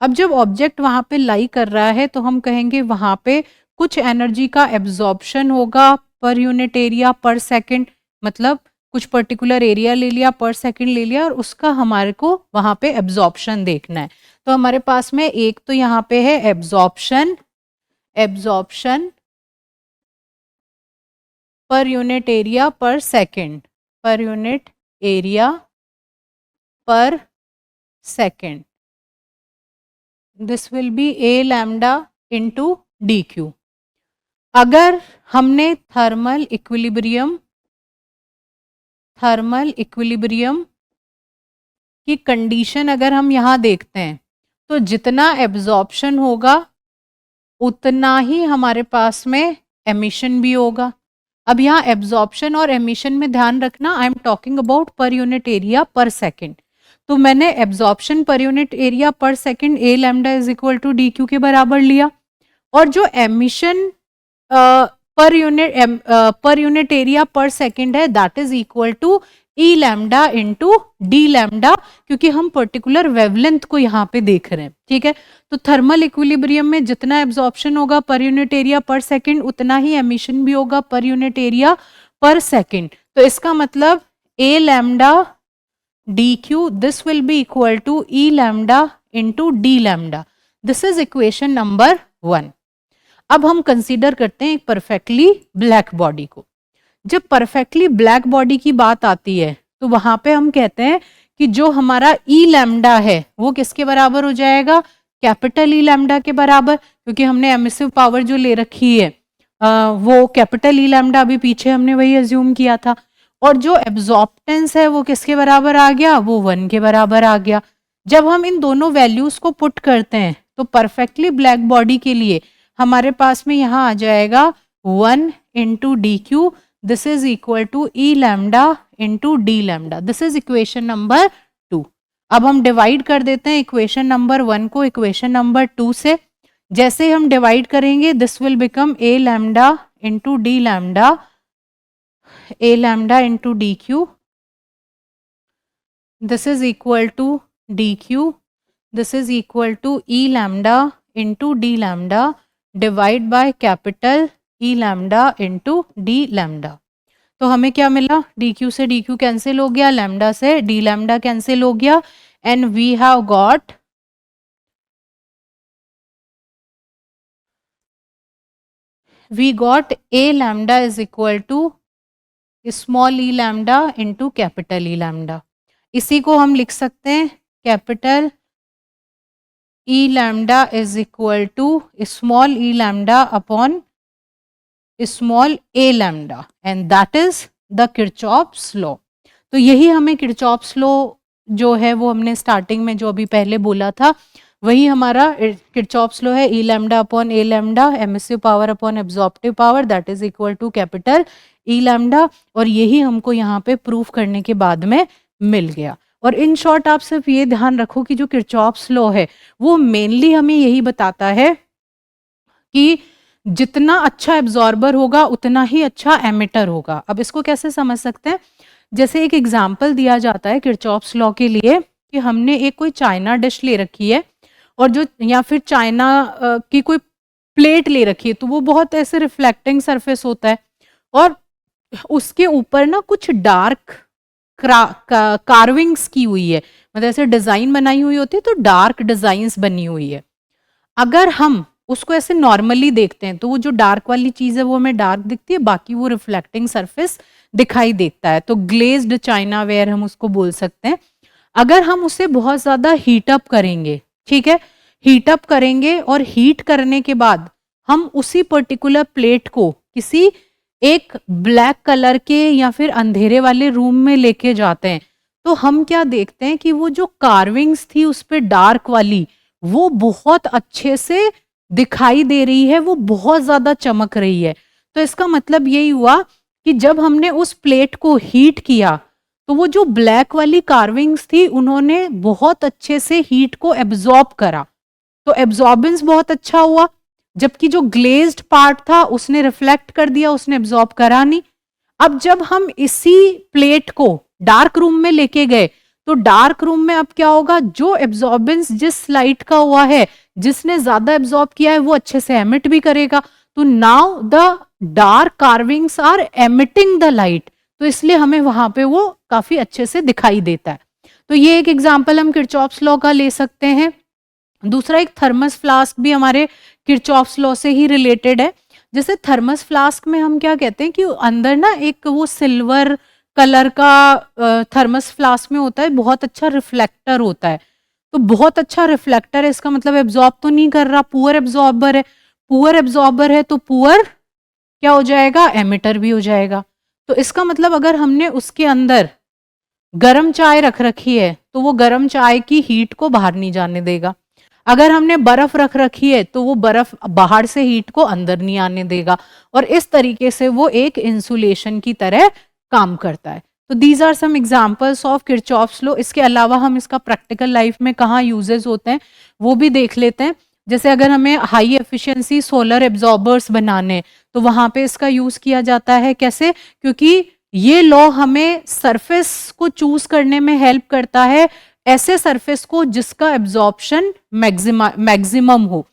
अब जब ऑब्जेक्ट वहाँ पे लाई कर रहा है तो हम कहेंगे वहाँ पे कुछ एनर्जी का एब्जॉर्प्शन होगा पर यूनिट एरिया पर सेकेंड, मतलब कुछ पर्टिकुलर एरिया ले लिया, पर सेकेंड ले लिया, और उसका हमारे को वहाँ पे एब्जॉर्प्शन देखना है। तो हमारे पास में एक तो यहाँ पे है absorption, absorption per unit area per second, पर unit area per second, this will B A lambda into d Q. अगर हमने थर्मल इक्विलिब्रियम थर्मल इक्विलिब्रियम की कंडीशन अगर हम यहाँ देखते हैं तो जितना एब्जॉर्प्शन होगा उतना ही हमारे पास में एमिशन भी होगा। अब यहाँ एब्जॉर्प्शन और एमिशन में ध्यान रखना, I am talking about per unit area per second. तो मैंने absorption per unit area per second a lambda is equal to d q के बराबर लिया, और जो emission per unit area per second है that is equal to e lambda into d lambda, क्योंकि हम पर्टिकुलर वेवलेंथ को यहाँ पे देख रहे हैं। ठीक है, तो थर्मल इक्विलिब्रियम में जितना एब्जॉर्प्शन होगा पर यूनिट एरिया पर सेकेंड उतना ही एमिशन भी होगा पर यूनिट एरिया पर सेकेंड। तो इसका मतलब a lambda d q this will be equal to e lambda into d lambda. This is equation number 1। अब हम कंसीडर करते हैं एक परफेक्टली ब्लैक बॉडी को। जब परफेक्टली ब्लैक बॉडी की बात आती है तो वहां पे हम कहते हैं कि जो हमारा ई लैम्डा है वो किसके बराबर हो जाएगा, कैपिटल ई लैम्डा के बराबर, क्योंकि हमने एमिसिव पावर जो ले रखी है वो कैपिटल ई लैम्डा, अभी पीछे हमने वही अज्यूम किया था। और जो एब्जॉर्प्टेंस है वो किसके बराबर आ गया, वो 1 के बराबर आ गया। जब हम इन दोनों वैल्यूज को पुट करते हैं तो परफेक्टली ब्लैक बॉडी के लिए हमारे पास में यहाँ आ जाएगा 1 into d q, this is equal to e lambda into d lambda. This is equation number 2। अब हम डिवाइड कर देते हैं इक्वेशन नंबर 1 को इक्वेशन नंबर 2 से। जैसे हम डिवाइड करेंगे this will become a lambda into d lambda, a lambda into d q, this is equal to d q, this is equal to e lambda into d lambda divide by capital E lambda into d lambda. तो हमें क्या मिला, d q से d q cancel हो गया, lambda से d lambda cancel हो गया, and we have got a lambda is equal to small e lambda into capital E lambda. इसी को हम लिख सकते हैं capital E lambda is equal to small e lambda upon small a lambda, and that is the Kirchhoff's law. तो यही हमें Kirchhoff's law जो है वो हमने स्टार्टिंग में जो अभी पहले बोला था वही हमारा किरचॉफ्स लॉ है, e lambda upon a lambda emissive power upon absorptive power that is equal to capital E lambda, और यही हमको यहाँ पे प्रूफ करने के बाद में मिल गया। और इन शॉर्ट आप सिर्फ ये ध्यान रखो कि जो किरचॉफ्स लॉ है वो मेनली हमें यही बताता है कि जितना अच्छा एब्जॉर्बर होगा उतना ही अच्छा एमिटर होगा। अब इसको कैसे समझ सकते हैं, जैसे एक एग्जाम्पल दिया जाता है किरचॉफ्स लॉ के लिए कि हमने एक कोई चाइना डिश ले रखी है और जो या फिर चाइना की कोई प्लेट ले रखी है, तो वो बहुत ऐसे रिफ्लेक्टिंग सरफेस होता है और उसके ऊपर ना कुछ डार्क कार्विंग्स की हुई है, मतलब ऐसे डिजाइन बनाई हुई होती है, तो डार्क डिजाइन्स बनी हुई है। अगर हम उसको ऐसे नॉर्मली देखते हैं तो वो जो डार्क वाली चीज है वो हमें डार्क दिखती है, बाकी वो रिफ्लेक्टिंग सरफेस दिखाई देता है, तो ग्लेज्ड चाइना वेयर हम उसको बोल सकते हैं। अगर हम उसे बहुत ज्यादा हीट अप करेंगे, ठीक है, हीट अप करेंगे और हीट करने के बाद हम उसी पर्टिकुलर प्लेट को किसी एक ब्लैक कलर के या फिर अंधेरे वाले रूम में लेके जाते हैं, तो हम क्या देखते हैं कि वो जो कार्विंग्स थी उस पे डार्क वाली वो बहुत अच्छे से दिखाई दे रही है, वो बहुत ज्यादा चमक रही है। तो इसका मतलब यही हुआ कि जब हमने उस प्लेट को हीट किया तो वो जो ब्लैक वाली कार्विंग्स थी उन्होंने बहुत अच्छे से हीट को एब्जॉर्ब करा, तो एब्जॉर्बेंस बहुत अच्छा हुआ, जबकि जो ग्लेज्ड पार्ट था उसने रिफ्लेक्ट कर दिया, उसने एब्जॉर्ब करा नहीं। अब जब हम इसी प्लेट को डार्क रूम में लेके गए तो डार्क रूम में अब क्या होगा, जो एब्जॉर्बेंस जिस लाइट का हुआ है, जिसने ज्यादा एब्जॉर्ब किया है वो अच्छे से एमिट भी करेगा, तो now the dark carvings are emitting the light, तो इसलिए हमें वहां पे वो काफी अच्छे से दिखाई देता है। तो ये एक एग्जांपल हम किरचॉफ्स लॉ का ले सकते हैं। दूसरा एक थर्मस फ्लास्क भी हमारे किरचॉफ्स लॉ से ही रिलेटेड है। जैसे थर्मस फ्लास्क में हम क्या कहते हैं कि अंदर ना एक वो सिल्वर कलर का थर्मस फ्लास्क में होता है, बहुत अच्छा रिफ्लेक्टर होता है, तो बहुत अच्छा रिफ्लेक्टर है, इसका मतलब एब्जॉर्ब तो नहीं कर रहा, पुअर एब्जॉर्बर है, पुअर एब्जॉर्बर है तो पुअर क्या हो जाएगा, एमिटर भी हो जाएगा। तो इसका मतलब अगर हमने उसके अंदर गरम चाय रख रखी है तो वो गरम चाय की हीट को बाहर नहीं जाने देगा। अगर हमने बर्फ रख रखी है तो वो बर्फ बाहर से हीट को अंदर नहीं आने देगा, और इस तरीके से वो एक इंसुलेशन की तरह काम करता है। तो these are some examples of Kirchhoff's law. इसके अलावा हम इसका प्रैक्टिकल लाइफ में कहाँ यूजेस होते हैं वो भी देख लेते हैं। जैसे अगर हमें हाई एफिशिएंसी सोलर एब्जॉर्बर्स बनाने, तो वहां पे इसका यूज किया जाता है। कैसे? क्योंकि ये लॉ हमें सरफेस को चूज करने में हेल्प करता है, ऐसे सरफेस को जिसका एब्जॉर्प्शन मैक्सिमम हो।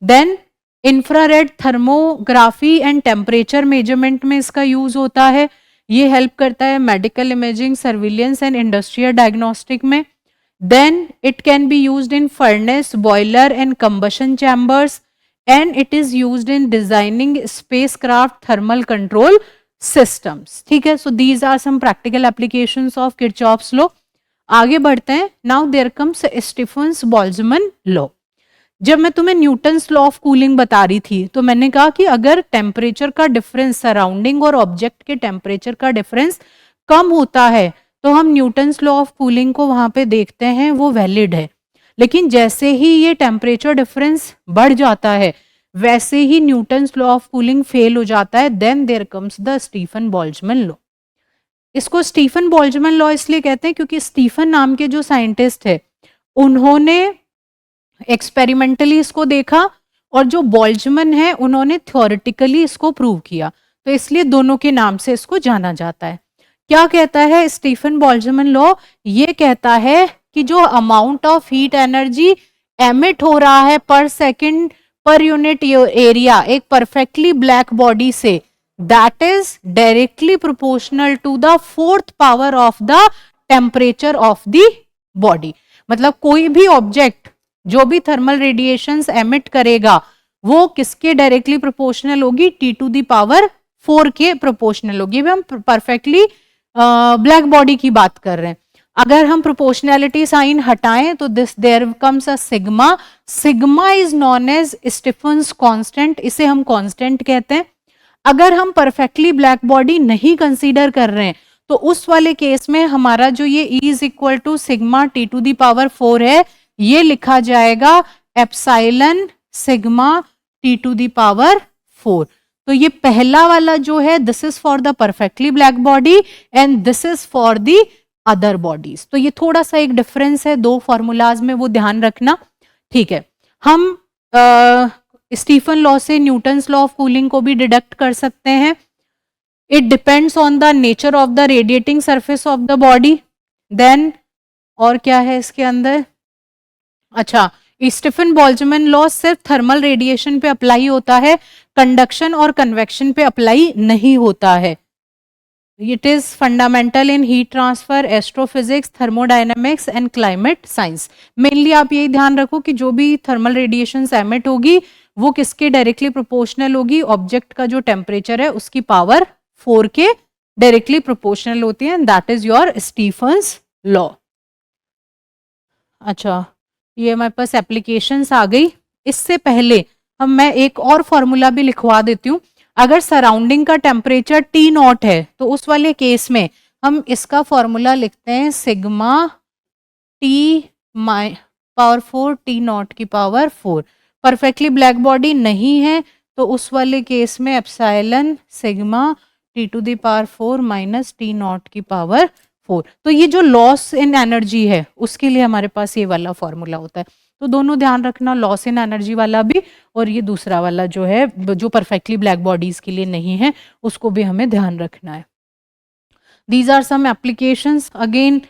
Then infrared thermography and temperature measurement में इसका यूज होता है। ये हेल्प करता है medical imaging, surveillance and industrial diagnostic में। Then it can be used in furnace, boiler and combustion chambers, and it is used in designing spacecraft thermal control systems. ठीक है, so these are some practical applications of Kirchhoff's law. आगे बढ़ते हैं. Now there comes Stephen's Boltzmann law. जब मैं तुम्हें Newton's law of cooling बता रही थी तो मैंने कहा कि अगर टेम्परेचर का डिफरेंस सराउंडिंग और ऑब्जेक्ट के टेम्परेचर का डिफरेंस कम होता है तो हम न्यूटन्स लॉ ऑफ कूलिंग को वहां पे देखते हैं, वो वैलिड है। लेकिन जैसे ही ये टेम्परेचर डिफरेंस बढ़ जाता है वैसे ही Newton's law of cooling fail हो जाता है। Then there comes the Stefan Boltzmann law. इसको स्टीफन बोल्ट्जमैन लॉ इसलिए कहते हैं क्योंकि स्टीफन नाम के जो साइंटिस्ट है उन्होंने एक्सपेरिमेंटली इसको देखा, और जो बोल्ट्जमैन है उन्होंने थ्योरेटिकली इसको प्रूव किया, तो इसलिए दोनों के नाम से इसको जाना जाता है। क्या कहता है स्टीफन बोल्ट्जमैन लॉ? ये कहता है कि जो amount of heat energy emit हो रहा है per second per unit area एक परफेक्टली ब्लैक बॉडी से, that is directly proportional to the fourth power of the temperature of the body. मतलब कोई भी ऑब्जेक्ट जो भी थर्मल रेडिएशंस एमिट करेगा वो किसके डायरेक्टली प्रोपोर्शनल होगी? टी टू दी पावर 4 के प्रोपोर्शनल होगी। हम परफेक्टली ब्लैक बॉडी की बात कर रहे हैं। अगर हम प्रोपोर्शनैलिटी साइन हटाएं तो this there comes a sigma. Sigma is known as Stefan's constant, इसे हम कांस्टेंट कहते हैं। अगर हम परफेक्टली ब्लैक बॉडी नहीं कंसीडर कर रहे हैं तो उस वाले केस में हमारा जो ये E is equal to sigma T to the power 4 है, ये लिखा जाएगा epsilon sigma T to the power 4। तो ये पहला वाला जो है this is for the perfectly black body and this is for the other bodies. तो ये थोड़ा सा एक डिफरेंस है दो फॉर्मूलाज में, वो ध्यान रखना। ठीक है, हम स्टीफन लॉ से न्यूटन्स लॉ ऑफ कूलिंग को भी डिडक्ट कर सकते हैं। It depends on the nature of the radiating surface of the body. Then और क्या है इसके अंदर? अच्छा, स्टीफन बोल्ट्जमैन लॉ सिर्फ थर्मल रेडिएशन पे अप्लाई होता है, कंडक्शन और कन्वेक्शन पे अप्लाई नहीं होता है। It is fundamental in heat transfer, astrophysics, thermodynamics and climate science. Mainly आप यही ध्यान रखो कि जो भी थर्मल रेडिएशन एमिट होगी वो किसके डायरेक्टली प्रोपोर्शनल होगी? ऑब्जेक्ट का जो टेम्परेचर है उसकी पावर 4 के डायरेक्टली प्रोपोर्शनल होती है, that is your Stefan's law. अच्छा, ये हमारे पास एप्लीकेशंस आ गई। इससे पहले मैं एक और फॉर्मूला भी लिखवा देती हूँ। अगर सराउंडिंग का टेम्परेचर T नॉट है तो उस वाले केस में हम इसका फॉर्मूला लिखते हैं sigma T power 4 T naught की पावर 4। परफेक्टली ब्लैक बॉडी नहीं है तो उस वाले केस में epsilon sigma T to the power 4 minus T naught की पावर 4। तो ये जो लॉस इन एनर्जी है उसके लिए हमारे पास ये वाला फॉर्मूला होता है। तो दोनों ध्यान रखना, लॉस इन एनर्जी वाला भी और ये दूसरा वाला जो है जो परफेक्टली ब्लैक बॉडीज के लिए नहीं है उसको भी हमें ध्यान रखना है। These are some applications again,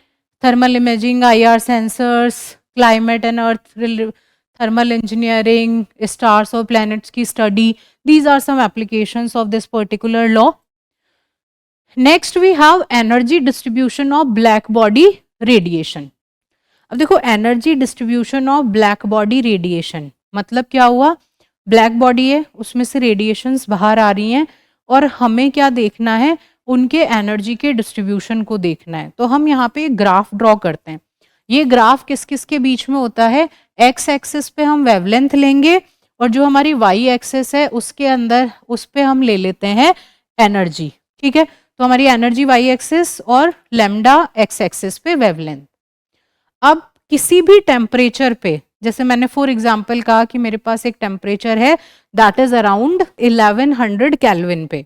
thermal imaging, IR sensors, climate and earth thermal engineering, stars और प्लैनेट्स की study. These are some applications of this particular law. Next we have energy distribution of black body radiation. अब देखो, energy distribution of black body radiation मतलब क्या हुआ? Black body है, उसमें से रेडिएशंस बाहर आ रही हैं और हमें क्या देखना है? उनके एनर्जी के डिस्ट्रीब्यूशन को देखना है। तो हम यहाँ पे एक ग्राफ ड्रॉ करते हैं। ये ग्राफ किस किस के बीच में होता है? एक्स एक्सिस पे हम वेवलेंथ लेंगे और जो हमारी वाई एक्सिस है उसके अंदर उस पे हम ले लेते हैं एनर्जी। ठीक है, तो हमारी एनर्जी वाई एक्सिस और लैम्डा एक्स एक्सिस पे वेवलेंथ। अब किसी भी टेम्परेचर पे, जैसे मैंने फॉर एग्जांपल कहा कि मेरे पास एक टेम्परेचर है दैट इज अराउंड 1100 केल्विन पे,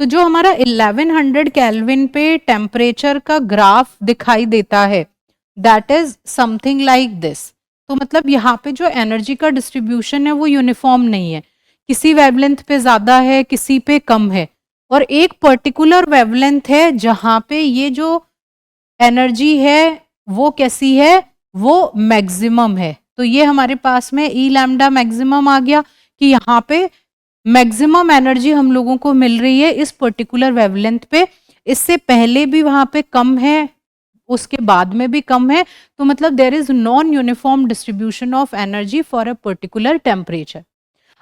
तो जो हमारा 1100 केल्विन पे टेम्परेचर का ग्राफ दिखाई देता है that is something like this. तो मतलब यहाँ पे जो एनर्जी का डिस्ट्रीब्यूशन है वो यूनिफॉर्म नहीं है, किसी वेवलेंथ पे ज्यादा है, किसी पे कम है, और एक पर्टिकुलर वेवलेंथ है जहां पे ये जो एनर्जी है वो कैसी है, वो मैक्सिमम है। तो ये हमारे पास में ई लैम्डा मैक्सिमम आ गया कि यहाँ पे मैक्सिमम एनर्जी हम लोगों को मिल रही है इस पर्टिकुलर वेवलेंथ पे, इससे पहले भी वहां पे कम है, उसके बाद में भी कम है, तो मतलब there is non uniform distribution of energy for a particular temperature.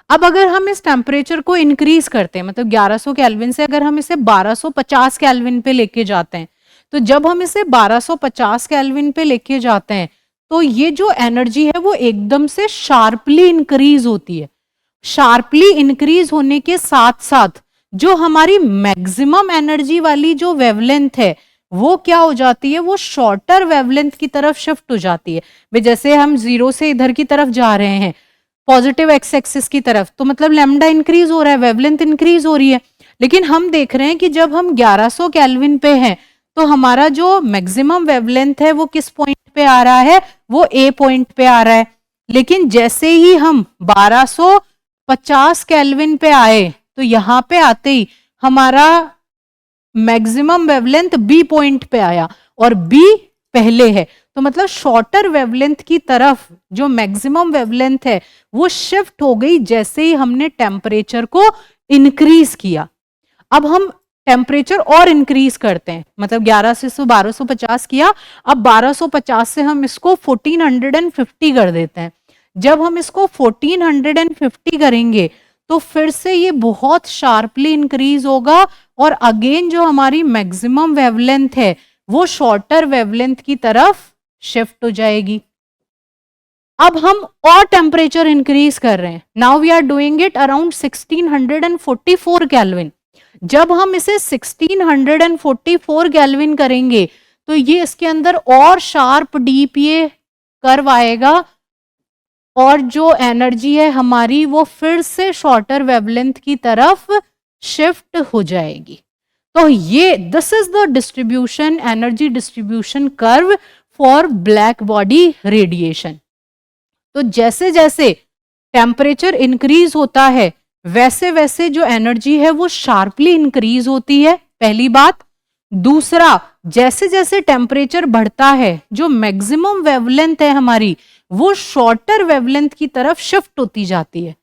अब अगर हम इस टेम्परेचर को इंक्रीज करते हैं, मतलब 1100 केल्विन से अगर हम इसे 1250 केल्विन पे लेके जाते हैं, तो जब हम इसे 1250 केल्विन पे लेके जाते हैं तो ये जो एनर्जी है वो एकदम से शार्पली इंक्रीज होती है। शार्पली इंक्रीज होने के साथ साथ जो हमारी मैक्सिमम एनर्जी वाली जो वेवलेंथ है वो क्या हो जाती है, वो शॉर्टर वेवलेंथ की तरफ शिफ्ट हो जाती है। जैसे हम जीरो से इधर की तरफ जा रहे हैं पॉजिटिव एक्स एक्सिस की तरफ, तो मतलब लैम्डा इंक्रीज हो रहा है, वेवलेंथ इंक्रीज हो रही है। लेकिन हम देख रहे हैं कि जब हम 1100 केल्विन पे हैं तो हमारा जो मैक्सिमम वेवलेंथ है वो किस पॉइंट पे आ रहा है, वो ए पॉइंट पे आ रहा है। लेकिन जैसे ही हम 1250 केल्विन पे आए तो यहां पे आते ही हमारा मैक्सिमम वेवलेंथ बी पॉइंट पे आया और बी पहले है, तो मतलब शॉर्टर वेवलेंथ की तरफ जो मैक्सिमम वेवलेंथ है वो शिफ्ट हो गई जैसे ही हमने टेम्परेचर को इंक्रीज किया। अब हम टेम्परेचर और इंक्रीज करते हैं, मतलब 11 से 1250 किया, अब 1250 से हम इसको 1450 कर देते हैं। जब हम इसको 1450 करेंगे तो फिर से ये बहुत शार्पली इंक्रीज होगा और अगेन जो हमारी मैक्सिमम वेवलेंथ है वो शॉर्टर वेवलेंथ की तरफ शिफ्ट हो जाएगी। अब हम और टेम्परेचर इंक्रीज कर रहे हैं, now we are doing it around 1644 kelvin. जब हम इसे 1644 केल्विन करेंगे तो ये इसके अंदर और शार्प डीपीए कर्व आएगा और जो एनर्जी है हमारी वो फिर से शॉर्टर वेवलेंथ की तरफ शिफ्ट हो जाएगी। तो ये this is the distribution, energy distribution curve for black body radiation. तो जैसे जैसे टेम्परेचर इंक्रीज होता है वैसे वैसे जो एनर्जी है वो शार्पली इंक्रीज होती है, पहली बात। दूसरा, जैसे जैसे टेम्परेचर बढ़ता है जो मैक्सिमम वेवलेंथ है हमारी वो शॉर्टर वेवलेंथ की तरफ शिफ्ट होती जाती है।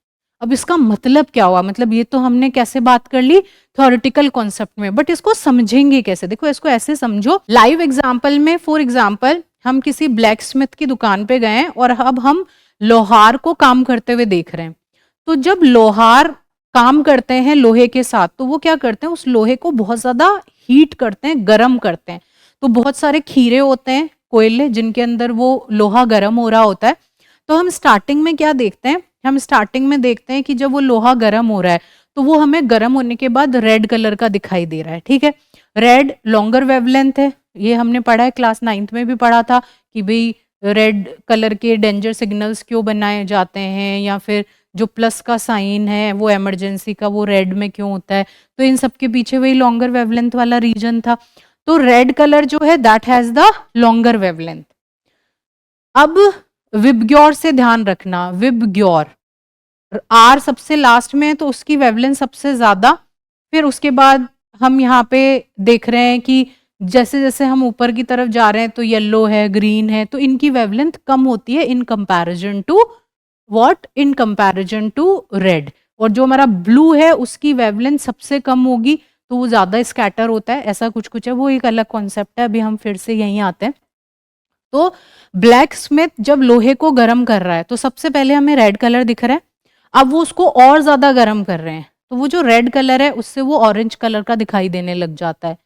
अब इसका मतलब क्या हुआ, मतलब ये तो हमने कैसे बात कर ली थ्योरेटिकल कॉन्सेप्ट में, बट इसको समझेंगे कैसे? देखो इसको ऐसे समझो, लाइव एग्जांपल में फॉर एग्जांपल हम किसी ब्लैक स्मिथ की दुकान पे गए और अब हम लोहार को काम करते हुए देख रहे हैं। तो जब लोहार काम करते हैं लोहे के साथ तो वो क्या करते हैं, उस लोहे को बहुत ज्यादा हीट करते हैं, गर्म करते हैं। तो बहुत सारे खीरे होते हैं, कोयले, जिनके अंदर वो लोहा गर्म हो रहा होता है। तो हम स्टार्टिंग में क्या देखते हैं, हम स्टार्टिंग में देखते हैं कि जब वो लोहा गर्म हो रहा है तो वो हमें गर्म होने के बाद रेड कलर का दिखाई दे रहा है, ठीक है। रेड लॉन्गर वेवलेंथ है, ये हमने पढ़ा है, क्लास 9th में भी पढ़ा था कि भाई रेड कलर के डेंजर सिग्नल्स क्यों बनाए जाते हैं, या फिर जो प्लस का साइन है वो इमरजेंसी का वो रेड में क्यों होता है। तो इन सब के पीछे वही लॉन्गर वेवलेंथ वाला रीजन था। तो रेड कलर जो है that has the longer wavelength. अब विबग्योर से ध्यान रखना, विबग्योर आर सबसे लास्ट में है तो उसकी वेवलेंथ सबसे ज्यादा। फिर उसके बाद हम यहाँ पे देख रहे हैं कि जैसे जैसे हम ऊपर की तरफ जा रहे हैं तो येलो है, ग्रीन है, तो इनकी वेवलेंथ कम होती है in comparison to what, in comparison to red. और जो हमारा ब्लू है उसकी वेवलेंथ सबसे कम होगी तो वो ज्यादा स्कैटर होता है, ऐसा कुछ कुछ है, वो एक अलग कॉन्सेप्ट है। अभी हम फिर से यहीं आते हैं। तो ब्लैक स्मिथ जब लोहे को गर्म कर रहा है तो सबसे पहले हमें रेड कलर दिख रहा है, अब वो उसको और ज्यादा गर्म कर रहे हैं तो वो जो रेड कलर है उससे वो ऑरेंज कलर का दिखाई देने लग जाता है।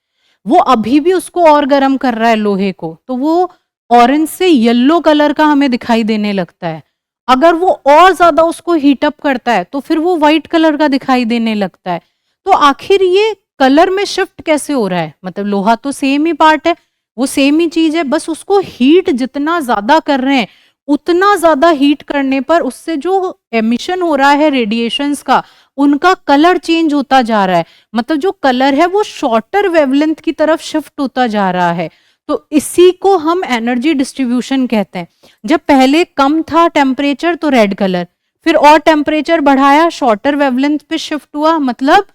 वो अभी भी उसको और गर्म कर रहा है लोहे को, तो वो ऑरेंज से येलो कलर का हमें दिखाई देने लगता है। अगर वो और ज्यादा उसको हीटअप करता है तो फिर वो व्हाइट कलर का दिखाई देने लगता है। तो आखिर ये कलर में शिफ्ट कैसे हो रहा है, मतलब लोहा तो सेम ही पार्ट है, वो सेम ही चीज है, बस उसको हीट जितना ज्यादा कर रहे हैं, उतना ज्यादा हीट करने पर उससे जो एमिशन हो रहा है रेडिएशंस का, उनका कलर चेंज होता जा रहा है, मतलब जो कलर है वो शॉर्टर वेवलेंथ की तरफ शिफ्ट होता जा रहा है। तो इसी को हम एनर्जी डिस्ट्रीब्यूशन कहते हैं। जब पहले कम था टेम्परेचर तो रेड कलर, फिर और टेम्परेचर बढ़ाया, शॉर्टर वेवलेंथ पे शिफ्ट हुआ, मतलब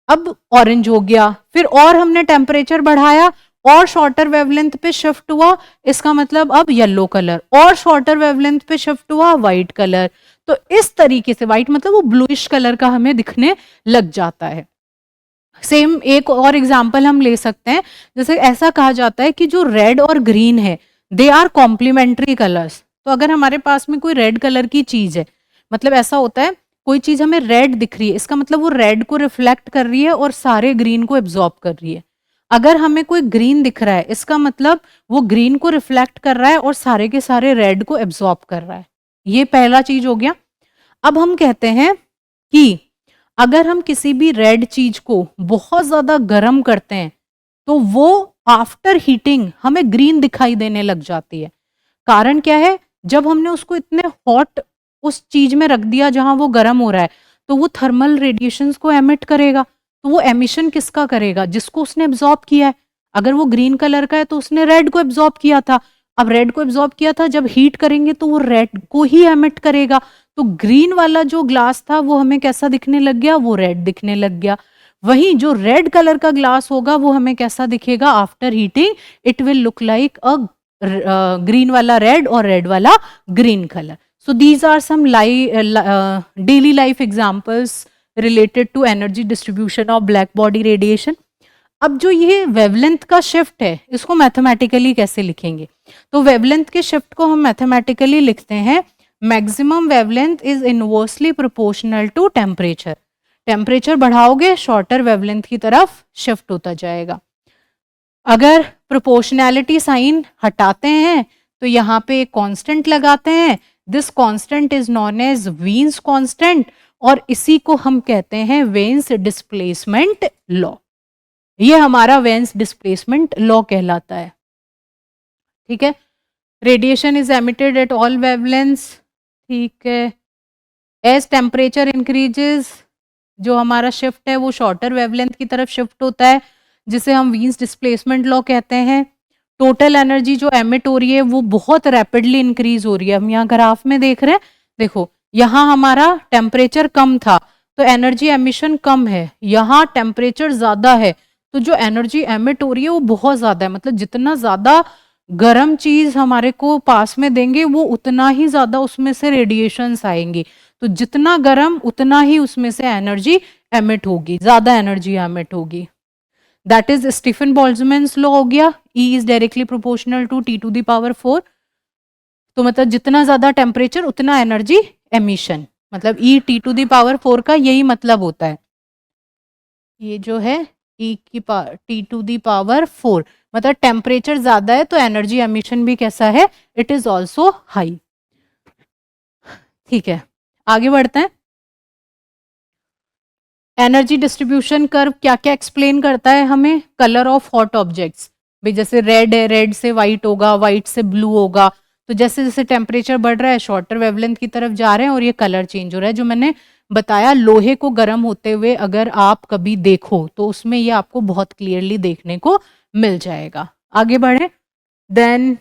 अब ऑरेंज हो गया, फिर और हमने टेम्परेचर बढ़ाया और शॉर्टर वेवलेंथ पे शिफ्ट हुआ, इसका मतलब अब येलो कलर, और शॉर्टर वेवलेंथ पे शिफ्ट हुआ व्हाइट कलर। तो इस तरीके से व्हाइट मतलब वो ब्लूइश कलर का हमें दिखने लग जाता है। सेम एक और एग्जांपल हम ले सकते हैं, जैसे ऐसा कहा जाता है कि जो रेड और ग्रीन है दे आर कॉम्प्लीमेंट्री कलर्स। तो अगर हमारे पास में कोई रेड कलर की चीज है, मतलब ऐसा होता है कोई चीज हमें रेड दिख रही है, इसका मतलब वो रेड को रिफ्लेक्ट कर रही है और सारे ग्रीन को एब्जॉर्ब कर रही है। अगर हमें कोई ग्रीन दिख रहा है, इसका मतलब वो ग्रीन को रिफ्लेक्ट कर रहा है और सारे के सारे रेड को एब्जॉर्ब कर रहा है। ये पहला चीज हो गया। अब हम कहते हैं कि अगर हम किसी भी रेड चीज को बहुत ज्यादा गर्म करते हैं तो वो आफ्टर हीटिंग हमें ग्रीन दिखाई देने लग जाती है। कारण क्या है, जब हमने उसको इतने हॉट उस चीज में रख दिया जहां वो गर्म हो रहा है, तो वो थर्मल रेडिएशंस को एमिट करेगा। तो वो एमिशन किसका करेगा, जिसको उसने एब्जॉर्ब किया है। अगर वो ग्रीन कलर का है तो उसने रेड को एब्जॉर्ब किया था, अब रेड को एब्जॉर्ब किया था, जब हीट करेंगे तो वो रेड को ही एमिट करेगा। तो ग्रीन वाला जो ग्लास था वो हमें कैसा दिखने लग गया, वो रेड दिखने लग गया। वहीं जो रेड कलर का ग्लास होगा वो हमें कैसा दिखेगा, after heating it will look like a green वाला रेड और रेड वाला green colour. So these are some daily life examples related to energy distribution of black body radiation. अब जो ये वेवलेंथ का शिफ्ट है इसको मैथमेटिकली कैसे लिखेंगे, तो वेवलेंथ के शिफ्ट को हम मैथमेटिकली लिखते हैं maximum wavelength is inversely proportional to temperature. Temperature बढ़ाओगे शॉर्टर वेवलेंथ की तरफ शिफ्ट होता जाएगा। अगर प्रोपोर्शनैलिटी साइन हटाते हैं तो यहाँ पे एक कांस्टेंट लगाते हैं, this constant is known as Wien's constant, और इसी को हम कहते हैं वेन्स डिस्प्लेसमेंट लॉ। ये हमारा वेन्स डिस्प्लेसमेंट लॉ कहलाता है। ठीक है, radiation is emitted at all wavelengths. ठीक है, एज टेम्परेचर इंक्रीजेस जो हमारा शिफ्ट है वो शॉर्टर वेवलेंथ की तरफ शिफ्ट होता है, जिसे हम वीन्स डिस्प्लेसमेंट लॉ कहते हैं। टोटल एनर्जी जो एमिट हो रही है वो बहुत रैपिडली इंक्रीज हो रही है। हम यहाँ ग्राफ में देख रहे हैं, देखो यहाँ हमारा टेम्परेचर कम था तो एनर्जी एमिशन कम है, यहाँ टेम्परेचर ज्यादा है तो जो एनर्जी एमिट हो रही है वो बहुत ज्यादा है। मतलब जितना ज्यादा गर्म चीज हमारे को पास में देंगे वो उतना ही ज्यादा उसमें से रेडिएशंस आएंगी। तो जितना गर्म उतना ही उसमें से एनर्जी एमिट होगी, ज्यादा एनर्जी एमिट होगी। That is Stefan Boltzmann's law हो गया, E is directly proportional to T⁴। तो मतलब जितना ज्यादा टेम्परेचर उतना एनर्जी एमिशन, मतलब E T⁴ का यही मतलब होता है। ये जो है T⁴, मतलब टेम्परेचर ज्यादा है तो एनर्जी एमिशन भी कैसा है, इट इज ऑल्सो हाई। ठीक है, आगे बढ़ते हैं। एनर्जी डिस्ट्रीब्यूशन कर्व क्या क्या एक्सप्लेन करता है हमें, कलर ऑफ हॉट ऑब्जेक्ट्स, भाई जैसे रेड है, रेड से वाइट होगा, वाइट से ब्लू होगा। तो जैसे जैसे टेम्परेचर बढ़ रहा है शॉर्टर वेवलेंथ की तरफ जा रहे हैं और ये कलर चेंज हो रहा है। जो मैंने बताया लोहे को गर्म होते हुए अगर आप कभी देखो तो उसमें ये आपको बहुत क्लियरली देखने को मिल जाएगा। आगे बढ़े, देन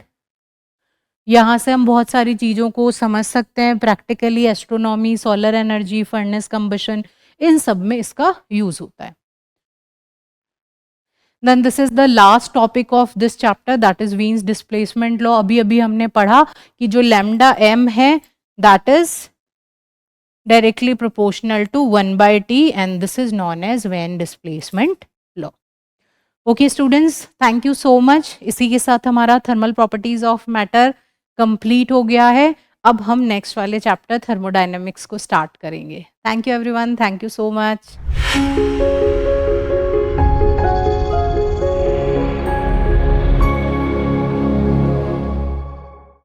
यहाँ से हम बहुत सारी चीज़ों को समझ सकते हैं practically, astronomy, solar energy, furnace combustion, इन सब में इसका यूज होता है। Then this is the last topic of this chapter, that is Wien's displacement law. अभी अभी हमने पढ़ा कि जो lambda m है that is directly proportional to 1/t and this is known as Wien displacement law. Okay students, thank you so much. इसी के साथ हमारा thermal properties of matter complete हो गया है। अब हम नेक्स्ट वाले चैप्टर थर्मोडायनेमिक्स को स्टार्ट करेंगे। Thank you everyone, thank you so much.